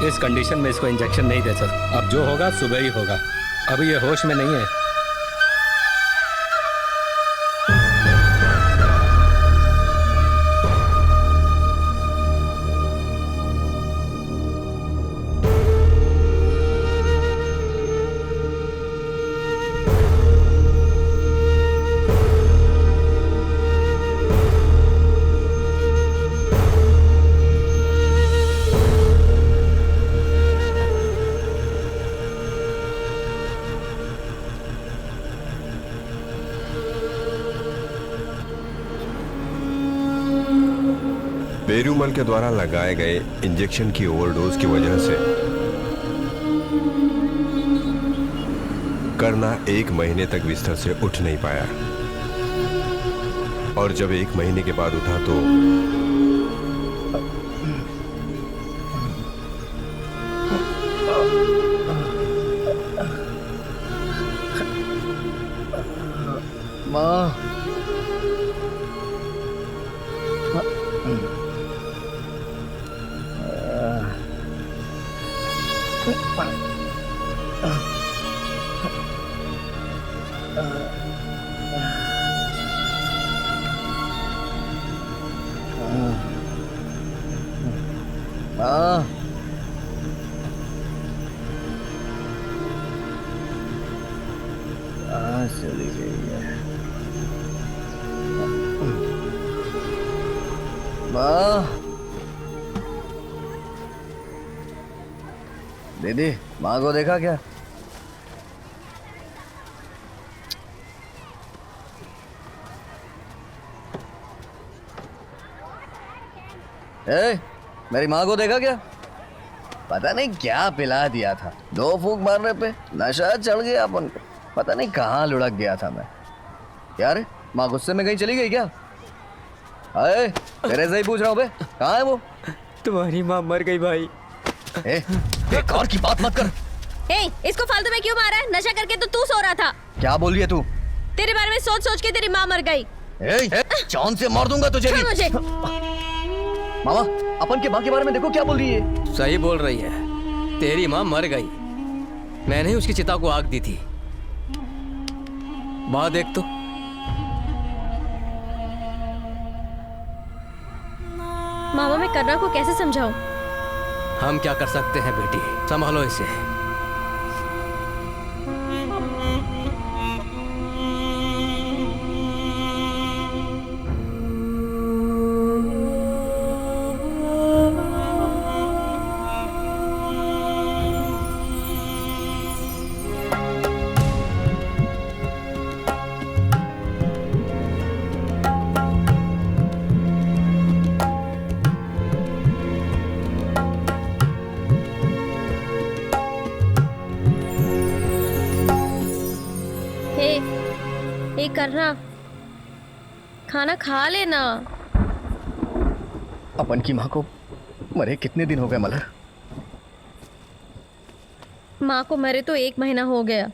[SPEAKER 8] इस कंडीशन में इसको इंजेक्शन नहीं दे सकता। अब जो होगा सुबह ही होगा, अभी ये होश में नहीं है।
[SPEAKER 4] पेरूमल के द्वारा लगाए गए इंजेक्शन की ओवरडोज की वजह से करना 1 महीने तक बिस्तर से उठ नहीं पाया, और जब 1 महीने के बाद उठा तो
[SPEAKER 11] माँ,
[SPEAKER 1] माँ कहाँ चली गई है? माँ, दीदी माँ को देखा क्या? ए, मेरी माँ को देखा क्या? पता नहीं क्या पिला दिया था, 2 फूंक मारने पे नशा चढ़ गया अपन को। पता नहीं कहाँ लुढ़क गया था मैं। यार माँ गुस्से में कहीं चली गई क्या? अरे तेरे से ही पूछ रहा हूँ बे, कहाँ है वो?
[SPEAKER 10] तुम्हारी माँ मर गई भाई।
[SPEAKER 1] बेकार की बात मत कर।
[SPEAKER 13] इसको फालतू में क्यों मारा है? नशा करके तो तू सो रहा था।
[SPEAKER 1] क्या बोल रही है तू?
[SPEAKER 13] तेरे बारे में सोच सोच के तेरी माँ मर गई।
[SPEAKER 1] जान से मार दूंगा तुझे भी।
[SPEAKER 13] मुझे
[SPEAKER 1] मामा, अपन के माँ के बारे में देखो क्या बोल रही है।
[SPEAKER 5] सही बोल रही है, तेरी माँ मर गई। मैंने ही उसकी चिता को आग दी थी। बात देख तो।
[SPEAKER 13] मामा, मैं करना को कैसे समझाऊं?
[SPEAKER 5] हम क्या कर सकते हैं बेटी, संभालो इसे।
[SPEAKER 13] करना, खाना खा लेना।
[SPEAKER 1] अपन की माँ को मरे कितने दिन हो गए मलर?
[SPEAKER 13] माँ को मरे तो 1 महीना हो गया।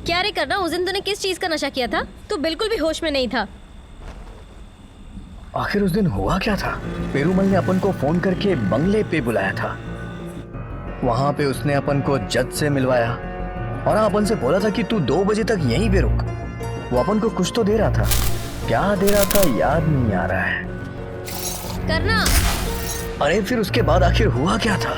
[SPEAKER 13] क्या रे करना, उस दिन तूने किस चीज का नशा किया था? तू बिल्कुल भी होश में नहीं था।
[SPEAKER 1] आखिर उस दिन हुआ क्या था? पेरूमल ने अपन को फोन करके बंगले पे बुलाया था। वहां पे उसने अपन को जज से मिलवाया और अपन से बोला था कि तू 2 बजे तक यहीं पे रुक। वो अपन को कुछ तो दे रहा था, क्या दे रहा था याद नहीं आ रहा है।
[SPEAKER 13] करना।
[SPEAKER 1] अरे फिर उसके बाद आखिर हुआ क्या था?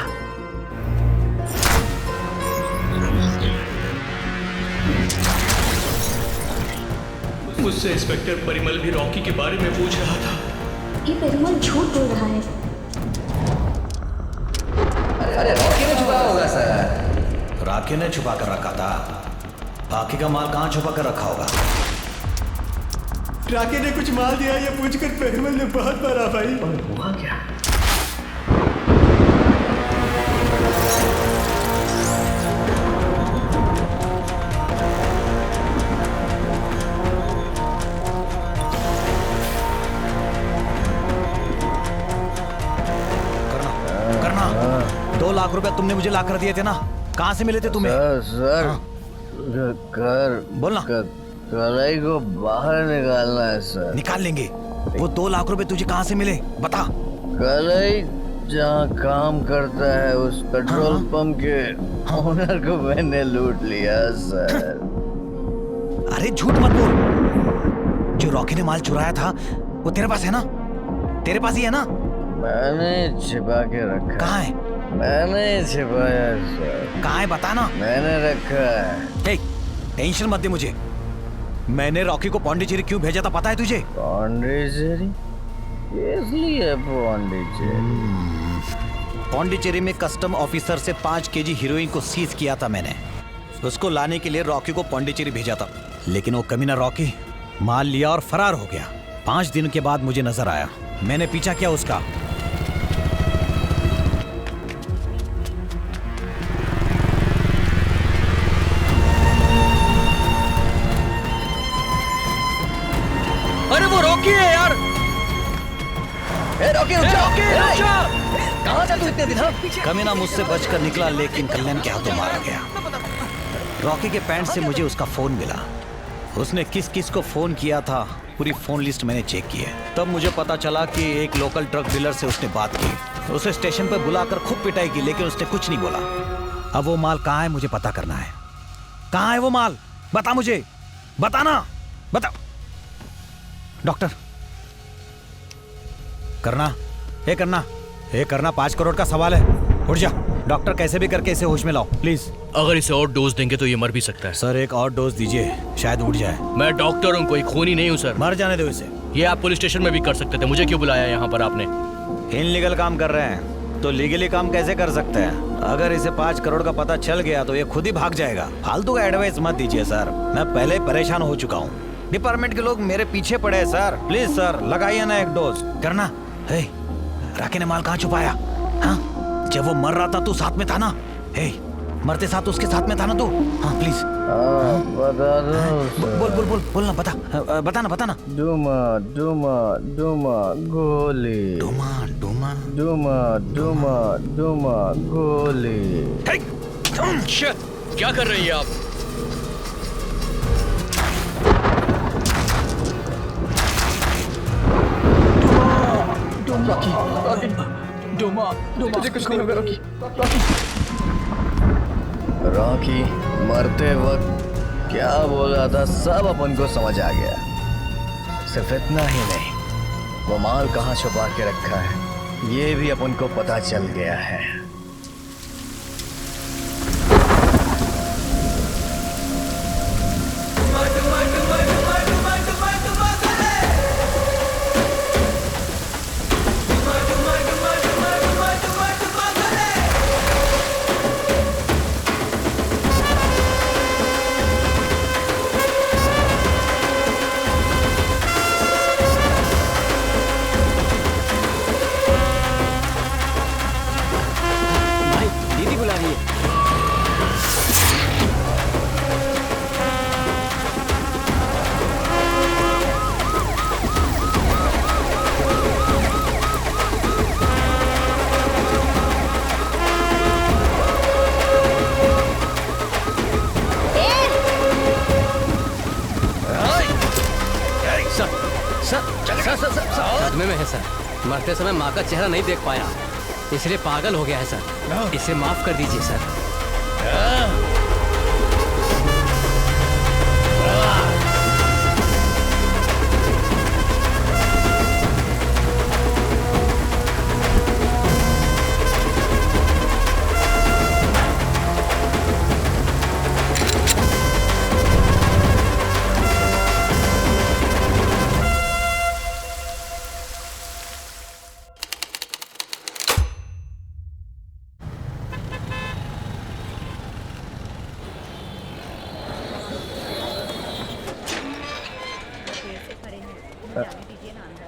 [SPEAKER 15] मुझसे इंस्पेक्टर परिमल भी रॉकी के बारे में पूछ रहा था।
[SPEAKER 13] ये परिमल झूठ बोल रहा है।
[SPEAKER 1] अरे रॉकी ने छुपाया होगा सर।
[SPEAKER 12] रॉकी ने छुपा कर रखा था। बाकी का माल कहाँ छुपा कर रखा होगा?
[SPEAKER 2] रॉकी ने कुछ माल दिया ये पूछकर परिमल ने बहुत मारा भाई।
[SPEAKER 1] और हुआ क्या?
[SPEAKER 12] करना 2 लाख रुपए तुमने मुझे ला कर दिए थे ना, कहाँ से मिले थे तुम्हें?
[SPEAKER 1] सर कर
[SPEAKER 12] बोलना।
[SPEAKER 1] कलाई को बाहर निकालना है सर।
[SPEAKER 12] निकाल लेंगे। वो 2 लाख रुपए तुझे कहाँ से मिले बता।
[SPEAKER 1] कलाई जहाँ काम करता है उस पेट्रोल पंप के ओनर को मैंने लूट लिया सर।
[SPEAKER 12] अरे झूठ मत बोल। जो रॉकी ने माल चुराया था वो तेरे पास है ना? तेरे पास ही है ना?
[SPEAKER 1] मैंने छिपा के रखा।
[SPEAKER 12] कहाँ है?
[SPEAKER 1] मैंने छिपाया सर।
[SPEAKER 12] कहाँ है बता ना।
[SPEAKER 1] मैंने रखा है।
[SPEAKER 12] टेंशन मत दे मुझे। मैंने रॉकी को पौंडीचेरी क्यों भेजा था पता है तुझे?
[SPEAKER 1] पौंडीचेरी? इसलिए पौंडीचेरी।
[SPEAKER 12] पौंडीचेरी में कस्टम ऑफिसर से 5 केजी हीरोइन को सीज किया था मैंने। उसको लाने के लिए रॉकी को पौंडीचेरी भेजा था, लेकिन वो कमीना रॉकी माल लिया और फरार हो गया। 5 दिन के बाद मुझे नजर आया, मैंने पीछा किया उसका।
[SPEAKER 5] अरे वो रॉकी है यार।
[SPEAKER 1] रॉकी रुक जा। कहाँ था तू इतने दिन?
[SPEAKER 12] कमीना मुझसे बचकर निकला लेकिन कल्याण के हाथों मारा गया। रॉकी के पैंट से मुझे उसका फोन मिला। उसने किस किस को फोन किया था पूरी फोन लिस्ट मैंने चेक की है। तब मुझे पता चला कि एक लोकल ड्रग डीलर से उसने बात की। उसे स्टेशन पर बुलाकर खूब पिटाई की लेकिन उसने कुछ नहीं बोला। अब वो माल कहाँ है मुझे पता करना है। कहाँ है वो माल? बता मुझे, बताना, बता। डॉक्टर करना, ये करना 5 करोड़ का सवाल है। उठ जा, डॉक्टर कैसे भी करके इसे होश में लाओ प्लीज।
[SPEAKER 15] अगर इसे और डोज देंगे तो ये मर भी सकता है।
[SPEAKER 12] सर एक और डोज दीजिए, शायद उठ जाए।
[SPEAKER 15] मैं डॉक्टर हूँ, कोई खूनी नहीं हूँ सर।
[SPEAKER 12] मर जाने दो इसे।
[SPEAKER 15] ये आप पुलिस स्टेशन में भी कर सकते थे, मुझे क्यों बुलाया यहाँ पर आपने?
[SPEAKER 12] इनलीगल काम कर रहे हैं तो लीगली काम कैसे कर सकते हैं? अगर इसे 5 करोड़ का पता चल गया तो ये खुद ही भाग जाएगा। फालतू का एडवाइस मत दीजिए सर, मैं पहले परेशान हो चुका हूँ। डिपार्टमेंट के लोग मेरे पीछे पड़े हैं सर। प्लीज सर लगाइए ना एक डोज। करना, हे राके ने माल कहाँ छुपाया? हाँ, जब वो मर रहा था तू साथ में था ना? हे मरते साथ उसके साथ में था ना तू? हाँ प्लीज बोल ना, बता ना।
[SPEAKER 1] डूमा डूमा डूमा गोली,
[SPEAKER 12] डूमा डूमा
[SPEAKER 1] डूमा डूमा डूमा गोली।
[SPEAKER 15] क्या कर रही है आप?
[SPEAKER 1] तुझे कुछ नहीं होगा रॉकी। मरते वक्त क्या बोला था सब अपन को समझ आ गया। सिर्फ इतना ही नहीं, वो माल कहाँ छुपा के रखा है ये भी अपन को पता चल गया है।
[SPEAKER 5] सदमे में है सर, मरते समय माँ का चेहरा नहीं देख पाया इसलिए पागल हो गया है सर। इसे माफ कर दीजिए सर।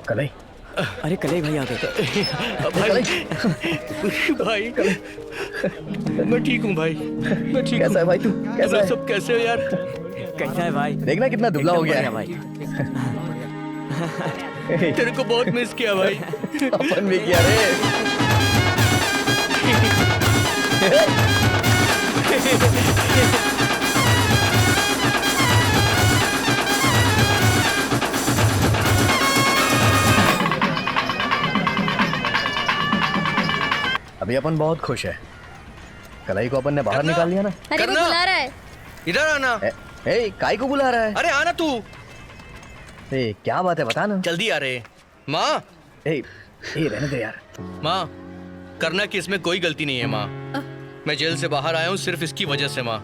[SPEAKER 1] कलई,
[SPEAKER 14] अरे कलई भाई आ गए।
[SPEAKER 15] भाई मैं ठीक हूँ भाई, मैं ठीक हूँ।
[SPEAKER 1] कैसा है भाई तू? कैसा है?
[SPEAKER 15] सब कैसे हो यार?
[SPEAKER 14] कैसा है भाई?
[SPEAKER 1] देखना कितना दुबला हो गया है
[SPEAKER 14] भाई।
[SPEAKER 15] तेरे को बहुत मिस किया भाई।
[SPEAKER 1] अपन भी किया रे। अभी अपन बहुत खुश है। कलाई को अपन ने बाहर निकाल लिया ना।
[SPEAKER 13] अरे वो बुला रहा है।
[SPEAKER 15] इधर आना।
[SPEAKER 1] ए, काई को बुला रहा है?
[SPEAKER 15] अरे आना तू।
[SPEAKER 1] ए, क्या बात है बता ना।
[SPEAKER 15] जल्दी आ रहे। माँ।
[SPEAKER 1] रहने दे यार।
[SPEAKER 15] माँ, करना कि इसमें कोई गलती नहीं है माँ। मैं जेल से बाहर आया हूँ सिर्फ इसकी वजह से माँ।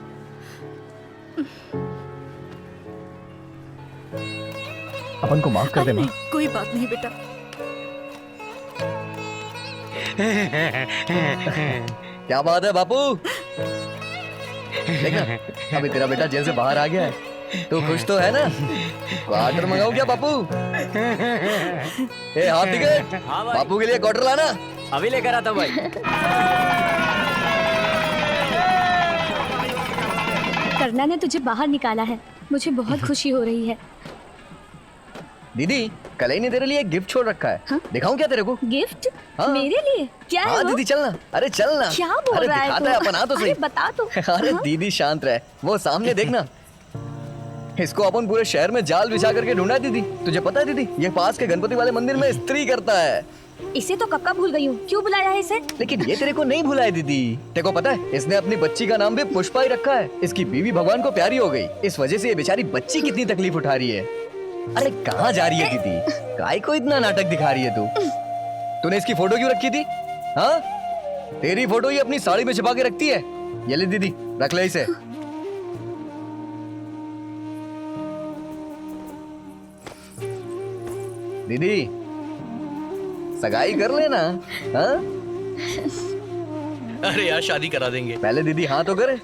[SPEAKER 1] अपन को माफ कर दे माँ।
[SPEAKER 3] कोई बात नहीं बेटा।
[SPEAKER 1] क्या बात है बापू? देखना अभी तेरा बेटा जेल से बाहर आ गया है। तू खुश तो है ना? क्वार्टर मंगाऊं क्या बापू? ए हाफ टिकट। बापू के लिए क्वार्टर लाना।
[SPEAKER 14] अभी लेकर आता भाई।
[SPEAKER 13] करना ने तुझे बाहर निकाला है, मुझे बहुत खुशी हो रही है।
[SPEAKER 1] दीदी, कलई ने तेरे लिए एक गिफ्ट छोड़ रखा है। हाँ? दिखाऊं क्या तेरे को?
[SPEAKER 13] गिफ्ट?
[SPEAKER 1] हाँ?
[SPEAKER 13] मेरे लिए? क्या है वो?
[SPEAKER 1] दीदी चलना। अरे चलना।
[SPEAKER 13] क्या बोल रहा है तू?
[SPEAKER 1] दिखाता है अपन, आ तो सही।
[SPEAKER 13] अरे बता तो।
[SPEAKER 1] अरे
[SPEAKER 13] हाँ?
[SPEAKER 1] दीदी शांत रहे, वो सामने देखना। इसको अपन पूरे शहर में जाल बिछा करके ढूंढा है दीदी। तुझे पता है दीदी, ये पास के गणपति वाले मंदिर में इस्त्री करता है।
[SPEAKER 13] इसे तो कब का भूल गई हूँ, क्यों बुलाया है इसे?
[SPEAKER 1] लेकिन ये तेरे को नहीं भुलाया दीदी। तेरे को पता है इसने अपनी बच्ची का नाम भी पुष्पा ही रखा है। इसकी बीवी भगवान को प्यारी हो गई, इस वजह से ये बेचारी बच्ची कितनी तकलीफ उठा रही है। अरे कहाँ जा रही है दीदी? काय को इतना नाटक दिखा रही है तू? तूने इसकी फोटो क्यों रखी थी? हाँ, तेरी फोटो ही अपनी साड़ी में छिपा के रखती है। ये ले दीदी, रख ले इसे। दीदी, सगाई कर लेना। हाँ?
[SPEAKER 15] अरे यार शादी करा देंगे।
[SPEAKER 1] पहले दीदी हाँ तो करे।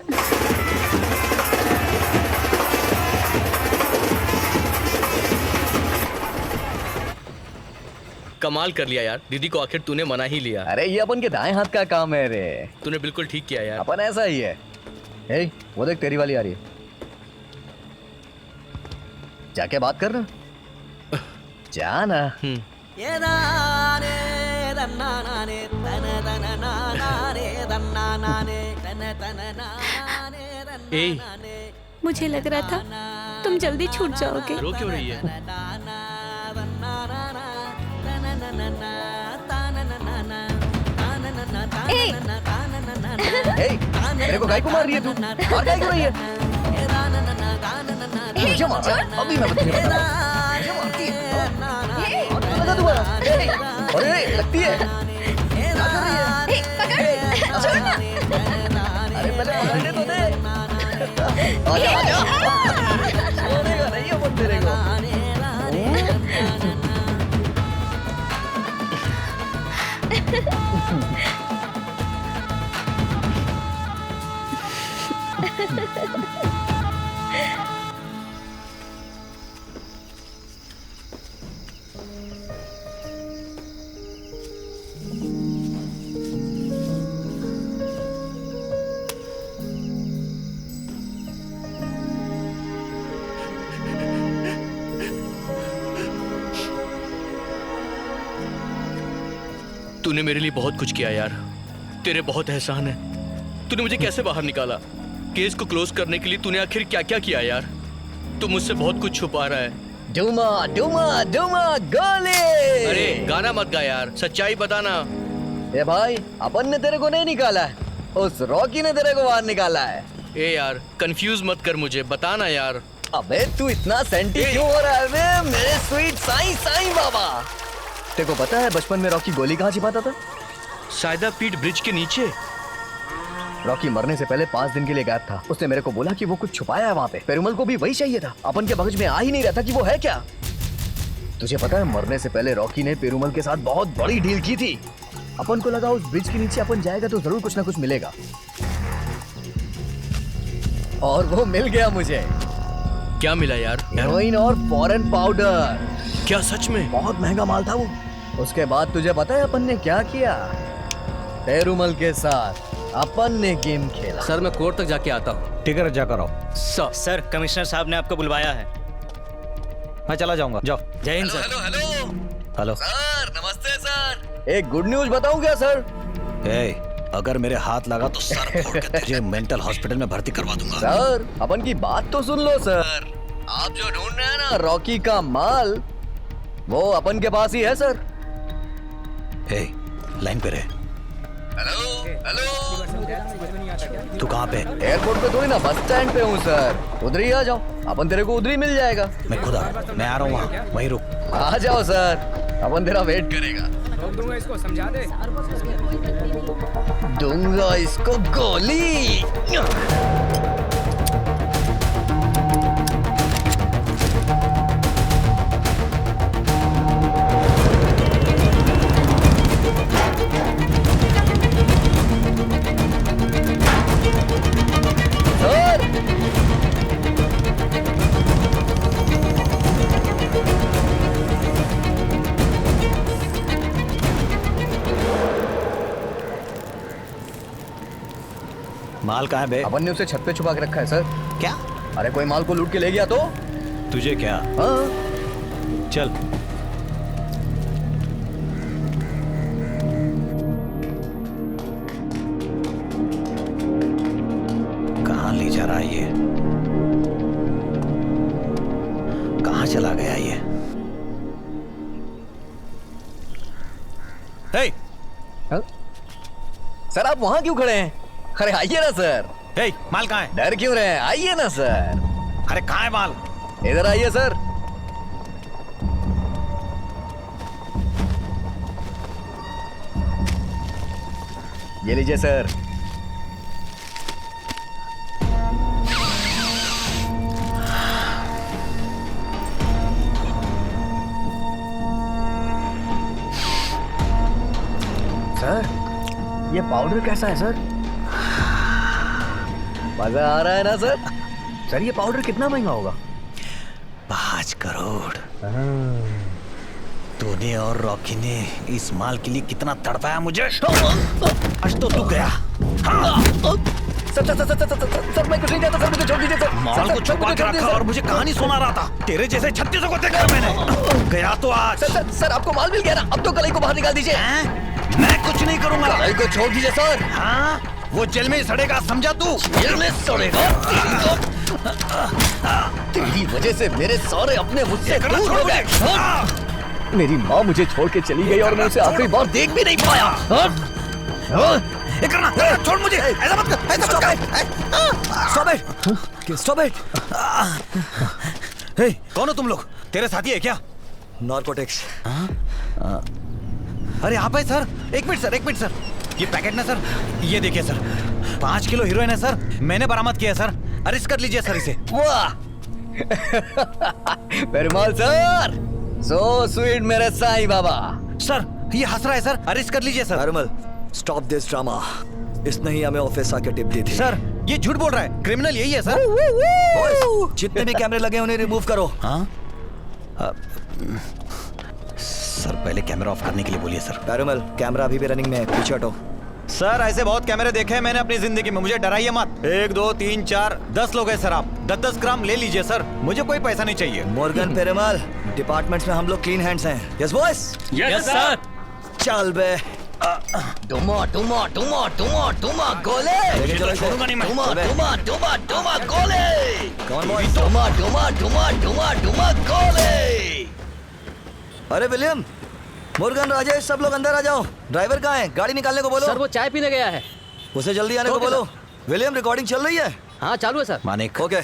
[SPEAKER 15] कमाल कर लिया यार, दीदी को आखिर तूने मना ही लिया।
[SPEAKER 1] अरे ये अपन के दाएं हाथ का काम है रे।
[SPEAKER 15] तूने बिल्कुल ठीक किया यार।
[SPEAKER 1] अपन ऐसा ही है। हे, वो देख तेरी वाली आ रही है। जाके बात कर ना। जा ना।
[SPEAKER 13] मुझे लग रहा था तुम जल्दी छूट जाओगे।
[SPEAKER 15] रो क्यों रही है?
[SPEAKER 1] मेरे को गाय को मार रही है तू? और गाय क्यों रही है? मुझे मार? अभी मैं तुझे बताऊं। मुझे मारती है। और क्यों लगा दोबारा? अरे लगती है। क्या कर रही है? अरे पहले पकड़ने तो दे। आजा आजा। छोड़ेगा नहीं अपन तेरे को।
[SPEAKER 15] तूने मेरे लिए बहुत कुछ किया यार, तेरे बहुत एहसान है। तूने मुझे कैसे बाहर निकाला, केस को क्लोज करने के लिए तूने आखिर क्या क्या किया यार। तू मुझसे बहुत कुछ छुपा रहा है।
[SPEAKER 1] डूमा डूमा डूमा गोली।
[SPEAKER 15] अरे गाना मत गा यार, सच्चाई बताना।
[SPEAKER 1] ए भाई, अपन ने तेरे को नहीं निकाला है, उस रॉकी ने तेरे को बाहर निकाला है।
[SPEAKER 15] ए यार कंफ्यूज मत कर मुझे, बताना यार।
[SPEAKER 1] अबे तू इतना सेंटी क्यों हो रहा है मेरे स्वीट साईं साईं बाबा? तेरे को पता है बचपन में रॉकी गोली कहाँ छिपाता था?
[SPEAKER 15] सायदा पीठ ब्रिज के नीचे।
[SPEAKER 1] रॉकी मरने से पहले 5 दिन के लिए गायब था। उसने मेरे को बोला कि वो कुछ छुपाया है वहाँ पे। पेरुमल को भी वही चाहिए था। अपन के मगज में आ ही नहीं रहा था कि वो है क्या। तुझे पता है मरने से पहले रॉकी ने पेरुमल के साथ बहुत बड़ी डील की थी। अपन को लगा उस ब्रिज के नीचे अपन जाएगा तो जरूर कुछ ना कुछ मिलेगा, और वो मिल गया मुझे।
[SPEAKER 15] क्या मिला यार?
[SPEAKER 1] हेरोइन और फॉरेन पाउडर।
[SPEAKER 15] क्या सच में?
[SPEAKER 1] बहुत महंगा माल था वो। उसके बाद तुझे पता है अपन ने क्या किया? पेरुमल के साथ अपन ने गेम खेला।
[SPEAKER 5] सर मैं कोर्ट तक जाके आता हूँ।
[SPEAKER 12] ठीक है, जाकर आओ।
[SPEAKER 6] सर कमिश्नर साहब ने आपको बुलवाया है।
[SPEAKER 12] मैं चला जाऊंगा, जाओ।
[SPEAKER 6] जय Hind sir.
[SPEAKER 1] Hello hello
[SPEAKER 12] hello
[SPEAKER 1] sir, नमस्ते सर। एक गुड न्यूज बताऊं क्या सर?
[SPEAKER 12] अगर मेरे हाथ लगा तो सर फोड़ के तुझे मेंटल हॉस्पिटल में भर्ती करवा दूंगा।
[SPEAKER 1] सर अपन की बात तो सुन लो सर। आप जो ढूंढ रहे हैं ना रॉकी का माल, वो अपन के पास ही है सर।
[SPEAKER 12] लाइन पे रहे।
[SPEAKER 1] हेलो हेलो,
[SPEAKER 12] तू कहाँ पे?
[SPEAKER 1] एयरपोर्ट पे थोड़ी ना, बस स्टैंड पे हूँ सर। उधर ही आ जाओ, अपन तेरे को उधर ही मिल जाएगा।
[SPEAKER 12] मैं खुद मैं आ रहा हूँ वहाँ, वहीं रुक।
[SPEAKER 1] आ जाओ सर, अपन तेरा वेट करेगा।
[SPEAKER 10] दूंगा इसको, समझा दे।
[SPEAKER 1] दूंगा इसको गोली।
[SPEAKER 12] माल कहाँ है बे?
[SPEAKER 1] अपन ने उसे छत पे छुपा के रखा है सर।
[SPEAKER 12] क्या?
[SPEAKER 1] अरे कोई माल को लूट के ले गया तो?
[SPEAKER 12] तुझे क्या?
[SPEAKER 1] हाँ।
[SPEAKER 12] चल। कहाँ ले जा रहा है ये? कहाँ चला गया ये?
[SPEAKER 1] हे! सर आप वहां क्यों खड़े हैं? अरे आइए ना सर।
[SPEAKER 12] माल कहाँ है?
[SPEAKER 1] डर क्यों रहे हैं? आइए ना सर।
[SPEAKER 12] अरे कहाँ है माल?
[SPEAKER 1] इधर आइए सर। ये लीजिए सर। सर ये पाउडर कैसा है सर? मजा आ रहा है ना सर? सर ये पाउडर कितना महंगा होगा?
[SPEAKER 12] 5 करोड़। तूने और रॉकी ने इस माल के लिए कितना तड़पाया मुझे। आज तो तू गया।
[SPEAKER 1] सर मैं कुछ नहीं चाहता सर, मुझे छोड़ दीजिए सर।
[SPEAKER 12] माल को छुपा के रखा और मुझे कहानी सुना रहा था। तेरे जैसे 36 को देखा मैंने। गया तो आज।
[SPEAKER 1] सर आपको माल मिल गया ना? अब तो कलाई को बाहर निकाल दीजिए।
[SPEAKER 12] मैं कुछ नहीं करूंगा।
[SPEAKER 1] कलाई को छोड़ दीजिए सर।
[SPEAKER 12] हाँ वो जेल में सड़ेगा, समझा तू?
[SPEAKER 1] जेल में सड़ेगा? तेरी वजह से मेरे सारे अपने मुझसे दूर हो गए। मेरी माँ मुझे छोड़ के चली गई और मैं उसे आखिरी बार देख भी नहीं पाया।
[SPEAKER 12] छोड़ मुझे, ऐसा मत कर, ऐसा मत कर।
[SPEAKER 11] Stop it!
[SPEAKER 12] हे, कौन हो तुम लोग? तेरे साथी है क्या?
[SPEAKER 11] Narcotics.
[SPEAKER 12] अरे आप है सर? एक मिनट सर। ये पैकेट ना सर, ये देखिए सर, 5 किलो हीरोइन है सर, मैंने बरामद किया सर। अरेस्ट कर लीजिए सर इसे।
[SPEAKER 1] वाह पेरुमाल सर, सो स्वीट मेरे साईं बाबा।
[SPEAKER 12] सर ये हंस रहा है सर, अरेस्ट कर लीजिए sir.
[SPEAKER 11] Perumal, stop this drama. इसने ही हमें ऑफिस आके टिप दी थी।
[SPEAKER 12] सर ये झूठ बोल रहा है, क्रिमिनल यही है सर।
[SPEAKER 11] बॉयज, जितने भी कैमरे लगे उन्हें रिमूव करो।
[SPEAKER 12] हाँ सर पहले कैमरा ऑफ करने के लिए बोलिए सर।
[SPEAKER 11] पेरुमाल, कैमरा अभी भी रनिंग में है, पीछे हटो।
[SPEAKER 12] सर ऐसे बहुत कैमरे देखे हैं मैंने अपनी जिंदगी में, मुझे डराइए मत। 1 2 3 4 10 लोग हैं सर, आप 10-10 ग्राम ले लीजिए सर, मुझे कोई पैसा नहीं चाहिए।
[SPEAKER 11] मॉर्गन पेरुमाल, डिपार्टमेंट्स में हम लोग क्लीन हैंड्स हैं। Yes boys?
[SPEAKER 15] Yes sir.
[SPEAKER 11] चल बे।
[SPEAKER 1] टुमा टुमा टुमा टुमा टुमा गोले।
[SPEAKER 11] छोड़ूंगा नहीं मैं।
[SPEAKER 1] टुमा टुमा टुमा टुमा गोले।
[SPEAKER 11] कौन बॉय?
[SPEAKER 1] टुमा टुमा टुमा टुमा टुमा गोले।
[SPEAKER 11] अरे विलियम, मुर्गन, राजेश, सब लोग अंदर आ जाओ। ड्राइवर कहाँ है? गाड़ी निकालने को बोलो।
[SPEAKER 5] सर वो चाय पीने गया है।
[SPEAKER 11] उसे जल्दी आने को बोलो। विलियम, रिकॉर्डिंग चल रही है?
[SPEAKER 5] हाँ चालू है सर।
[SPEAKER 12] मानिक,
[SPEAKER 11] ओके।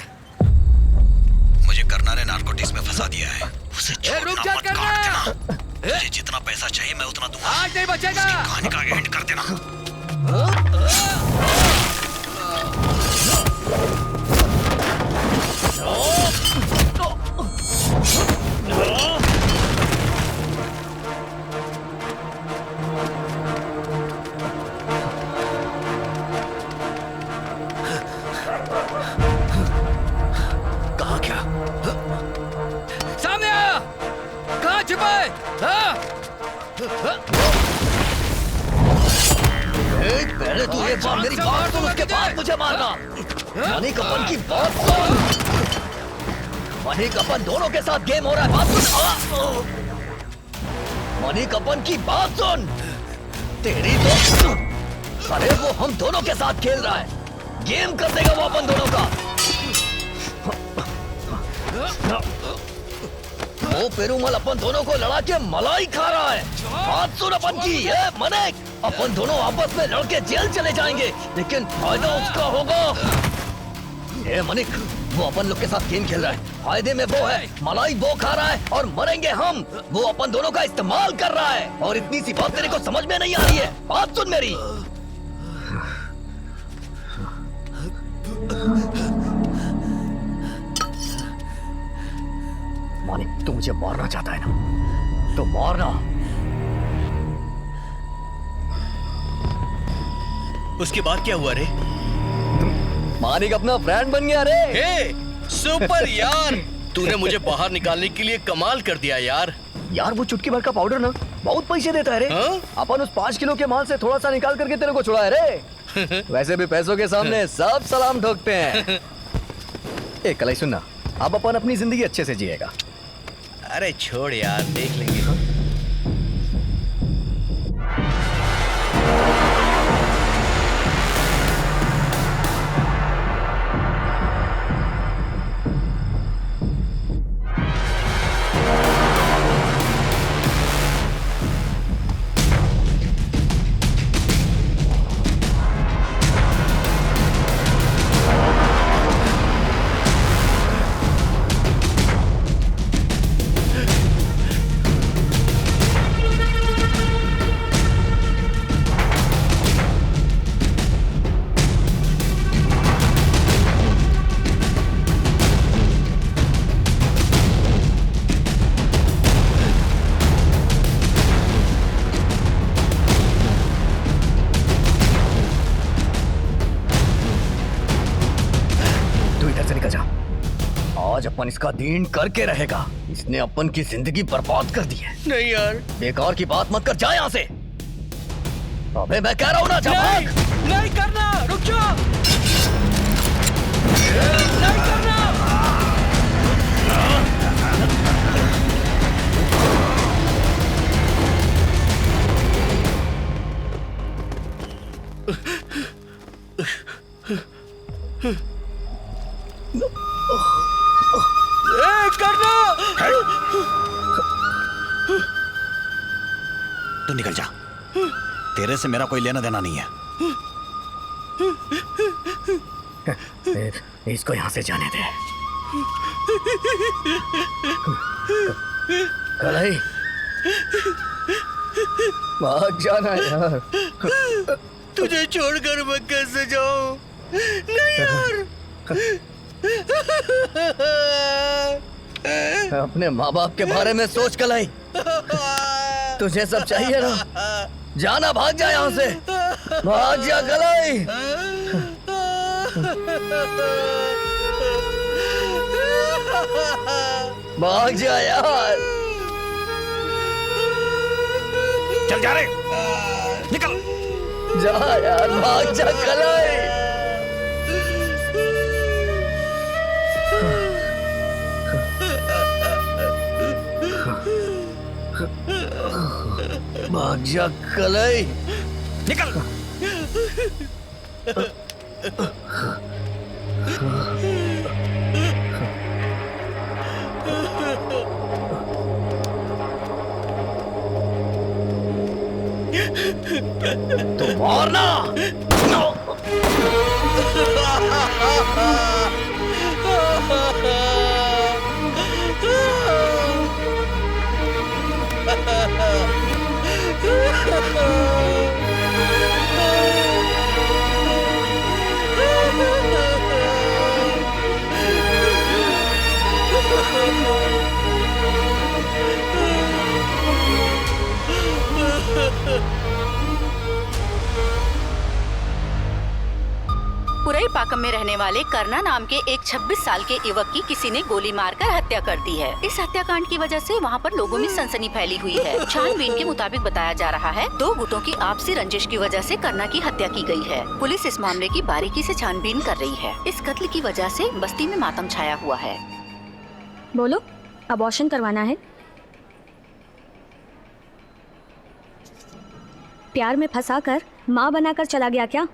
[SPEAKER 12] मुझे करना ने नारकोटिक्स में फंसा दिया है, उसे छोड़ना मत, काट देना। मुझे जितना पैसा चाहिए मैं उतना दूंगा।
[SPEAKER 19] आज नहीं बचेगा।
[SPEAKER 12] कहानी का एंड कर देना।
[SPEAKER 11] कहाँ क्या?
[SPEAKER 19] सामने आ! कहाँ छिपाए?
[SPEAKER 1] पहले तू एक बार मेरी बात सुन, उसके बाद मुझे मारना। मनिक अपन की बात सुन। मनिक अपन दोनों के साथ गेम हो रहा है, बात सुन। मनिक अपन की बात सुन। तेरी तो अरे वो हम दोनों के साथ खेल रहा है, गेम कर देगा वो अपन दोनों का। वो पेरुमल अपन दोनों को लड़ा के मलाई खा रहा है। बात सुन अपन की, ये मनिक, अपन दोनों आपस में लड़के जेल चले जाएंगे, लेकिन फायदा उसका होगा। ये मनिक, वो अपन लोग के साथ गेम खेल रहा है, फायदे में वो है, मलाई वो खा रहा है और मरेंगे हम। वो अपन दोनों का इस्तेमाल कर रहा है और इतनी सी बात तेरे को समझ में नहीं आ रही है। बात सुन मेरी। मानिक, तू मुझे मारना चाहता है ना, तो मारना।
[SPEAKER 15] उसके बाद क्या हुआ रे?
[SPEAKER 1] मानिक अपना ब्रांड बन गया रे।
[SPEAKER 15] हे, सुपर यार, तूने मुझे बाहर निकालने के लिए कमाल कर दिया यार।
[SPEAKER 1] यार वो चुटकी भर का पाउडर ना बहुत पैसे देता है रे। अपन उस 5 किलो के माल से थोड़ा सा निकाल करके तेरे को छुड़ा है रे। वैसे भी पैसों के सामने सब सलाम ठोकते हैं। एक कलाई सुनना, अब अपन अपनी जिंदगी अच्छे से जिएगा।
[SPEAKER 15] अरे छोड़ यार, देख लेंगे।
[SPEAKER 1] अपन इसका दीन करके रहेगा। इसने अपन की जिंदगी बर्बाद कर दी है।
[SPEAKER 15] नहीं यार,
[SPEAKER 1] बेकार की बात मत कर, जा यहाँ से। अबे मैं कह रहा हूँ ना, जा भाग।
[SPEAKER 15] नहीं करना, रुक जाओ। नहीं करना। करना।
[SPEAKER 12] तू निकल जा, तेरे से मेरा कोई लेना देना नहीं है।
[SPEAKER 1] इसको यहाँ से जाने दे। कलाई, भाग जाना यार।
[SPEAKER 15] तुझे छोड़कर मैं कैसे जाऊं? नहीं यार।
[SPEAKER 1] अपने माँ बाप के बारे में सोच कलाई। तुझे सब चाहिए ना, जाना, भाग जा यहाँ से, भाग जा कलाई। भाग जा यार।
[SPEAKER 12] चल जा रे, निकल
[SPEAKER 1] जा यार, भाग जा कलाई। भाग जा कलाई,
[SPEAKER 12] निकल।
[SPEAKER 1] तो मारना।
[SPEAKER 18] पुरई पाकम में रहने वाले करना नाम के एक 26 साल के युवक की किसी ने गोली मारकर हत्या कर दी है। इस हत्याकांड की वजह से वहां पर लोगों में सनसनी फैली हुई है। छानबीन के मुताबिक बताया जा रहा है 2 गुटों की आपसी रंजिश की वजह से करना की हत्या की गई है। पुलिस इस मामले की बारीकी से छानबीन कर रही है। इस कत्ल की वजह से बस्ती में मातम छाया हुआ है।
[SPEAKER 13] बोलो, अबॉर्शन करवाना है? प्यार में फंसाकर माँ बनाकर चला गया क्या?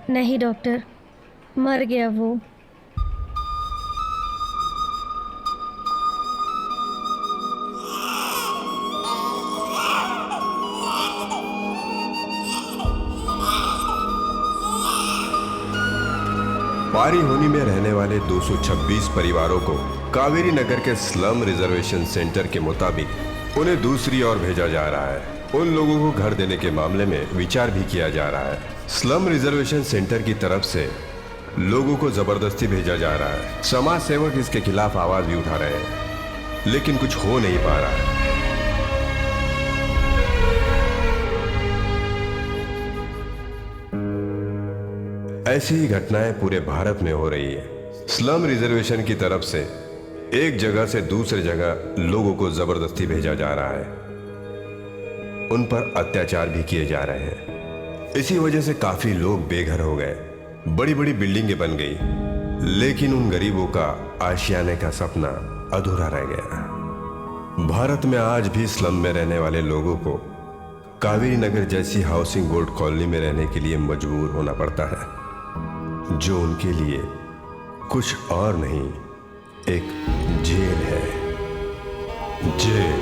[SPEAKER 21] नहीं डॉक्टर, मर गया वो।
[SPEAKER 4] पारी होनी में रहने वाले 226 परिवारों को कावेरी नगर के स्लम रिजर्वेशन सेंटर के मुताबिक उन्हें दूसरी ओर भेजा जा रहा है। उन लोगों को घर देने के मामले में विचार भी किया जा रहा है। स्लम रिजर्वेशन सेंटर की तरफ से लोगों को जबरदस्ती भेजा जा रहा है। समाज सेवक इसके खिलाफ आवाज भी उठा रहे हैं, लेकिन कुछ हो नहीं पा रहा है। ऐसी ही घटनाएं पूरे भारत में हो रही है। स्लम रिजर्वेशन की तरफ से एक जगह से दूसरी जगह लोगों को जबरदस्ती भेजा जा रहा है। उन पर अत्याचार भी किए जा रहे हैं। इसी वजह से काफी लोग बेघर हो गए, बड़ी बड़ी बिल्डिंगें बन गई, लेकिन उन गरीबों का आशियाने का सपना अधूरा रह गया। भारत में आज भी स्लम में रहने वाले लोगों को कावेरी नगर जैसी हाउसिंग बोर्ड कॉलोनी में रहने के लिए मजबूर होना पड़ता है, जो उनके लिए कुछ और नहीं, एक जेल है। जेल।